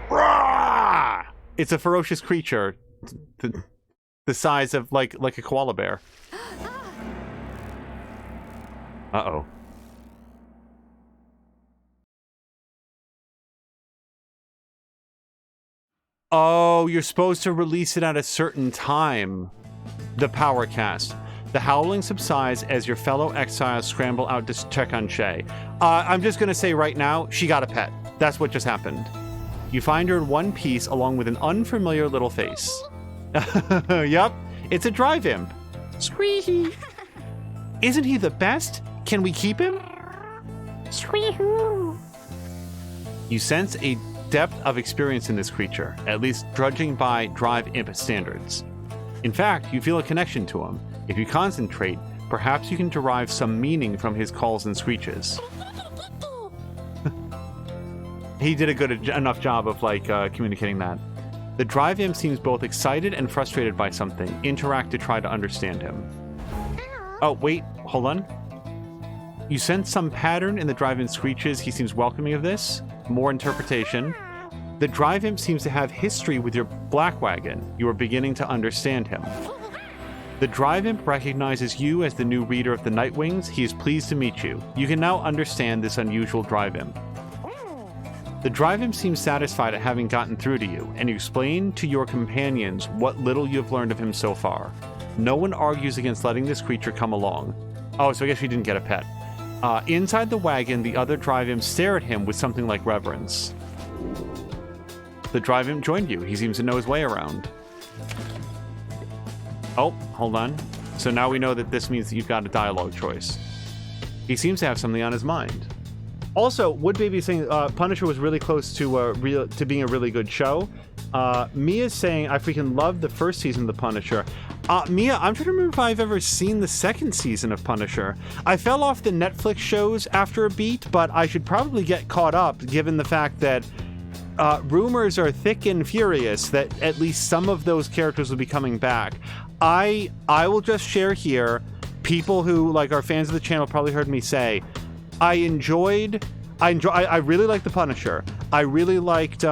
Rah! It's a ferocious creature. The size of, like a koala bear. Uh-oh. Oh, you're supposed to release it at a certain time. The power cast. The howling subsides as your fellow exiles scramble out to check on Shay. I'm just gonna say right now, she got a pet. That's what just happened. You find her in one piece along with an unfamiliar little face. Yup, it's a drive imp. Squeehee. Isn't he the best? Can we keep him? Squeehoo. You sense a depth of experience in this creature, at least drudging by drive imp standards. In fact, you feel a connection to him. If you concentrate, perhaps you can derive some meaning from his calls and screeches. He did a good enough job of, like, communicating that. The drive imp seems both excited and frustrated by something. Interact to try to understand him. Oh, wait, hold on. You sense some pattern in the drive imp's screeches. He seems welcoming of this. More interpretation. The drive imp seems to have history with your black wagon. You are beginning to understand him. The drive imp recognizes you as the new reader of the Nightwings. He is pleased to meet you. You can now understand this unusual drive imp. The drive imp seems satisfied at having gotten through to you, and you explain to your companions what little you have learned of him so far. No one argues against letting this creature come along. Oh, so I guess we didn't get a pet. Inside the wagon, the other drive imps stare at him with something like reverence. The drive imp joined you. He seems to know his way around. Oh, hold on. So now we know that this means that you've got a dialogue choice. He seems to have something on his mind. Also, Woodbaby is saying Punisher was really close to being a really good show. Mia's saying, I freaking love the first season of The Punisher. Mia, I'm trying to remember if I've ever seen the second season of Punisher. I fell off the Netflix shows after a beat, but I should probably get caught up given the fact that rumors are thick and furious that at least some of those characters will be coming back. I will just share here, people who like are fans of the channel probably heard me say, I really liked The Punisher. I really liked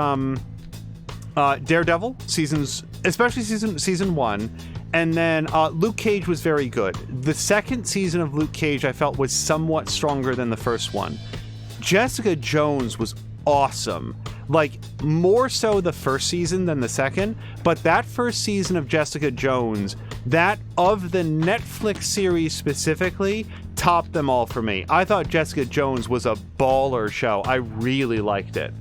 Daredevil especially season 1. And then Luke Cage was very good. The second season of Luke Cage I felt was somewhat stronger than the first one. Jessica Jones was awesome. Like, more so the first season than the second, but that first season of Jessica Jones, that of the Netflix series specifically, topped them all for me. I thought Jessica Jones was a baller show. I really liked it.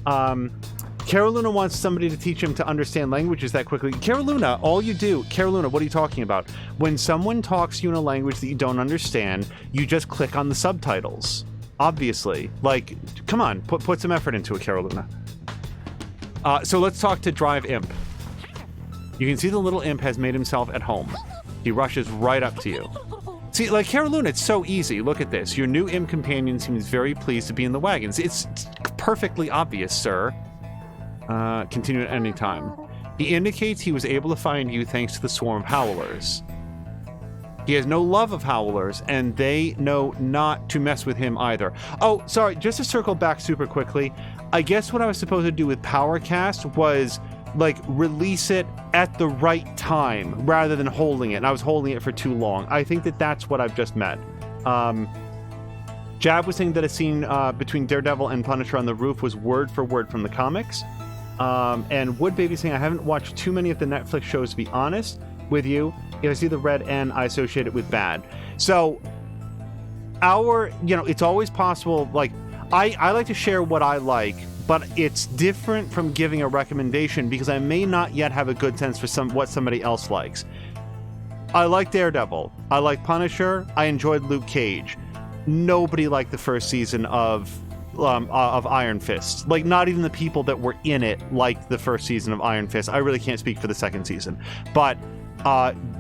Caroluna wants somebody to teach him to understand languages that quickly. Caroluna, Caroluna, what are you talking about? When someone talks to you in a language that you don't understand, you just click on the subtitles. Obviously. Like, come on, put some effort into it, Caroluna. So let's talk to Drive Imp. You can see the little imp has made himself at home. He rushes right up to you. See, like Caroluna, it's so easy. Look at this. Your new imp companion seems very pleased to be in the wagons. It's perfectly obvious, sir. Continue at any time. He indicates he was able to find you thanks to the swarm of howlers. He has no love of howlers, and they know not to mess with him either. Oh, sorry, just to circle back super quickly, I guess what I was supposed to do with Powercast was, like, release it at the right time rather than holding it, and I was holding it for too long. I think that that's what I've just met. Jab was saying that a scene between Daredevil and Punisher on the roof was word for word from the comics. And Wood Baby saying, I haven't watched too many of the Netflix shows, to be honest with you. If I see the red N, I associate it with bad. So, it's always possible, like, I like to share what I like, but it's different from giving a recommendation because I may not yet have a good sense for what somebody else likes. I like Daredevil. I like Punisher. I enjoyed Luke Cage. Nobody liked the first season of Iron Fist. Like, not even the people that were in it liked the first season of Iron Fist. I really can't speak for the second season, but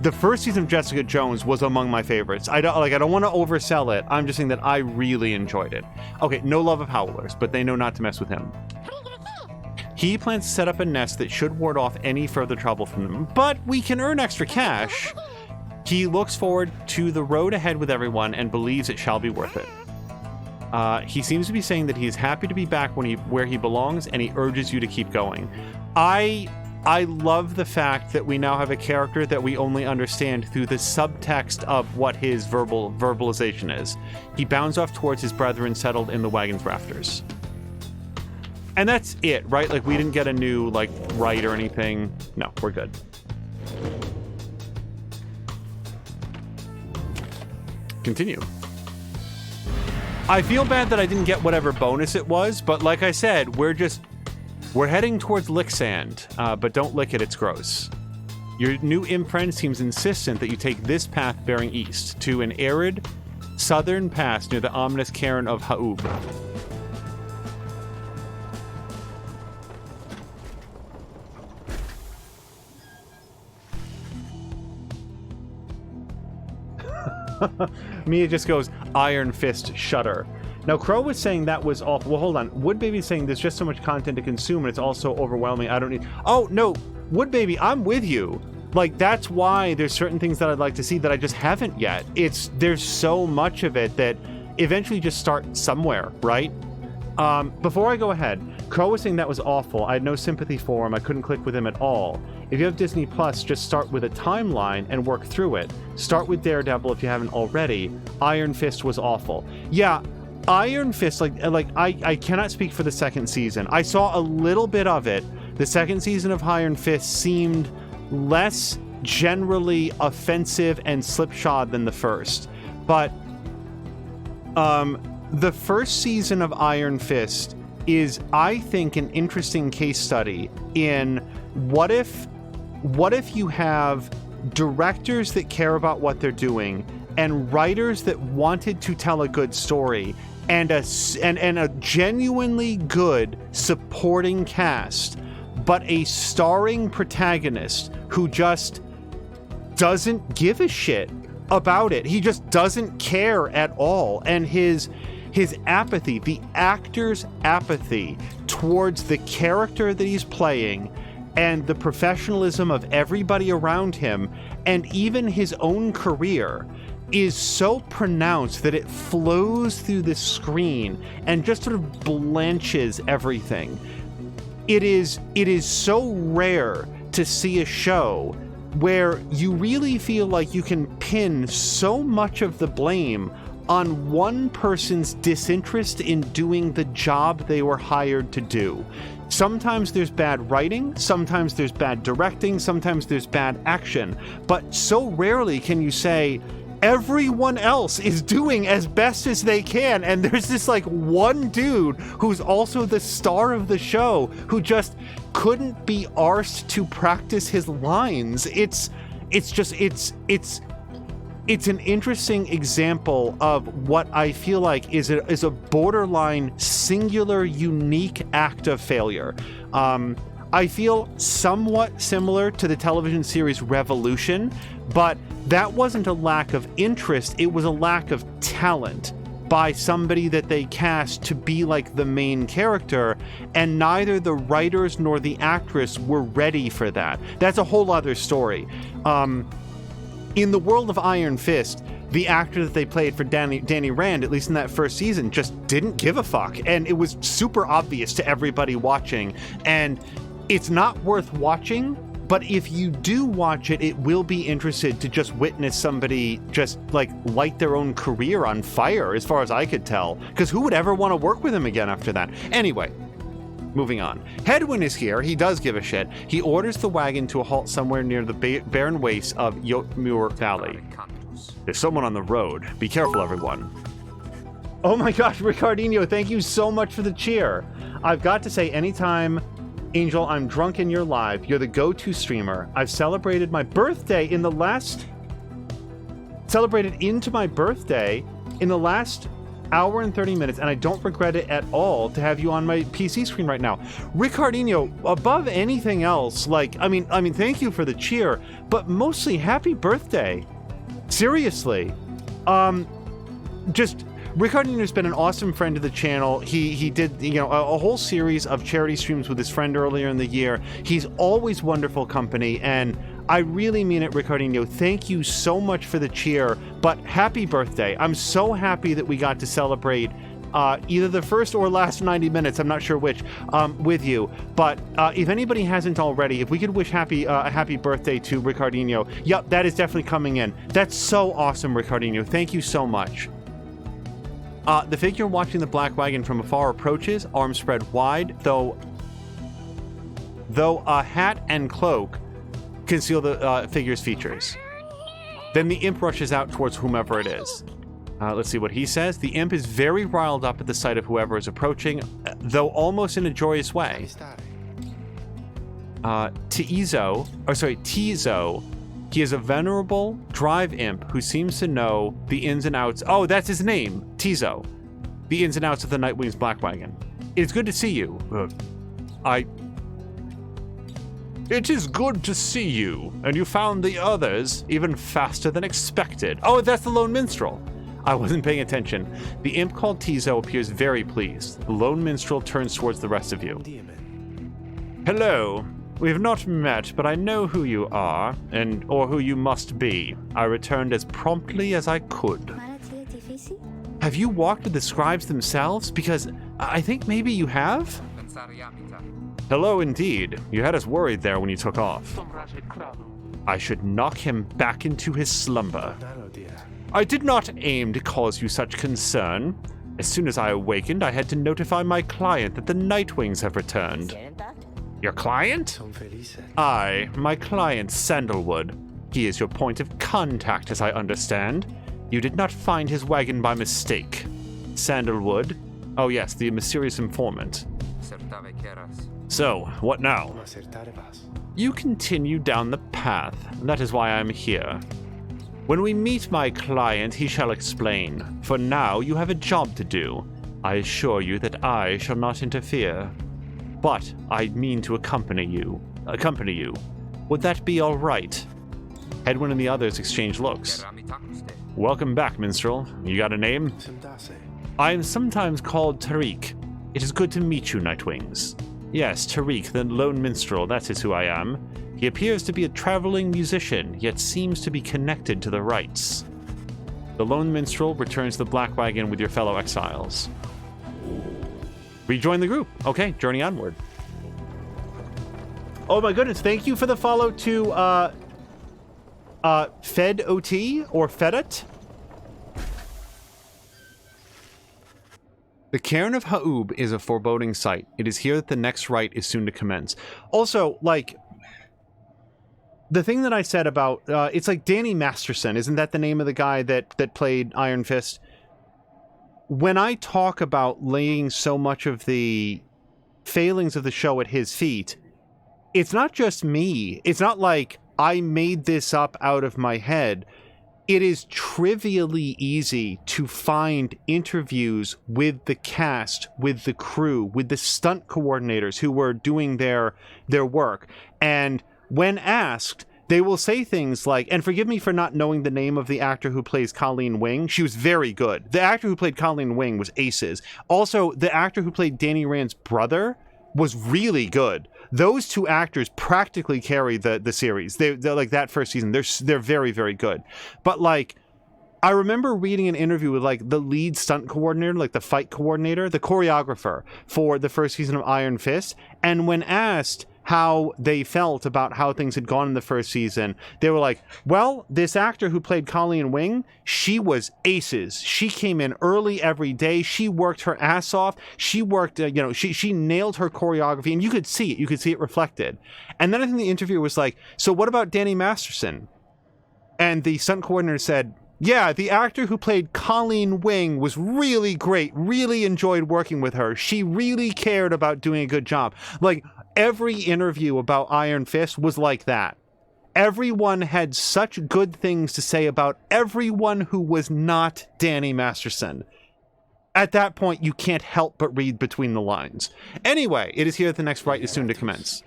the first season of Jessica Jones was among my favorites. I don't want to oversell it. I'm just saying that I really enjoyed it. Okay, no love of howlers, but they know not to mess with him. He plans to set up a nest that should ward off any further trouble from them, but we can earn extra cash. He looks forward to the road ahead with everyone and believes it shall be worth it. He seems to be saying that he is happy to be back where he belongs, and he urges you to keep going. I love the fact that we now have a character that we only understand through the subtext of what his verbalization is. He bounds off towards his brethren settled in the wagon's rafters. And that's it, right? Like, we didn't get a new, like, right or anything. No, we're good. Continue. I feel bad that I didn't get whatever bonus it was, but like I said, we're heading towards lick sand, but don't lick it, it's gross. Your new imp friend seems insistent that you take this path bearing east to an arid southern pass near the ominous cairn of Ha'ub. Mia just goes, Iron Fist, shudder. Now, Crow was saying that was awful. Well, hold on. Wood Baby's saying there's just so much content to consume and it's also overwhelming. I don't need... Oh, no. Wood Baby, I'm with you. Like, that's why there's certain things that I'd like to see that I just haven't yet. There's so much of it that eventually just start somewhere, right? Before I go ahead, Crow was saying that was awful. I had no sympathy for him. I couldn't click with him at all. If you have Disney Plus, just start with a timeline and work through it. Start with Daredevil if you haven't already. Iron Fist was awful. Yeah, Iron Fist, I cannot speak for the second season. I saw a little bit of it. The second season of Iron Fist seemed less generally offensive and slipshod than the first. But the first season of Iron Fist is, I think, an interesting case study in what if you have directors that care about what they're doing and writers that wanted to tell a good story and a genuinely good supporting cast, but a starring protagonist who just doesn't give a shit about it. He just doesn't care at all. And his apathy, the actor's apathy towards the character that he's playing and the professionalism of everybody around him and even his own career is so pronounced that it flows through the screen and just sort of blanches everything. It is so rare to see a show where you really feel like you can pin so much of the blame on one person's disinterest in doing the job they were hired to do. Sometimes there's bad writing, sometimes there's bad directing, sometimes there's bad action, but so rarely can you say everyone else is doing as best as they can, and there's this like one dude who's also the star of the show who just couldn't be arsed to practice his lines. It's an interesting example of what I feel like is a borderline singular unique act of failure. I feel somewhat similar to the television series Revolution, but that wasn't a lack of interest, it was a lack of talent by somebody that they cast to be like the main character, and neither the writers nor the actress were ready for that. That's a whole other story. In the world of Iron Fist, the actor that they played for Danny Rand, at least in that first season, just didn't give a fuck, and it was super obvious to everybody watching, and it's not worth watching, but if you do watch it, it will be interested to just witness somebody just like light their own career on fire, as far as I could tell, because who would ever want to work with him again after that? Anyway, moving on. Hedwyn is here. He does give a shit. He orders the wagon to a halt somewhere near the barren wastes of Jotmur Valley. There's someone on the road. Be careful, everyone. Oh my gosh, Ricardinho, thank you so much for the cheer. I've got to say, anytime, Angel, I'm drunk and you're live, you're the go-to streamer. I've celebrated my birthday in the last... Celebrated into my birthday in the last hour and 30 minutes, and I don't regret it at all to have you on my PC screen right now. Ricardinho, above anything else, like, I mean, thank you for the cheer, but mostly happy birthday. Seriously. Just... Ricardinho's been an awesome friend of the channel. He did, you know, a whole series of charity streams with his friend earlier in the year. He's always wonderful company, and I really mean it, Ricardinho. Thank you so much for the cheer, but happy birthday. I'm so happy that we got to celebrate either the first or last 90 minutes, I'm not sure which, with you. But if anybody hasn't already, if we could wish a happy birthday to Ricardinho. Yep, that is definitely coming in. That's so awesome, Ricardinho. Thank you so much. The figure watching the black wagon from afar approaches, arms spread wide, though a hat and cloak conceal the figure's features. Then the imp rushes out towards whomever it is. Let's see what he says. The imp is very riled up at the sight of whoever is approaching, though almost in a joyous way. Tizo, he is a venerable drive imp who seems to know the ins and outs. Oh, that's his name, Tizo. The ins and outs of the Nightwing's Black Wagon. It's good to see you. It is good to see you, and you found the others even faster than expected. Oh, that's the Lone Minstrel. I wasn't paying attention. The imp called Tizo appears very pleased. The Lone Minstrel turns towards the rest of you. Hello. We have not met, but I know who you are, or who you must be. I returned as promptly as I could. Have you walked with the scribes themselves? Because I think maybe you have? Hello indeed. You had us worried there when you took off. I should knock him back into his slumber. I did not aim to cause you such concern. As soon as I awakened, I had to notify my client that the Nightwings have returned. Your client? Aye, my client, Sandalwood. He is your point of contact, as I understand. You did not find his wagon by mistake. Sandalwood? Oh yes, the mysterious informant. So, what now? You continue down the path. That is why I am here. When we meet my client, he shall explain. For now, you have a job to do. I assure you that I shall not interfere. But I mean to accompany you. Would that be all right? Hedwyn and the others exchange looks. Welcome back, minstrel. You got a name? I am sometimes called Tariq. It is good to meet you, Nightwings. Yes, Tariq, the lone minstrel, that is who I am. He appears to be a traveling musician, yet seems to be connected to the rites. The lone minstrel returns to the Black Wagon with your fellow exiles. Rejoin the group. Okay, journey onward. Oh my goodness, thank you for the follow to Fed OT or Fedet. The Cairn of Ha'ub is a foreboding sight. It is here that the next rite is soon to commence. Also, like, the thing that I said about it's like Danny Masterson, isn't that the name of the guy that played Iron Fist? When I talk about laying so much of the failings of the show at his feet, it's not just me. It's not like I made this up out of my head. It is trivially easy to find interviews with the cast, with the crew, with the stunt coordinators who were doing their work. And when asked, they will say things like, and forgive me for not knowing the name of the actor who plays Colleen Wing. She was very good. The actor who played Colleen Wing was aces. Also, the actor who played Danny Rand's brother was really good. Those two actors practically carry the series. They're like that first season. They're very, very good. But like, I remember reading an interview with like the lead stunt coordinator, like the fight coordinator, the choreographer for the first season of Iron Fist. And when asked how they felt about how things had gone in the first season, they were like, well, this actor who played Colleen Wing, she was aces. She came in early every day. She worked her ass off. She worked, she nailed her choreography, and you could see it. You could see it reflected. And then I think the interviewer was like, so what about Danny Masterson? And the stunt coordinator said, yeah, the actor who played Colleen Wing was really great. Really enjoyed working with her. She really cared about doing a good job. Like, every interview about Iron Fist was like that. Everyone had such good things to say about everyone who was not Danny Masterson. At that point, you can't help but read between the lines. Anyway, it is here that the next rite is soon to commence.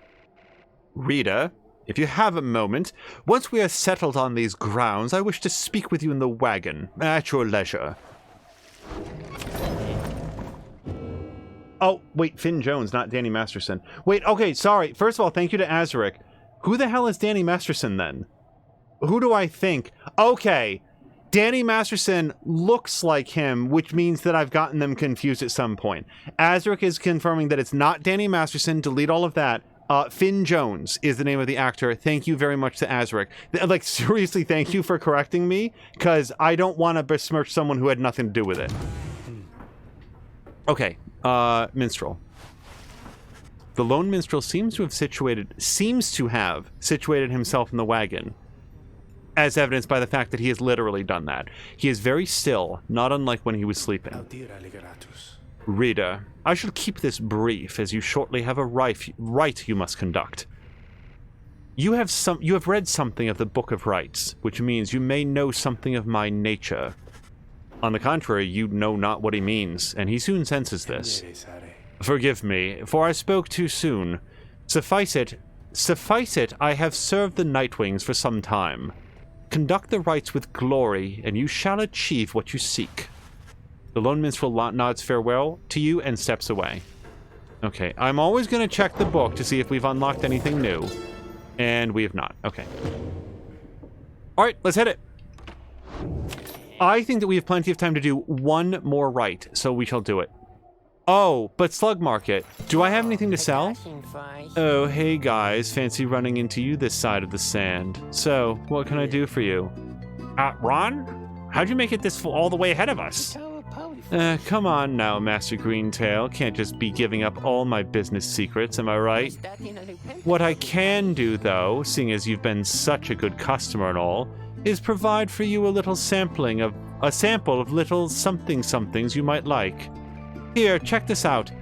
Reader, if you have a moment, once we are settled on these grounds, I wish to speak with you in the wagon, at your leisure. Oh, wait, Finn Jones, not Danny Masterson. Wait, okay, sorry. First of all, thank you to Azaric. Who the hell is Danny Masterson, then? Who do I think? Okay, Danny Masterson looks like him, which means that I've gotten them confused at some point. Azaric is confirming that it's not Danny Masterson. Delete all of that. Finn Jones is the name of the actor. Thank you very much to Azaric. Like, seriously, thank you for correcting me, because I don't want to besmirch someone who had nothing to do with it. Okay, minstrel. The lone minstrel seems to have situated himself in the wagon, as evidenced by the fact that he has literally done that. He is very still, not unlike when he was sleeping. Reader, I shall keep this brief, as you shortly have a rite you must conduct. You have read something of the Book of Rites, which means you may know something of my nature. On the contrary, you know not what he means, and he soon senses this. Forgive me, for I spoke too soon. Suffice it, I have served the Nightwings for some time. Conduct the rites with glory, and you shall achieve what you seek. The lone minstrel nods farewell to you and steps away. Okay, I'm always going to check the book to see if we've unlocked anything new. And we have not. Okay. Alright, let's hit it. I think that we have plenty of time to do one more rite, so we shall do it. Oh, but Slug Market. Do I have anything to sell? Oh, hey guys. Fancy running into you this side of the sand. So, what can I do for you? Ron? How'd you make it this all the way ahead of us? Come on now, Master Greentail. Can't just be giving up all my business secrets, am I right? What I can do, though, seeing as you've been such a good customer and all, is provide for you a sample of little somethings you might like. Here, check this out.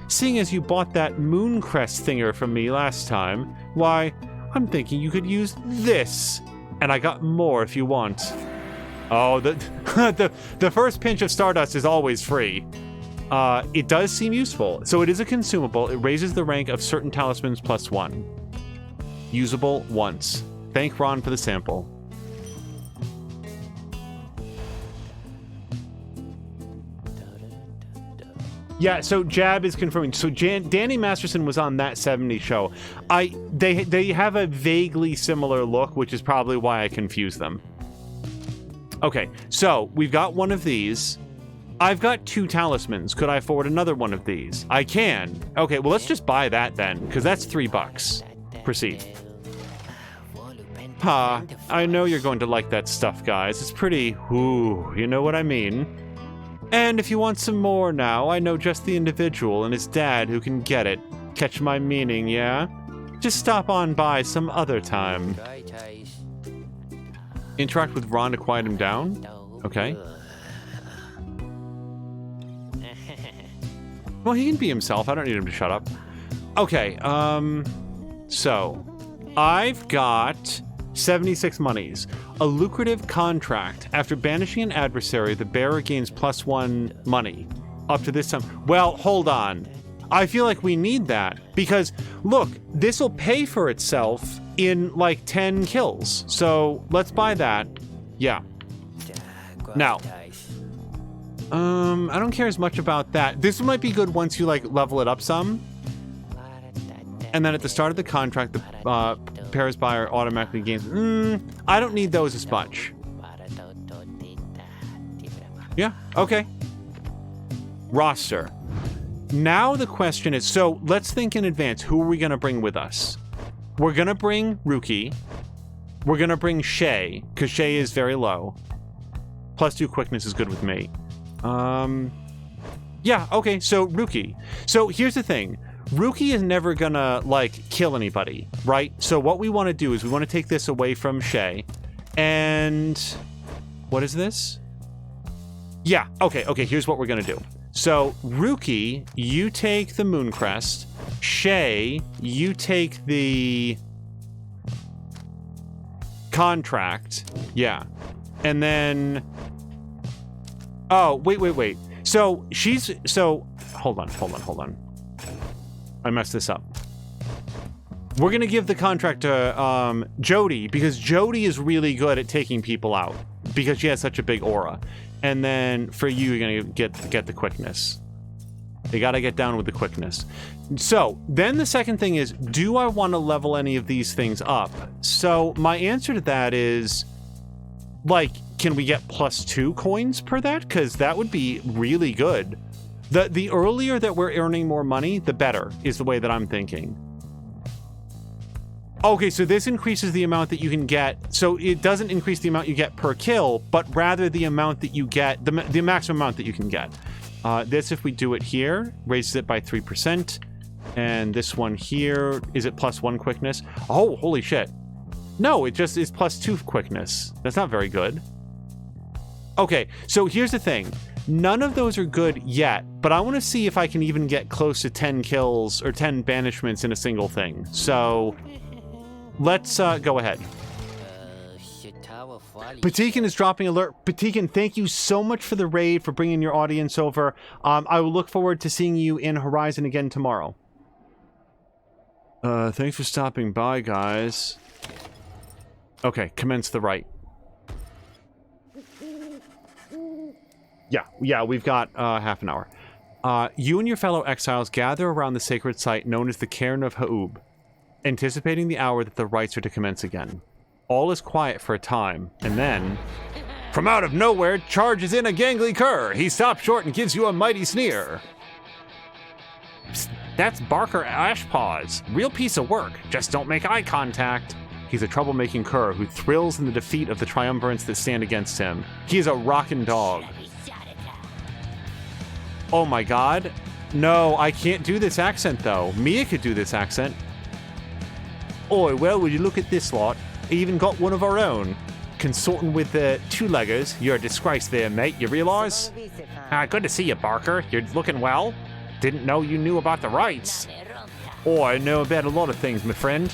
Seeing as you bought that Mooncrest thinger from me last time, why, I'm thinking you could use this. And I got more if you want. Oh, the first pinch of Stardust is always free. It does seem useful. So it is a consumable. It raises the rank of certain talismans +1. Usable once. Thank Ron for the sample. Yeah, so Jab is confirming. So Danny Masterson was on that 70s show. They have a vaguely similar look, which is probably why I confused them. Okay, so we've got one of these. I've got 2 talismans. Could I afford another one of these? I can. Okay, well, let's just buy that then, because that's $3. Proceed. I know you're going to like that stuff, guys. It's pretty, you know what I mean. And if you want some more now, I know just the individual and his dad who can get it. Catch my meaning, yeah? Just stop on by some other time. Interact with Ron to quiet him down. Okay. Well, he can be himself. I don't need him to shut up. Okay, so I've got 76 monies. A lucrative contract. After banishing an adversary, the bearer gains +1 money. Up to this time. Well, hold on. I feel like we need that because, look, this will pay for itself in like 10 kills. So let's buy that. Yeah. Now, I don't care as much about that. This might be good once you like level it up some. And then at the start of the contract, the Pyre's buyer automatically gains. I don't need those as much. Yeah, okay. Roster. Now the question is, so let's think in advance. Who are we going to bring with us? We're going to bring Ruki. We're going to bring Shay, because Shay is very low. +2 quickness is good with me. Yeah, okay, so Ruki. So here's the thing. Ruki is never gonna, like, kill anybody, right? So what we want to do is we want to take this away from Shay. And what is this? Yeah, okay, here's what we're gonna do. So, Ruki, you take the Mooncrest. Shay, you take the contract. Yeah. And then... Oh, wait. So, hold on. I messed this up. We're going to give the contract to Jody, because Jody is really good at taking people out, because she has such a big aura. And then for you, you're going to get the quickness. You got to get down with the quickness. So then the second thing is, do I want to level any of these things up? So my answer to that is, like, can we get +2 coins per that? Because that would be really good. The earlier that we're earning more money, the better, is the way that I'm thinking. Okay, so this increases the amount that you can get. So it doesn't increase the amount you get per kill, but rather the amount that you get, the maximum amount that you can get. This, if we do it here, raises it by 3%. And this one here, is it +1 quickness? Oh, holy shit. No, it just is +2 quickness. That's not very good. Okay, so here's the thing. None of those are good yet, but I want to see if I can even get close to 10 kills or 10 banishments in a single thing. So let's go ahead. Patikin is dropping alert. Patikin, thank you so much for the raid, for bringing your audience over. I will look forward to seeing you in Horizon again tomorrow. Thanks for stopping by, guys. Okay, commence the rite. Yeah, we've got half an hour. You and your fellow exiles gather around the sacred site known as the Cairn of Ha'ub, anticipating the hour that the rites are to commence again. All is quiet for a time, and then... From out of nowhere, charges in a gangly cur. He stops short and gives you a mighty sneer. Psst, that's Barker Ashpaws. Real piece of work. Just don't make eye contact. He's a troublemaking cur who thrills in the defeat of the triumvirates that stand against him. He is a rockin' dog. Oh my god. No, I can't do this accent, though. Mia could do this accent. Oi, well, would you look at this lot? Even got one of our own. Consorting with the two-leggers. You're a disgrace there, mate, you realize? Good to see you, Barker. You're looking well. Didn't know you knew about the rites. Oh, I know about a lot of things, my friend.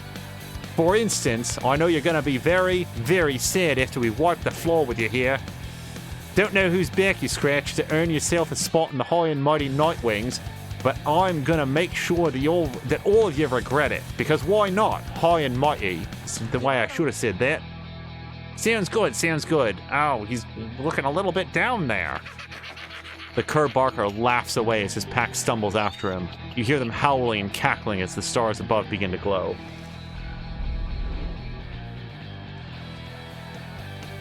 For instance, I know you're gonna be very, very sad after we wipe the floor with you here. Don't know whose back you scratched to earn yourself a spot in the high and mighty Nightwings, but I'm gonna make sure that all of you regret it, because why not? High and mighty. It's the way I should have said that. Sounds good, sounds good. Oh, he's looking a little bit down there. The cur Barker laughs away as his pack stumbles after him. You hear them howling and cackling as the stars above begin to glow.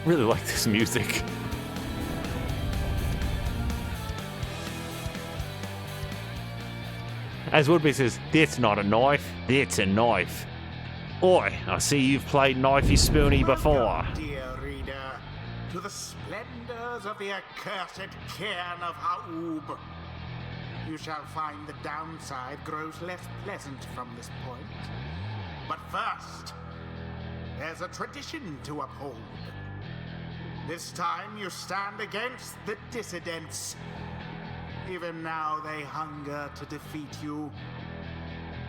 Really like this music. As Woodby says, that's not a knife, that's a knife. Oi, I see you've played Knifey Spoony before. Welcome, dear reader, to the splendors of the accursed Cairn of Ha'ub. You shall find the downside grows less pleasant from this point. But first, there's a tradition to uphold. This time you stand against the dissidents. Even now they hunger to defeat you.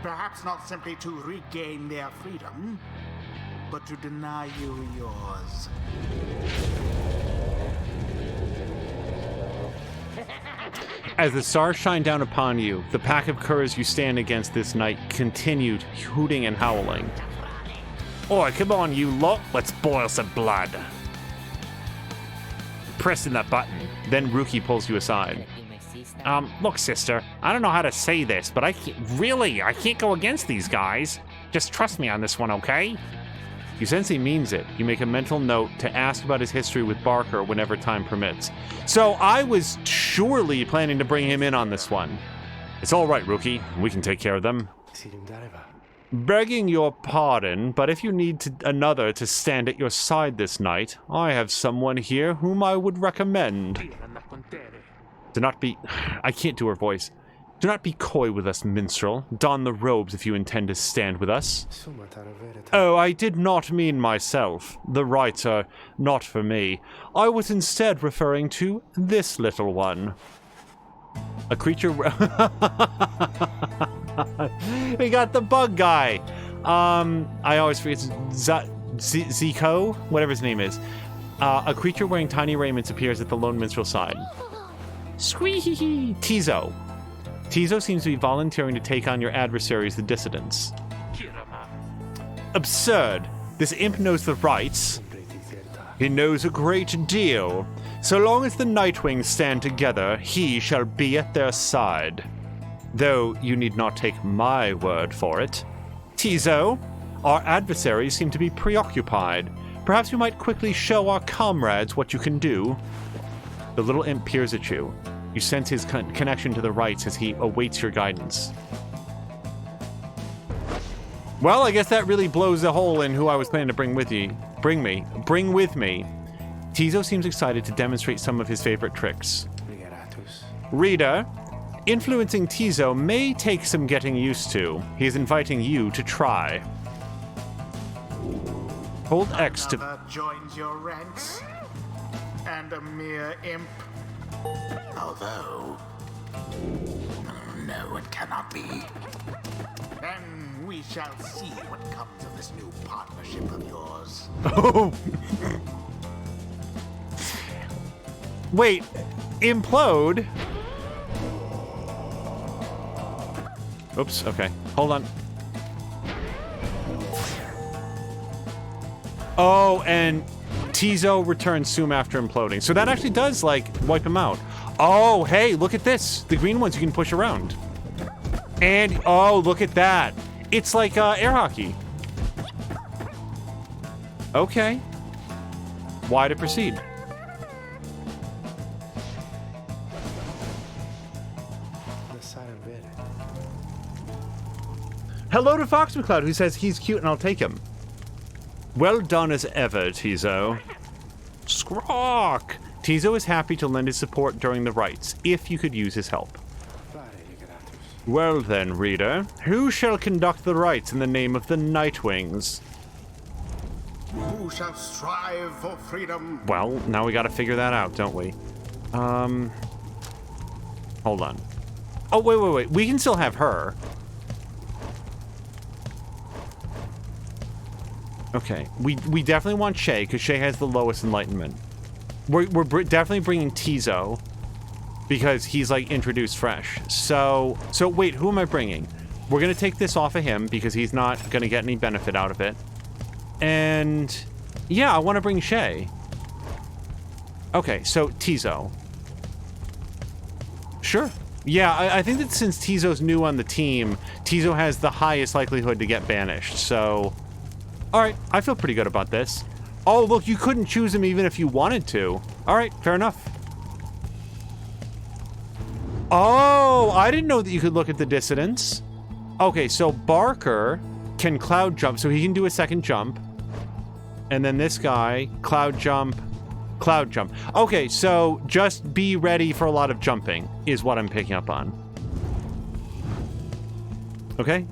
Perhaps not simply to regain their freedom, but to deny you yours. As the stars shine down upon you, the pack of curs you stand against this night continued hooting and howling. Oi, come on, you lot. Let's boil some blood. Pressing that button. Then Ruki pulls you aside. Look, sister, I don't know how to say this, but I can't go against these guys. Just trust me on this one, okay? You sense he means it. You make a mental note to ask about his history with Barker whenever time permits. So I was surely planning to bring him in on this one. It's all right, Rookie. We can take care of them. Begging your pardon, but if you need another to stand at your side this night, I have someone here whom I would recommend. Do not be... I can't do her voice. Do not be coy with us, minstrel. Don the robes if you intend to stand with us. Oh, I did not mean myself. The rites are not for me. I was instead referring to this little one. A creature... We got the bug guy. I always forget... Zico? Whatever his name is. A creature wearing tiny raiments appears at the lone minstrel's side. Squee-hee-hee! Tizo. Tizo seems to be volunteering to take on your adversaries, the dissidents. Absurd. This imp knows the rights. He knows a great deal. So long as the Nightwings stand together, he shall be at their side. Though you need not take my word for it. Tizo, our adversaries seem to be preoccupied. Perhaps you might quickly show our comrades what you can do. The little imp peers at you. You sense his connection to the rites as he awaits your guidance. Well, I guess that really blows a hole in who I was planning to bring with me. Bring with me. Tizo seems excited to demonstrate some of his favorite tricks. Reader, influencing Tizo may take some getting used to. He is inviting you to try. Hold X to... Another joins your ranks, and a mere imp. Although... No, it cannot be. Then we shall see what comes of this new partnership of yours. Oh! Wait, implode? Oops, okay. Hold on. Oh, and Tizo returns soon after imploding. So that actually does, like, wipe him out. Oh, hey, look at this. The green ones you can push around. And, oh, look at that. It's like air hockey. Okay. Why to proceed? Hello to Fox McCloud, who says he's cute and I'll take him. Well done as ever, Tizo. Squawk! Tizo is happy to lend his support during the rites, if you could use his help. Well then, reader, who shall conduct the rites in the name of the Nightwings? Who shall strive for freedom? Well, now we gotta figure that out, don't we? Hold on. Oh, wait. We can still have her. Okay, we definitely want Shay, because Shay has the lowest enlightenment. We're definitely bringing Tizo, because he's, like, introduced fresh. So wait, who am I bringing? We're going to take this off of him, because he's not going to get any benefit out of it. And, yeah, I want to bring Shay. Okay, so Tizo. Sure. Yeah, I think that since Tizo's new on the team, Tizo has the highest likelihood to get banished, so... Alright, I feel pretty good about this. Oh, look, you couldn't choose him even if you wanted to. Alright, fair enough. Oh, I didn't know that you could look at the dissidents. Okay, so Barker can cloud jump, so he can do a second jump. And then this guy, cloud jump, cloud jump. Okay, so just be ready for a lot of jumping, is what I'm picking up on. Okay.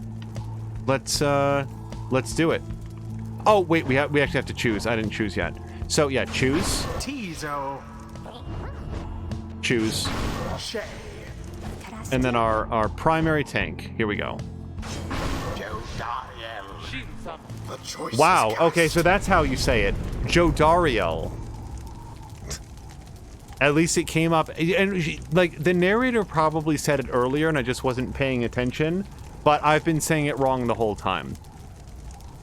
Let's Let's do it. Oh, wait, we actually have to choose. I didn't choose yet. So, yeah, choose. Tizo. Choose. Shay. And then our primary tank. Here we go. The choice Wow, is cast. okay, so that's how you say it. Jodariel. At least it came up, and like, the narrator probably said it earlier and I just wasn't paying attention, but I've been saying it wrong the whole time.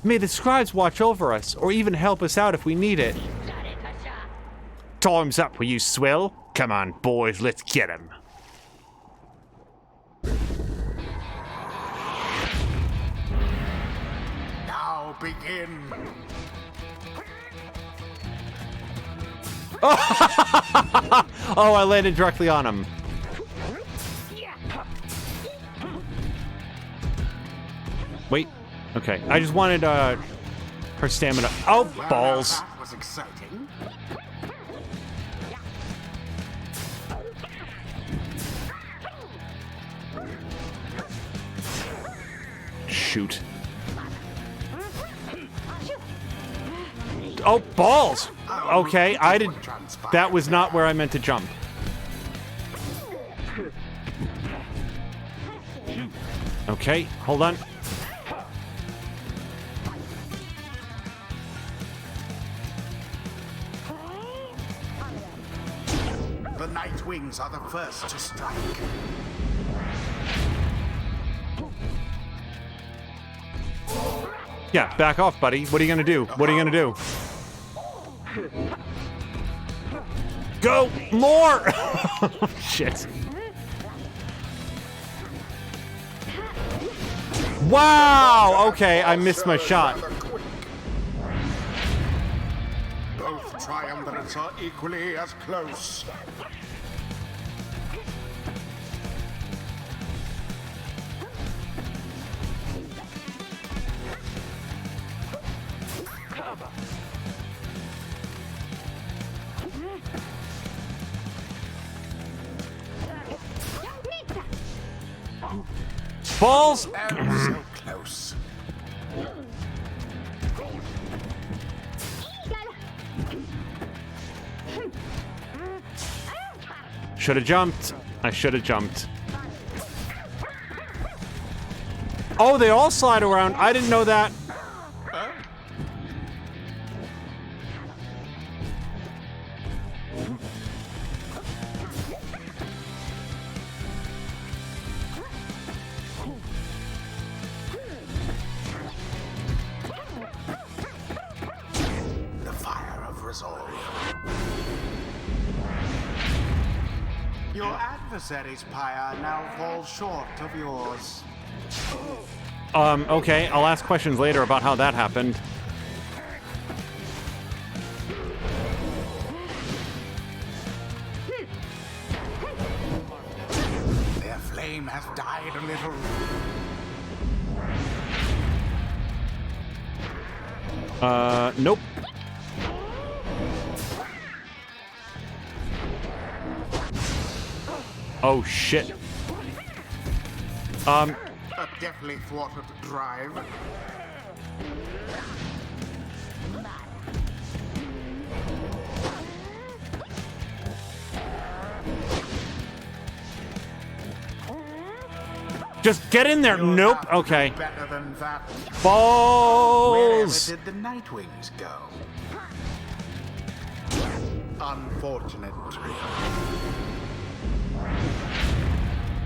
May the scribes watch over us, or even help us out if we need it. Time's up, will you swill? Come on, boys, let's get him. Now begin. Oh, I landed directly on him. Wait. Okay. I just wanted her stamina. Oh, Well, balls. now that was exciting. Shoot. Oh, balls. Okay, I did. That was not where I meant to jump. Okay, hold on. The Night Wings are the first to strike. Yeah, back off, buddy. What are you gonna do? What are you gonna do? Go more! Shit. Wow! Okay, I missed my shot. Both triumvirates are equally as close. Balls! Oh, so close. Should have jumped. I should have jumped. Oh, they all slide around. I didn't know that. The fire of resolve. Your adversary's pyre now falls short of yours. Okay, I'll ask questions later about how that happened. Their flame has died a little. Nope. Oh, shit. A deftly thwarted drive. Just get in there. You'll Nope. have to do Okay. better than that. Wherever Balls. did the Night Wings go? Unfortunate.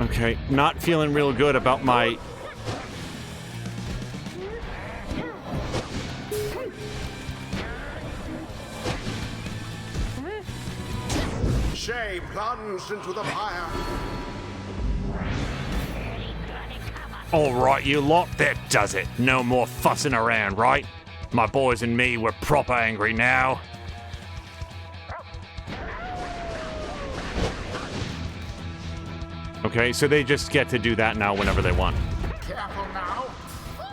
Okay, not feeling real good about my... Shay plunged into the fire. All right, you lot, that does it. No more fussing around, right? My boys and me were proper angry now. Okay, so they just get to do that now whenever they want. Careful now.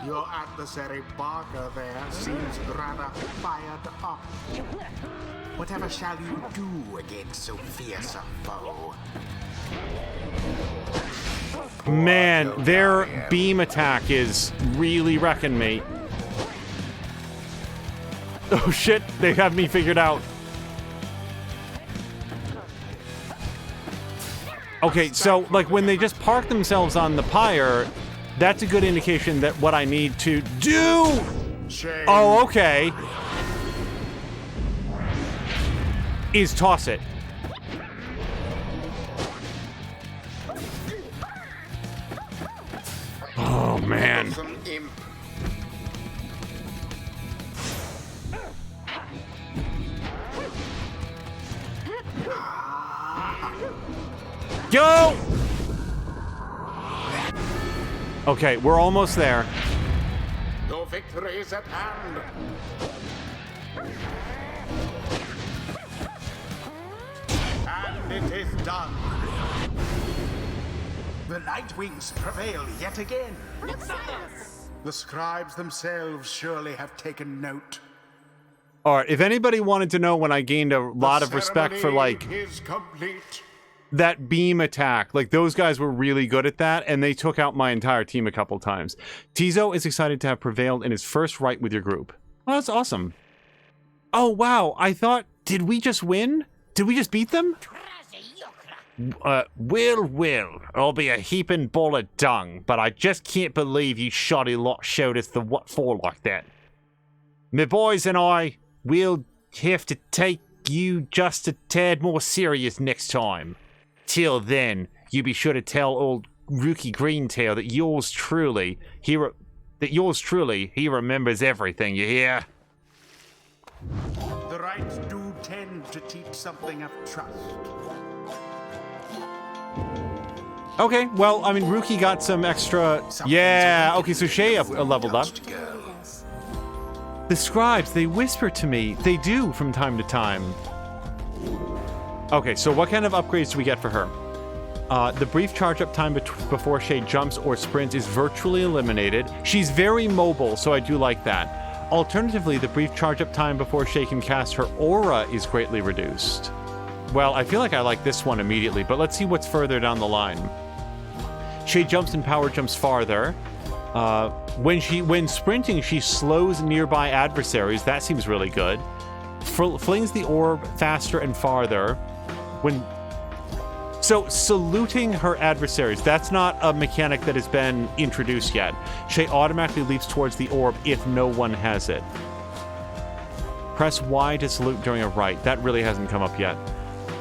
Your adversary Barker there seems rather fired up. Whatever shall you do against so fierce a foe? Man, their beam attack is really wrecking me. Oh shit, they have me figured out. Okay, so like when they just park themselves on the pyre, that's a good indication that what I need to do. Shame. Oh, okay. Is toss it. Oh man. Some imp. Go! Okay, we're almost there. Your victory is at hand. And it is done. The Nightwings prevail yet again. The scribes themselves surely have taken note. All right, if anybody wanted to know when I gained a lot of respect for, like, is complete. that beam attack, like, those guys were really good at that, and they took out my entire team a couple times. Tizo is excited to have prevailed in his first fight with your group. Oh, that's awesome. Oh, wow, I thought, did we just win? Did we just beat them? Will, I'll be a heaping ball of dung, but I just can't believe you shoddy lot showed us the what for like that. Me boys and I will have to take you just a tad more serious next time. Till then, you be sure to tell old Rookie Greentail that yours truly, he remembers everything, you hear? The rights do tend to teach something of trust. Okay, well, I mean, Rookie got some extra... Yeah, okay, so Shay leveled up. The scribes, they whisper to me. They do from time to time. Okay, so what kind of upgrades do we get for her? The brief charge-up time before Shay jumps or sprints is virtually eliminated. She's very mobile, so I do like that. Alternatively, the brief charge-up time before Shay can cast her aura is greatly reduced. Well, I feel like I like this one immediately, but let's see what's further down the line. Shay jumps and power jumps farther. When sprinting, she slows nearby adversaries. That seems really good. Flings the orb faster and farther. So saluting her adversaries, that's not a mechanic that has been introduced yet. Shay automatically leaps towards the orb if no one has it. Press Y to salute during a rite. That really hasn't come up yet.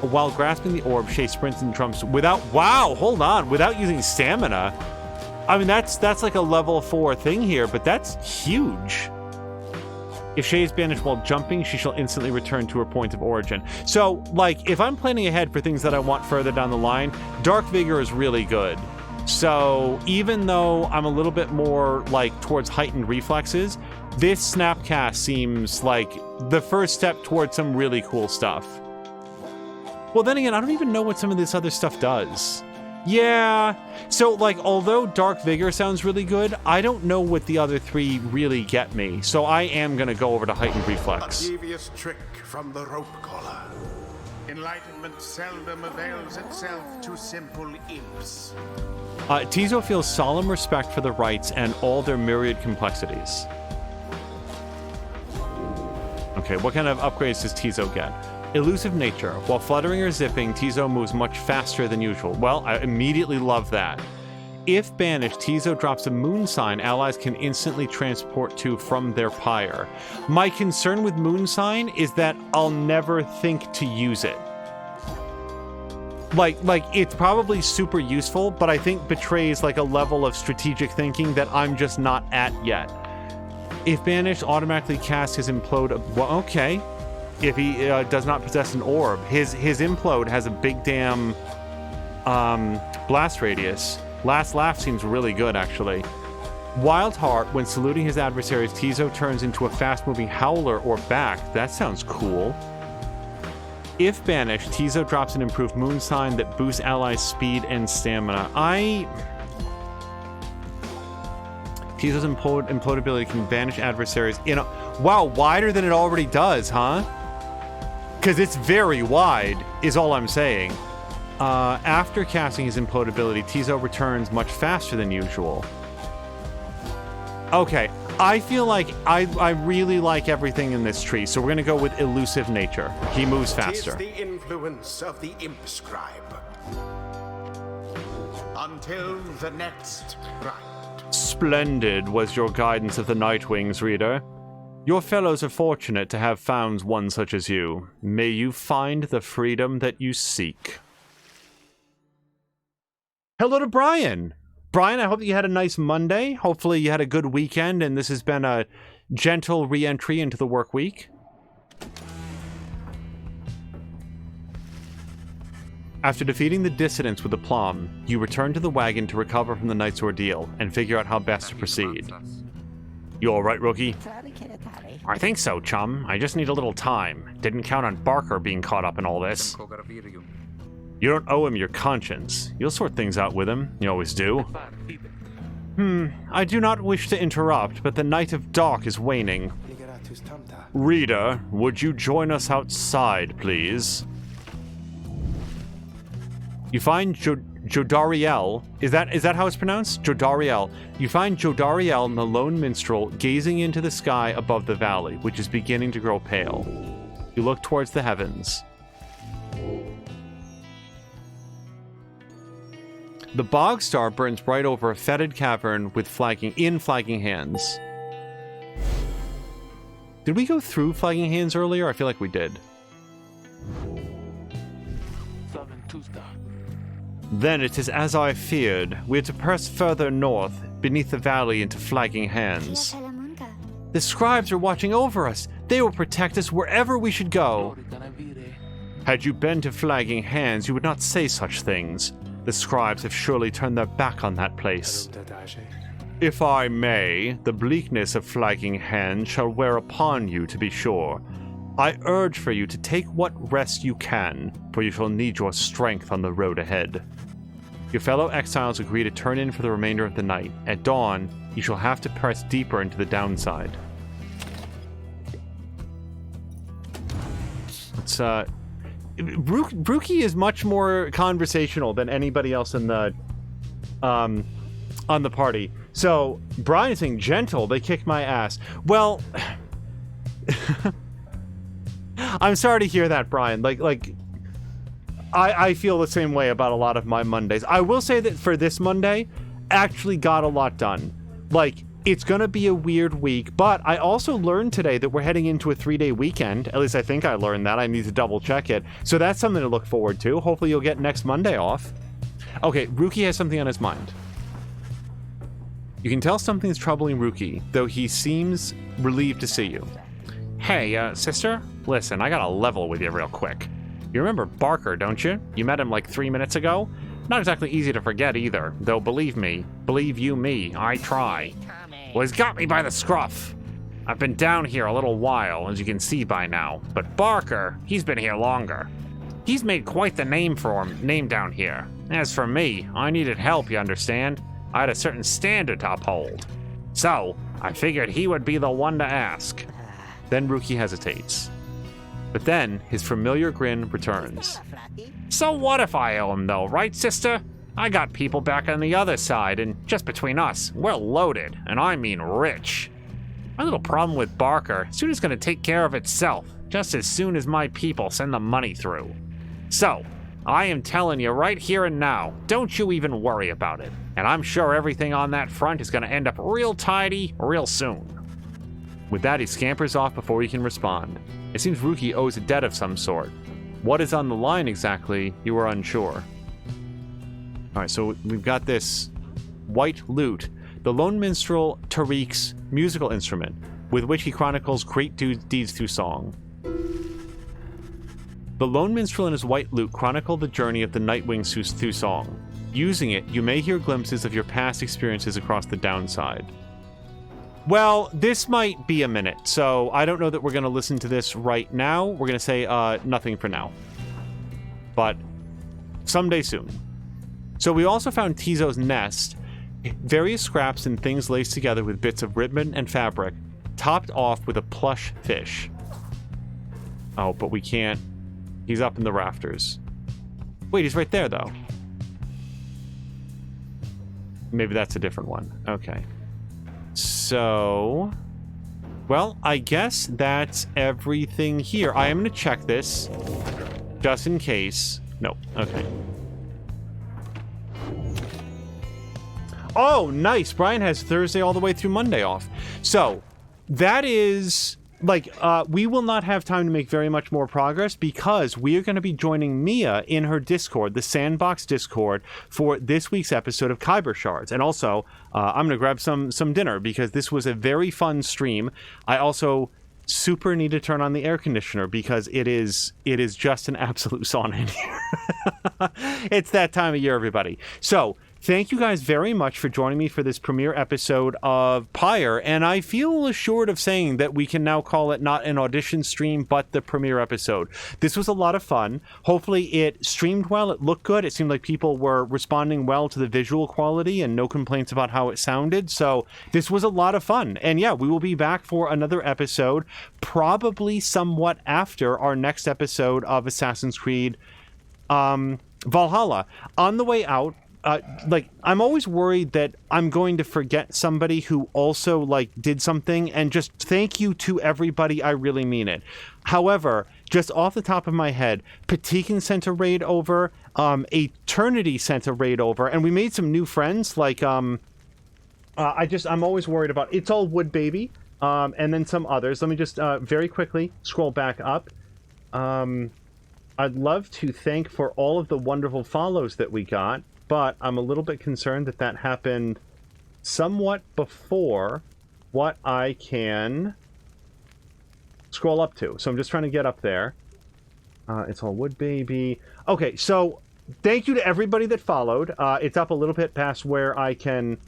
While grasping the orb, Shay sprints and jumps without... Wow, hold on. Without using stamina. I mean, that's like a level 4 thing here, but that's huge. If Shay is banished while jumping, she shall instantly return to her point of origin. So, like, if I'm planning ahead for things that I want further down the line, Dark Vigor is really good. So, even though I'm a little bit more, like, towards heightened reflexes, this Snapcast seems like the first step towards some really cool stuff. Well, then again, I don't even know what some of this other stuff does. Yeah, so, like, although Dark Vigor sounds really good, I don't know what the other three really get me, so I am going to go over to Heightened Reflex. A devious trick from the rope collar. Enlightenment seldom avails itself to simple imps. Tizo feels solemn respect for the rites and all their myriad complexities. Okay, what kind of upgrades does Tizo get? Elusive nature. While fluttering or zipping, Tizo moves much faster than usual. Well, I immediately love that. If banished, Tizo drops a moon sign allies can instantly transport to from their pyre. My concern with moon sign is that I'll never think to use it. Like it's probably super useful, but I think betrays like a level of strategic thinking that I'm just not at yet. If banished, automatically cast his implode. Well, okay. If he does not possess an orb, his implode has a big damn blast radius. Last laugh seems really good, actually. Wild Heart, when saluting his adversaries, Tizo turns into a fast-moving howler or back. That sounds cool. If banished, Tizo drops an improved moon sign that boosts allies' speed and stamina. Tizo's implodability can banish adversaries in a... Wow, wider than it already does, huh? Because it's very wide, is all I'm saying. After casting his implodability, Tizo returns much faster than usual. Okay, I feel like I really like everything in this tree, so we're gonna go with elusive nature. He moves faster. Tis the influence of the imp scribe. Until the next rite. Splendid was your guidance of the Nightwings, reader. Your fellows are fortunate to have found one such as you. May you find the freedom that you seek. Hello to Brian. Brian, I hope that you had a nice Monday. Hopefully you had a good weekend, and this has been a gentle re-entry into the work week. After defeating the dissidents with aplomb, you return to the wagon to recover from the night's ordeal and figure out how best to proceed. You alright, rookie? I think so, chum. I just need a little time. Didn't count on Barker being caught up in all this. You don't owe him your conscience. You'll sort things out with him. You always do. I do not wish to interrupt, but the night of dark is waning. Reader, would you join us outside, please? You find Jodariel. Is that how it's pronounced? Jodariel. You find Jodariel and the lone minstrel gazing into the sky above the valley, which is beginning to grow pale. You look towards the heavens. The bog star burns bright over a fetid cavern with flagging hands. Did we go through flagging hands earlier? I feel like we did. Then it is as I feared. We are to press further north, beneath the valley into flagging hands. The scribes are watching over us. They will protect us wherever we should go. Had you been to flagging hands, you would not say such things. The scribes have surely turned their back on that place. If I may, the bleakness of flagging hands shall wear upon you, to be sure. I urge for you to take what rest you can, for you shall need your strength on the road ahead. Your fellow exiles agree to turn in for the remainder of the night. At dawn, you shall have to press deeper into the downside. It's, Brookie is much more conversational than anybody else in the, on the party. So, Brian is saying, gentle, they kicked my ass. Well... I'm sorry to hear that, Brian. I feel the same way about a lot of my Mondays. I will say that for this Monday, actually got a lot done. It's gonna be a weird week, but I also learned today that we're heading into a 3-day weekend. At least I think I learned that. I need to double check it. So that's something to look forward to. Hopefully you'll get next Monday off. Okay, Rookie has something on his mind. You can tell something's troubling Rookie, though he seems relieved to see you. Hey, sister? Listen, I gotta level with you real quick. You remember Barker, don't you? You met him like 3 minutes ago? Not exactly easy to forget either, though believe me, I try. Well, he's got me by the scruff. I've been down here a little while, as you can see by now, but Barker, he's been here longer. He's made quite the name down here. As for me, I needed help, you understand? I had a certain standard to uphold. So, I figured he would be the one to ask. Then Rookie hesitates. But then, his familiar grin returns. So what if I owe him though, right, sister? I got people back on the other side, and just between us, we're loaded, and I mean rich. My little problem with Barker soon is gonna take care of itself, just as soon as my people send the money through. So, I am telling you right here and now, don't you even worry about it. And I'm sure everything on that front is gonna end up real tidy real soon. With that, he scampers off before he can respond. It seems Rookie owes a debt of some sort. What is on the line exactly, you are unsure. Alright, so we've got this white lute, the lone minstrel Tariq's musical instrument, with which he chronicles great deeds through song. The lone minstrel and his white lute chronicle the journey of the Nightwings through song. Using it, you may hear glimpses of your past experiences across the downside. Well, this might be a minute, so I don't know that we're going to listen to this right now. We're going to say nothing for now. But someday soon. So we also found Tizo's nest, various scraps and things laced together with bits of ribbon and fabric, topped off with a plush fish. Oh, but we can't. He's up in the rafters. Wait, he's right there, though. Maybe that's a different one. Okay. so... Well, I guess that's everything here. I am going to check this, just in case. No, okay. Oh, nice. Brian has Thursday all the way through Monday off. So, that is... Like, we will not have time to make very much more progress because we are going to be joining Mia in her Discord, the Sandbox Discord, for this week's episode of Kyber Shards. And also, I'm going to grab some dinner because this was a very fun stream. I also super need to turn on the air conditioner because it is just an absolute sauna in here. It's that time of year, everybody. So, thank you guys very much for joining me for this premiere episode of Pyre, and I feel assured of saying that we can now call it not an audition stream, but the premiere episode. This was a lot of fun. Hopefully it streamed well, it looked good, it seemed like people were responding well to the visual quality and no complaints about how it sounded, so this was a lot of fun. And yeah, we will be back for another episode, probably somewhat after our next episode of Assassin's Creed Valhalla. On the way out, I'm always worried that I'm going to forget somebody who also, did something, and just thank you to everybody, I really mean it. However, just off the top of my head, Patikin sent a raid over, Eternity sent a raid over, and we made some new friends, I'm always worried about It's All Wood Baby, and then some others. Let me just very quickly scroll back up. I'd love to thank for all of the wonderful follows that we got, but I'm a little bit concerned that that happened somewhat before what I can scroll up to. So I'm just trying to get up there. It's All Wood Baby. Okay, so thank you to everybody that followed. It's up a little bit past where I can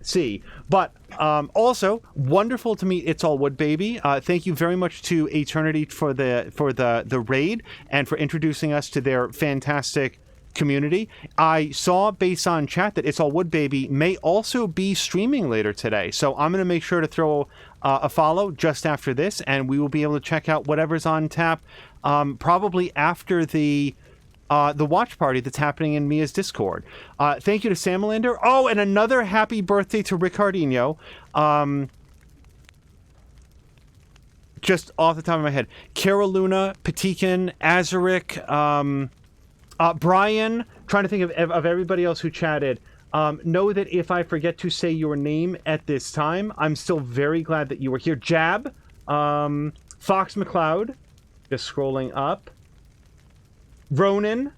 see. But also, wonderful to meet It's All Wood Baby. Thank you very much to Eternity for the raid and for introducing us to their fantastic community. I saw based on chat that It's All Wood Baby may also be streaming later today, so I'm going to make sure to throw a follow just after this, and we will be able to check out whatever's on tap probably after the watch party that's happening in Mia's Discord. Thank you to Samalander. Oh, and another happy birthday to Ricardinho. Just off the top of my head, Caroluna, Patikin, Azarik, Brian, trying to think of everybody else who chatted. Know that if I forget to say your name at this time, I'm still very glad that you were here. Jab, Fox McLeod, just scrolling up. Ronan.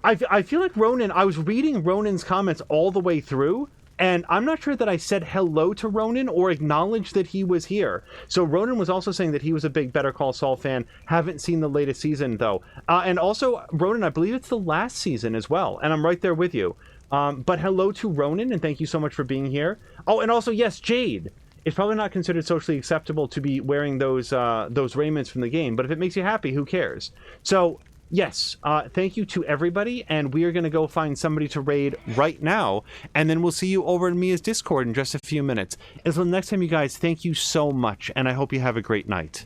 I feel like Ronan, I was reading Ronan's comments all the way through, and I'm not sure that I said hello to Ronan or acknowledged that he was here. So Ronan was also saying that he was a big Better Call Saul fan. Haven't seen the latest season, though. And also, Ronan, I believe it's the last season as well, and I'm right there with you. But hello to Ronan, and thank you so much for being here. Oh, and also, yes, Jade. It's probably not considered socially acceptable to be wearing those raiments from the game, but if it makes you happy, who cares? So, yes, thank you to everybody, and we are going to go find somebody to raid right now, and then we'll see you over in Mia's Discord in just a few minutes. Until next time, you guys, thank you so much, and I hope you have a great night.